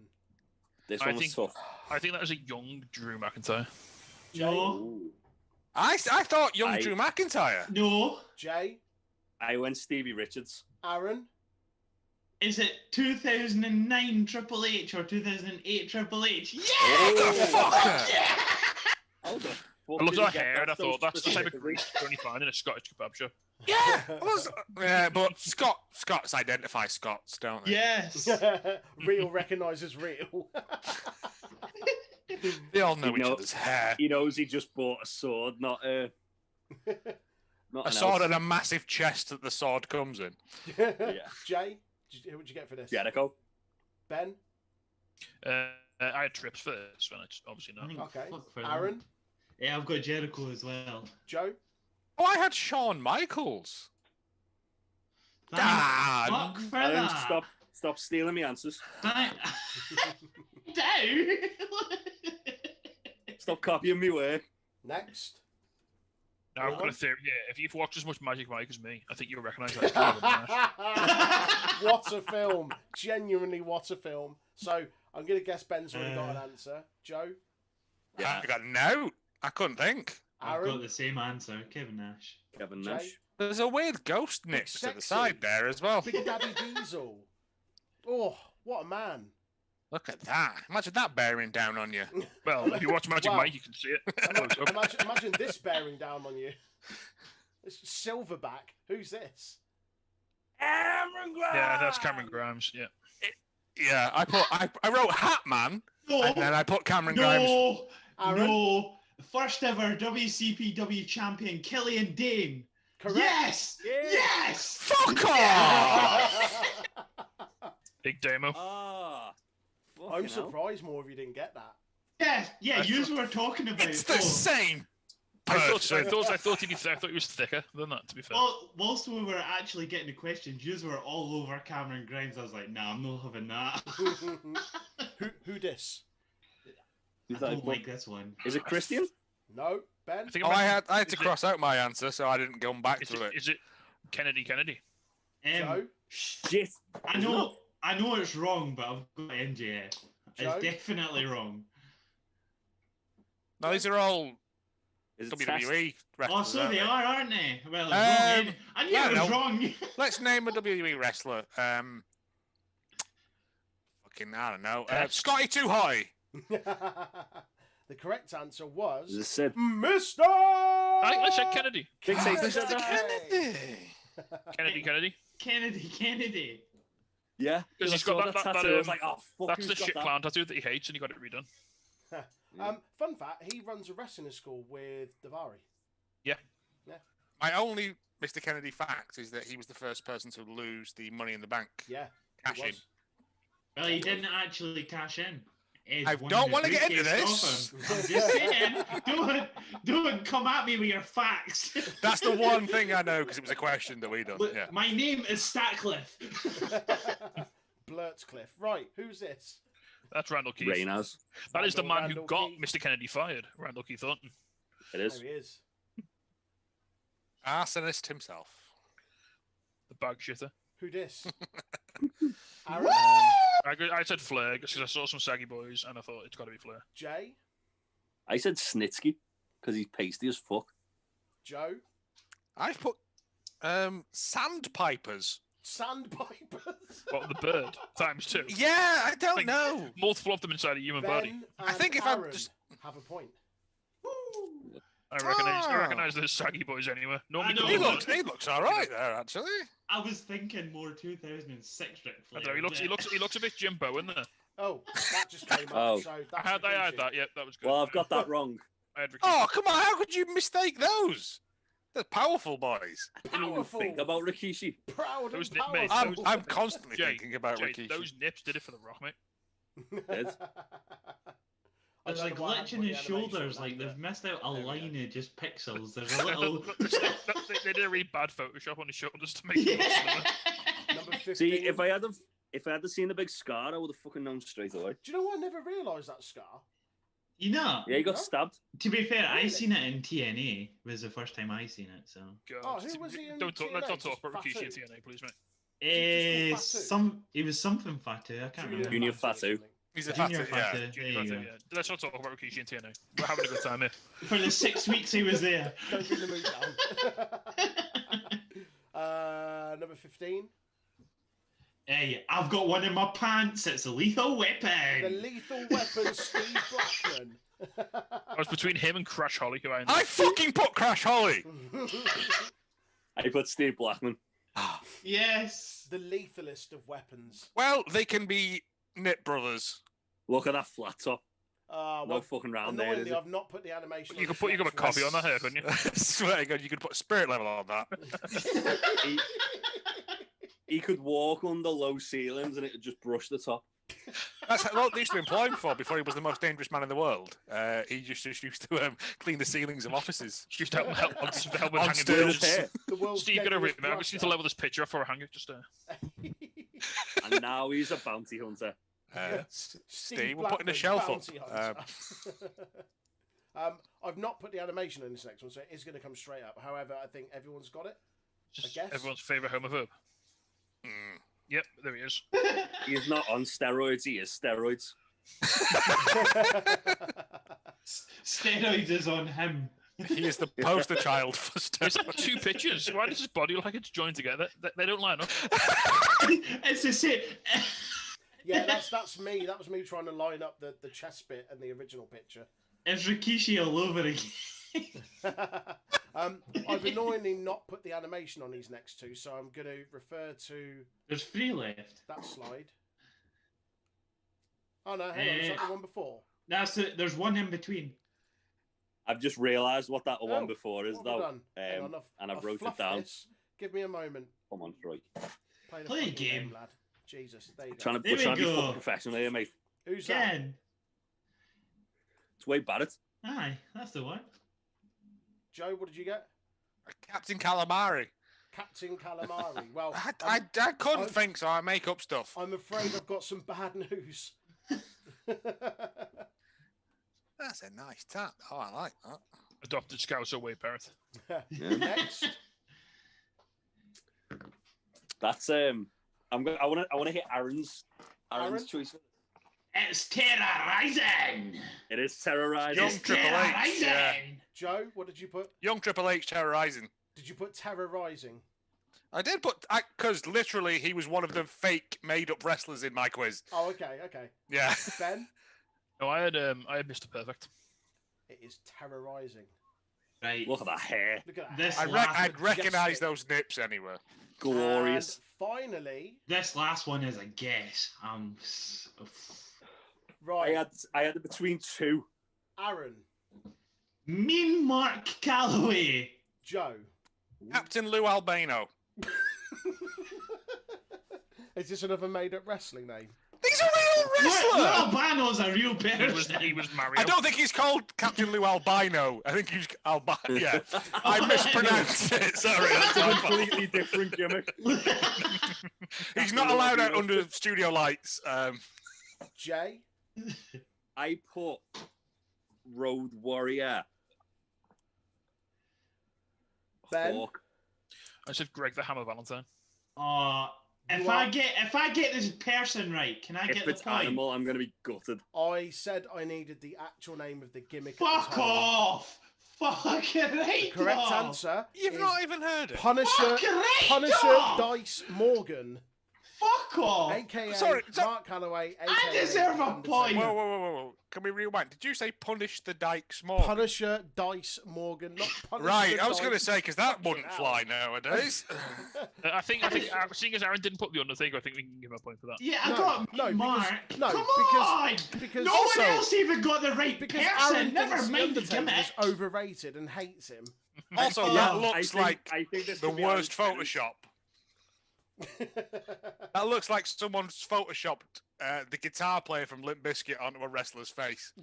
This I one was think- tough. I think that was a young Drew McIntyre. No. Ooh. I thought young I- Drew McIntyre. No. Jay? I went Stevie Richards. Aaron? Is it 2009 Triple H or 2008 Triple H? Yeah! What the fucker? Yeah! How the fuck I looked did at her he get hair and I that so thought that's the type of specifically? grease you only find in a Scottish kebab shop. Yeah, but Scots identify Scots, don't they? Yes. Real recognises real. They all know You each know- other's hair. He knows he just bought a sword, not A an sword elf. and a massive chest that the sword comes in. Jay? Who would you get for this? Jericho. Ben? I had trips for this one. It's obviously I not. think Okay. fuck for them. Aaron? Yeah, I've got Jericho as well. Joe? Oh, I had Shawn Michaels. Thank Dad. fuck for Aaron, that. stop stealing me answers. Thank... Stop copying me work. Next. Now, I've got Anyone? a theory. Yeah, if you've watched as much Magic Mike as me, I think you'll recognise that. as Kevin Nash. What a film. Genuinely, what a film. So, I'm going to guess Ben's already got an answer. Joe? Yeah, I got no. I couldn't think. I've got Aaron? the same answer, Kevin Nash. Kevin Jay? Nash. There's a weird ghost nick to the Sexy. side there as well. Big Daddy Diesel. Oh, what a man. Look at that. Imagine that bearing down on you. Well, if you watch Magic Wow. Mike, you can see it. Close up. Imagine this bearing down on you. It's Silverback. Who's this? Yeah, that's Cameron Grimes. Yeah. Yeah, I wrote Hatman, No, and then I put Cameron Grimes. no, Aaron? no. First ever WCPW champion, Killian Dane. Correct. Yes! Yeah. Yes! Fuck off! Big Damo. Ah. I'm fucking hell. surprised more of you didn't get that. Yes, yeah, you were talking about It's it. the same I person. thought he was thicker than that. To be fair. Well, whilst we were actually getting the questions, you were all over Cameron Grimes. I was like, nah, I'm not having that. Who dis? Who's I that? don't like this one. Is it Christian? No, Ben. I think Oh, it I might- had to is it- cross out my answer, so I didn't go back Is to it. it Kennedy? Joe. Shit. I know it's wrong, but I've got MJF. Joe? It's definitely wrong. No, these are all Is it WWE Oh, wrestlers. so aren't they they? are, aren't they? Well, it's wrong. Um, I knew no, it was no. wrong. Let's name a WWE wrestler. Fucking, I don't know. Scotty Too High. The correct answer was Is it Sid? Mr. I said Kennedy. Big Tasty said Mr. that. Kennedy. Kennedy. Yeah. Because he's I saw got that tattoo, I was um, like, oh, fuck, That's the who's got shit that? clown tattoo that he hates, and he got it redone. Fun fact: he runs a wrestling school with Davari. My only Mr. Kennedy fact is that he was the first person to lose the Money in the Bank Yeah, cash he in. was. Well, he didn't actually cash in. Ed I won don't the wanna get into briefcase this. off him. I'm just saying, don't come at me with your facts. That's the one thing I know because it was a question that we done. Look, Yeah. my name is Statcliffe. Blurtscliff. Right, who's this? That's Randall Keith. Reynolds. That is the man Randall who got Keith. Mr. Kennedy fired. Randall Keith Thornton. It is. There he is. Arsonist himself. The bag shitter. Who this? Aaron. I said Flair because I saw some saggy boys and I thought it's got to be Flair. Jay. I said Snitsky because he's pasty as fuck. Joe. I've put Sandpipers. Sandpipers. What, the bird? Times two. Yeah, I don't Like- know. Multiple of them inside a human body. Ben I and think if I'm Aaron just- have a point. I recognize the saggy boys anyway. Normally, I know. He looks all right there, actually. I was thinking more 2006 Ric I Flair. don't know, he looks a bit Jim Bowen there. Oh, that just came up. Oh. So I that's had the clean that. sheet. Yep, that was good. Well, I've got that wrong. I had Ricky. Oh, come on. How could you mistake those? They're powerful boys. I didn't even Powerful. think about Rikishi. Proud Those and nip mates, powerful. I'm constantly Jay, thinking about Jay, Rikishi. those nips did it for the Rock, mate. Did? I There's don't like know why I glitch hadn't in put his the animation shoulders, on like that, they've missed out a There we go. line of just pixels. There's a little. they did a really bad Photoshop on his shoulders to make it look slimmer. but Number 15. See, if I had seen the big scar, I would have fucking known straight away. Do you know I never realised that scar? You know, Yeah, he got No? stabbed. to be fair, I Really? seen it in TNA. Was the first time I seen it. So. God. Oh, who was he in Don't talk. Let's not TNA? talk about Just Rikishi and Fatu? TNA, please, mate. Is he just called Fatu? It was something Fatu. I can't remember. Junior Fatu or Fatu. something. He's a Junior fatter, yeah. Fatu. There Junior you Fatu, go. yeah. Let's not talk about Rikishi and TNA. We're having a good time here. For the 6 weeks he was there. Don't bring the mood down. Number 15. Hey, I've got one in my pants. It's a lethal The weapon. Lethal Weapon, Steve Blackman. I was between him and Crash Holly, who I I fucking put Crash Holly. I put Steve Blackman. Yes. The lethalist of weapons. Well, they can be knit brothers. Look at that flat top. Uh, No fucking round there, is annoyingly, it? I've not put the animation. You on could this put a next copy one. on that hair, couldn't you? I swear to God, you could put spirit level on that. He could walk under low ceilings and it would just brush the top. That's what they used to employ him for before he was the most dangerous man in the world. He just used to clean the ceilings of offices. Just to help with On hanging stilts. bridges. Hair. The world's Steve, get over deadliest it, man. I just need to brusher. level this picture up for a hanger. Just And now he's a bounty hunter. Steve, we're Blackman, putting a shelf up. bounty hunter. I've not put the animation on this next one, so it is going to come straight up. However, I think everyone's got it. just guess. everyone's favourite homophobe. Yep, there he is. He's not on steroids, he is steroids. Steroids is on him. He is the poster child for Is stuff. that two pictures? Why does his body look like it's joined together? They don't line up. It's the same. Yeah, that's me. That was me trying to line up the chest bit and the original picture. It's Rikishi all over again. I've annoyingly not put the animation on these next two, so I'm going to refer to There's 3 left. that slide. Oh no, hang on, is that the one before? There's one in between. I've just realised what that one Oh, before is, What have I though. done? Hang on, And I've wrote it fluffed down. this. Give me a moment. Come on, Troy. Play the Play a fucking game. lad. Jesus, there you go. Trying to, There we're we trying to be go. fucking professional here, mate. Who's that? Ken. It's Wade Barrett. Aye, that's the one. Joe, what did you get? Captain Calamari. Captain Calamari. Well, I couldn't I'm- think, so I make up stuff. I'm afraid I've got some bad news. That's a nice tap. Oh, I like that. Adopted Scouts away, Perth. Next. That's I want to hit Aaron's Aaron? choice. It's terrorizing. It is terrorizing. Young Triple H. Terrorizing. Yeah. Joe, what did you put? Young Triple H terrorizing. Did you put terrorizing? I did put because literally he was one of the fake made-up wrestlers in my quiz. Oh, okay. Yeah. Ben, No, I had Mr. Perfect. it is terrorizing. Right. Look at that hair. Look at that. This hair. last- I'd recognise Majestic. those nips anywhere. Glorious. And finally, This last one is a guess. right, I had it between two. Aaron, Mean Mark Calloway. Joe. Captain Lou Albano. Is this another made-up wrestling name? He's a real wrestler. Lou Albano's a real person. He was Mario. I don't think he's called Captain Lou Albino. I think he's Albino. Yeah, I mispronounced it. Sorry, that's A my fault. completely different gimmick. He's not allowed out under studio lights. Jay, I put Road Warrior. Ben, Hawk. I said Greg the Hammer Valentine. If You I are- get this person right, can I If get the it's point? animal, I'm going to be gutted. I said I needed the actual name of the gimmick. at the Fuck time. off! Fucking right Correct off. answer. You've is not even heard it. Punisher. Fucking right Punisher off. Dice Morgan, Fuck off! aka Sorry, Mark Calloway, aka I deserve a Undertaker. point. Whoa. Can we rewind? Did you say punish the Dykes more? Punisher Dice Morgan, not Punisher. Right, I was going to Dice. say, because that Fucking wouldn't hell. fly nowadays. I think seeing as Aaron didn't put the Undertaker, I think we can give him a point for that. Yeah, I No, got no, Mark. because- no, Come because- on! because no also- one else even got the right Because person. Aaron Never thinks mind the Undertaker gimmick. is overrated and hates him. Also, Oh, that I looks like I think this the could be worst Aaron's Photoshop. That looks like someone's photoshopped the guitar player from Limp Bizkit onto a wrestler's face.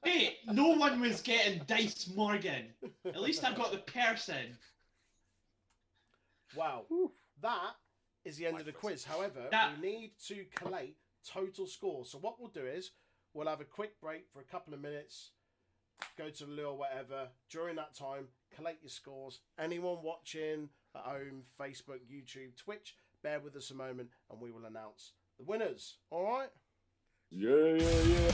Hey, no one was getting Dice Morgan. At least I got the person. Wow, that is the end of the quiz. However, That- we need to collate total scores. So what we'll do is we'll have a quick break for a couple of minutes, go to the loo or whatever. During that time, collate your scores. Anyone watching at home, Facebook, YouTube, Twitch, bear with us a moment and we will announce the winners. All right? Yeah.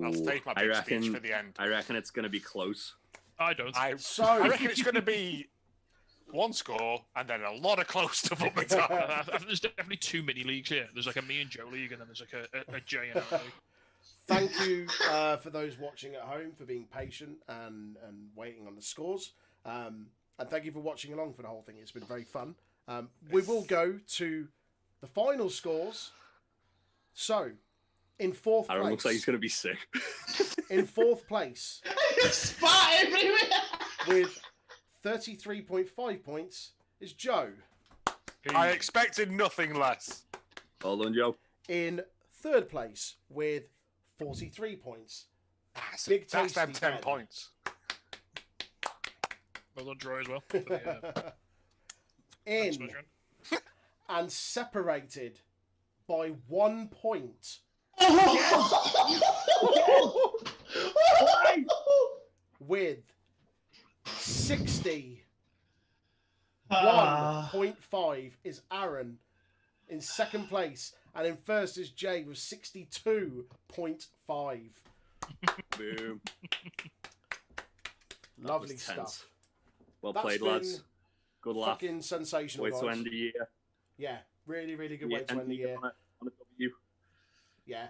I'll save my I big speech reckon for the end. I reckon it's going to be close. I don't. I So reckon it's going to be one score and then a lot of close stuff up the top. I think there's definitely 2 mini leagues here. There's like a me and Joe league, and then there's like a Jay and Aaron league. thank you for those watching at home for being patient and waiting on the scores. And thank you for watching along for the whole thing. It's been very fun. We will go to the final scores. So, in fourth place... Aaron looks like he's going to be sick. In fourth place... Spot everywhere! with 33.5 points is Joe. I expected nothing less. Well done, Joe. In third place with 43 points. That's Big them Tasty 10 Ben. points. Well done, Troy, as well. For the, In Smash round. and separated by 1 point with 61.5 is Aaron in second place, and in first is Jay with 62.5. Boom. Lovely was tense. stuff. Well That's played, been lads. Good laugh. Fucking sensational. Way to guys. end the year. Yeah, really, really good way to end the year. On a W. Yeah.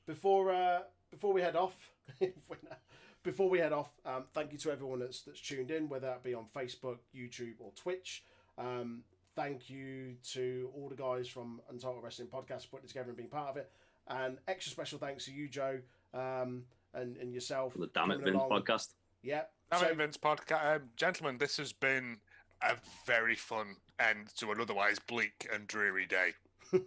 Before we head off, thank you to everyone that's tuned in, whether that be on Facebook, YouTube, or Twitch. Thank you to all the guys from Untitled Wrestling Podcast for putting it together and being part of it. And extra special thanks to you, Joe, and yourself. From the Damn It coming Vince along. podcast. Yeah. Damn it, Vince podcast. Gentlemen, this has been a very fun end to an otherwise bleak and dreary day.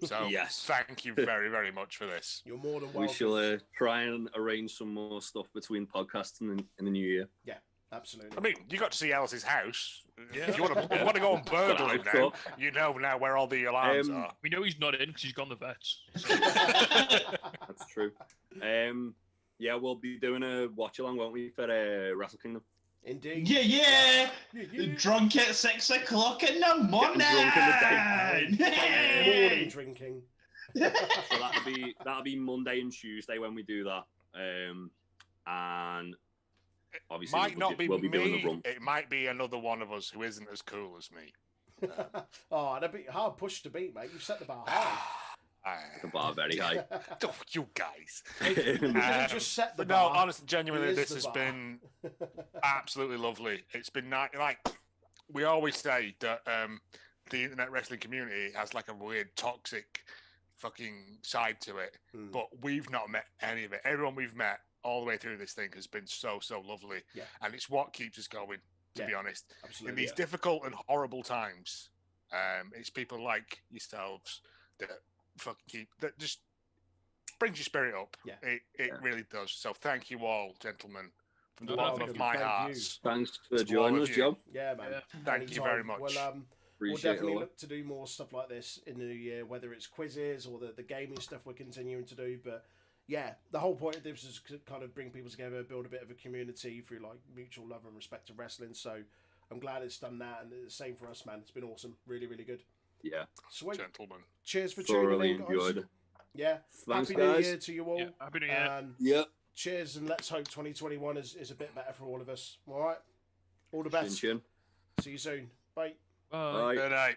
So Yes. thank you very, very much for this. You're more than We welcome. shall try and arrange some more stuff between podcasts in the new year. Yeah, absolutely. I mean, you got to see Alice's house. Yeah. If you want to go and burgle him now, you know now where all the alarms are. We know he's not in because he's gone to the vets. So. That's true. Yeah, we'll be doing a watch along, won't we, for Wrestle Kingdom? Indeed. Yeah. Yeah. Drunk at 6 o'clock in the morning. drunk in the Morning drinking. So that'll be Monday and Tuesday when we do that. And obviously Might not be we'll be doing me. the run. It might be another one of us who isn't as cool as me. Oh, that'd be a hard push to beat, mate. You've set the bar high. The bar very high. Oh, you guys. You didn't just set the But no, bar. honestly, genuinely, It is this the has bar. been absolutely lovely. It's been like we always say that the internet wrestling community has like a weird toxic fucking side to it, but we've not met any of it. Everyone we've met all the way through this thing has been so lovely, and it's what keeps us going. To be honest, Absolutely. in these difficult and horrible times, it's people like yourselves that that just brings your spirit up. Yeah. It really does. So thank you all, gentlemen, from the No, bottom thank of you. my Thank heart. you. Thanks for To all joining of us, you. Joe. Yeah, man. Yeah. Thank you very much. We'll Appreciate definitely it. look to do more stuff like this in the new year, whether it's quizzes or the gaming stuff we're continuing to do. But yeah, the whole point of this is to kind of bring people together, build a bit of a community through like mutual love and respect of wrestling. So I'm glad it's done that, and the same for us, man. It's been awesome, really, really good. Yeah. Sweet. Gentlemen. Cheers for tuning Thoroughly in, guys. enjoyed it. Yeah. Thanks, Happy New guys. Year to you all. Yeah, happy New Year. And Yep. cheers, and let's hope 2021 is a bit better for all of us. All right. All the best. Chin chin. See you soon. Bye. Bye. Bye. Good night.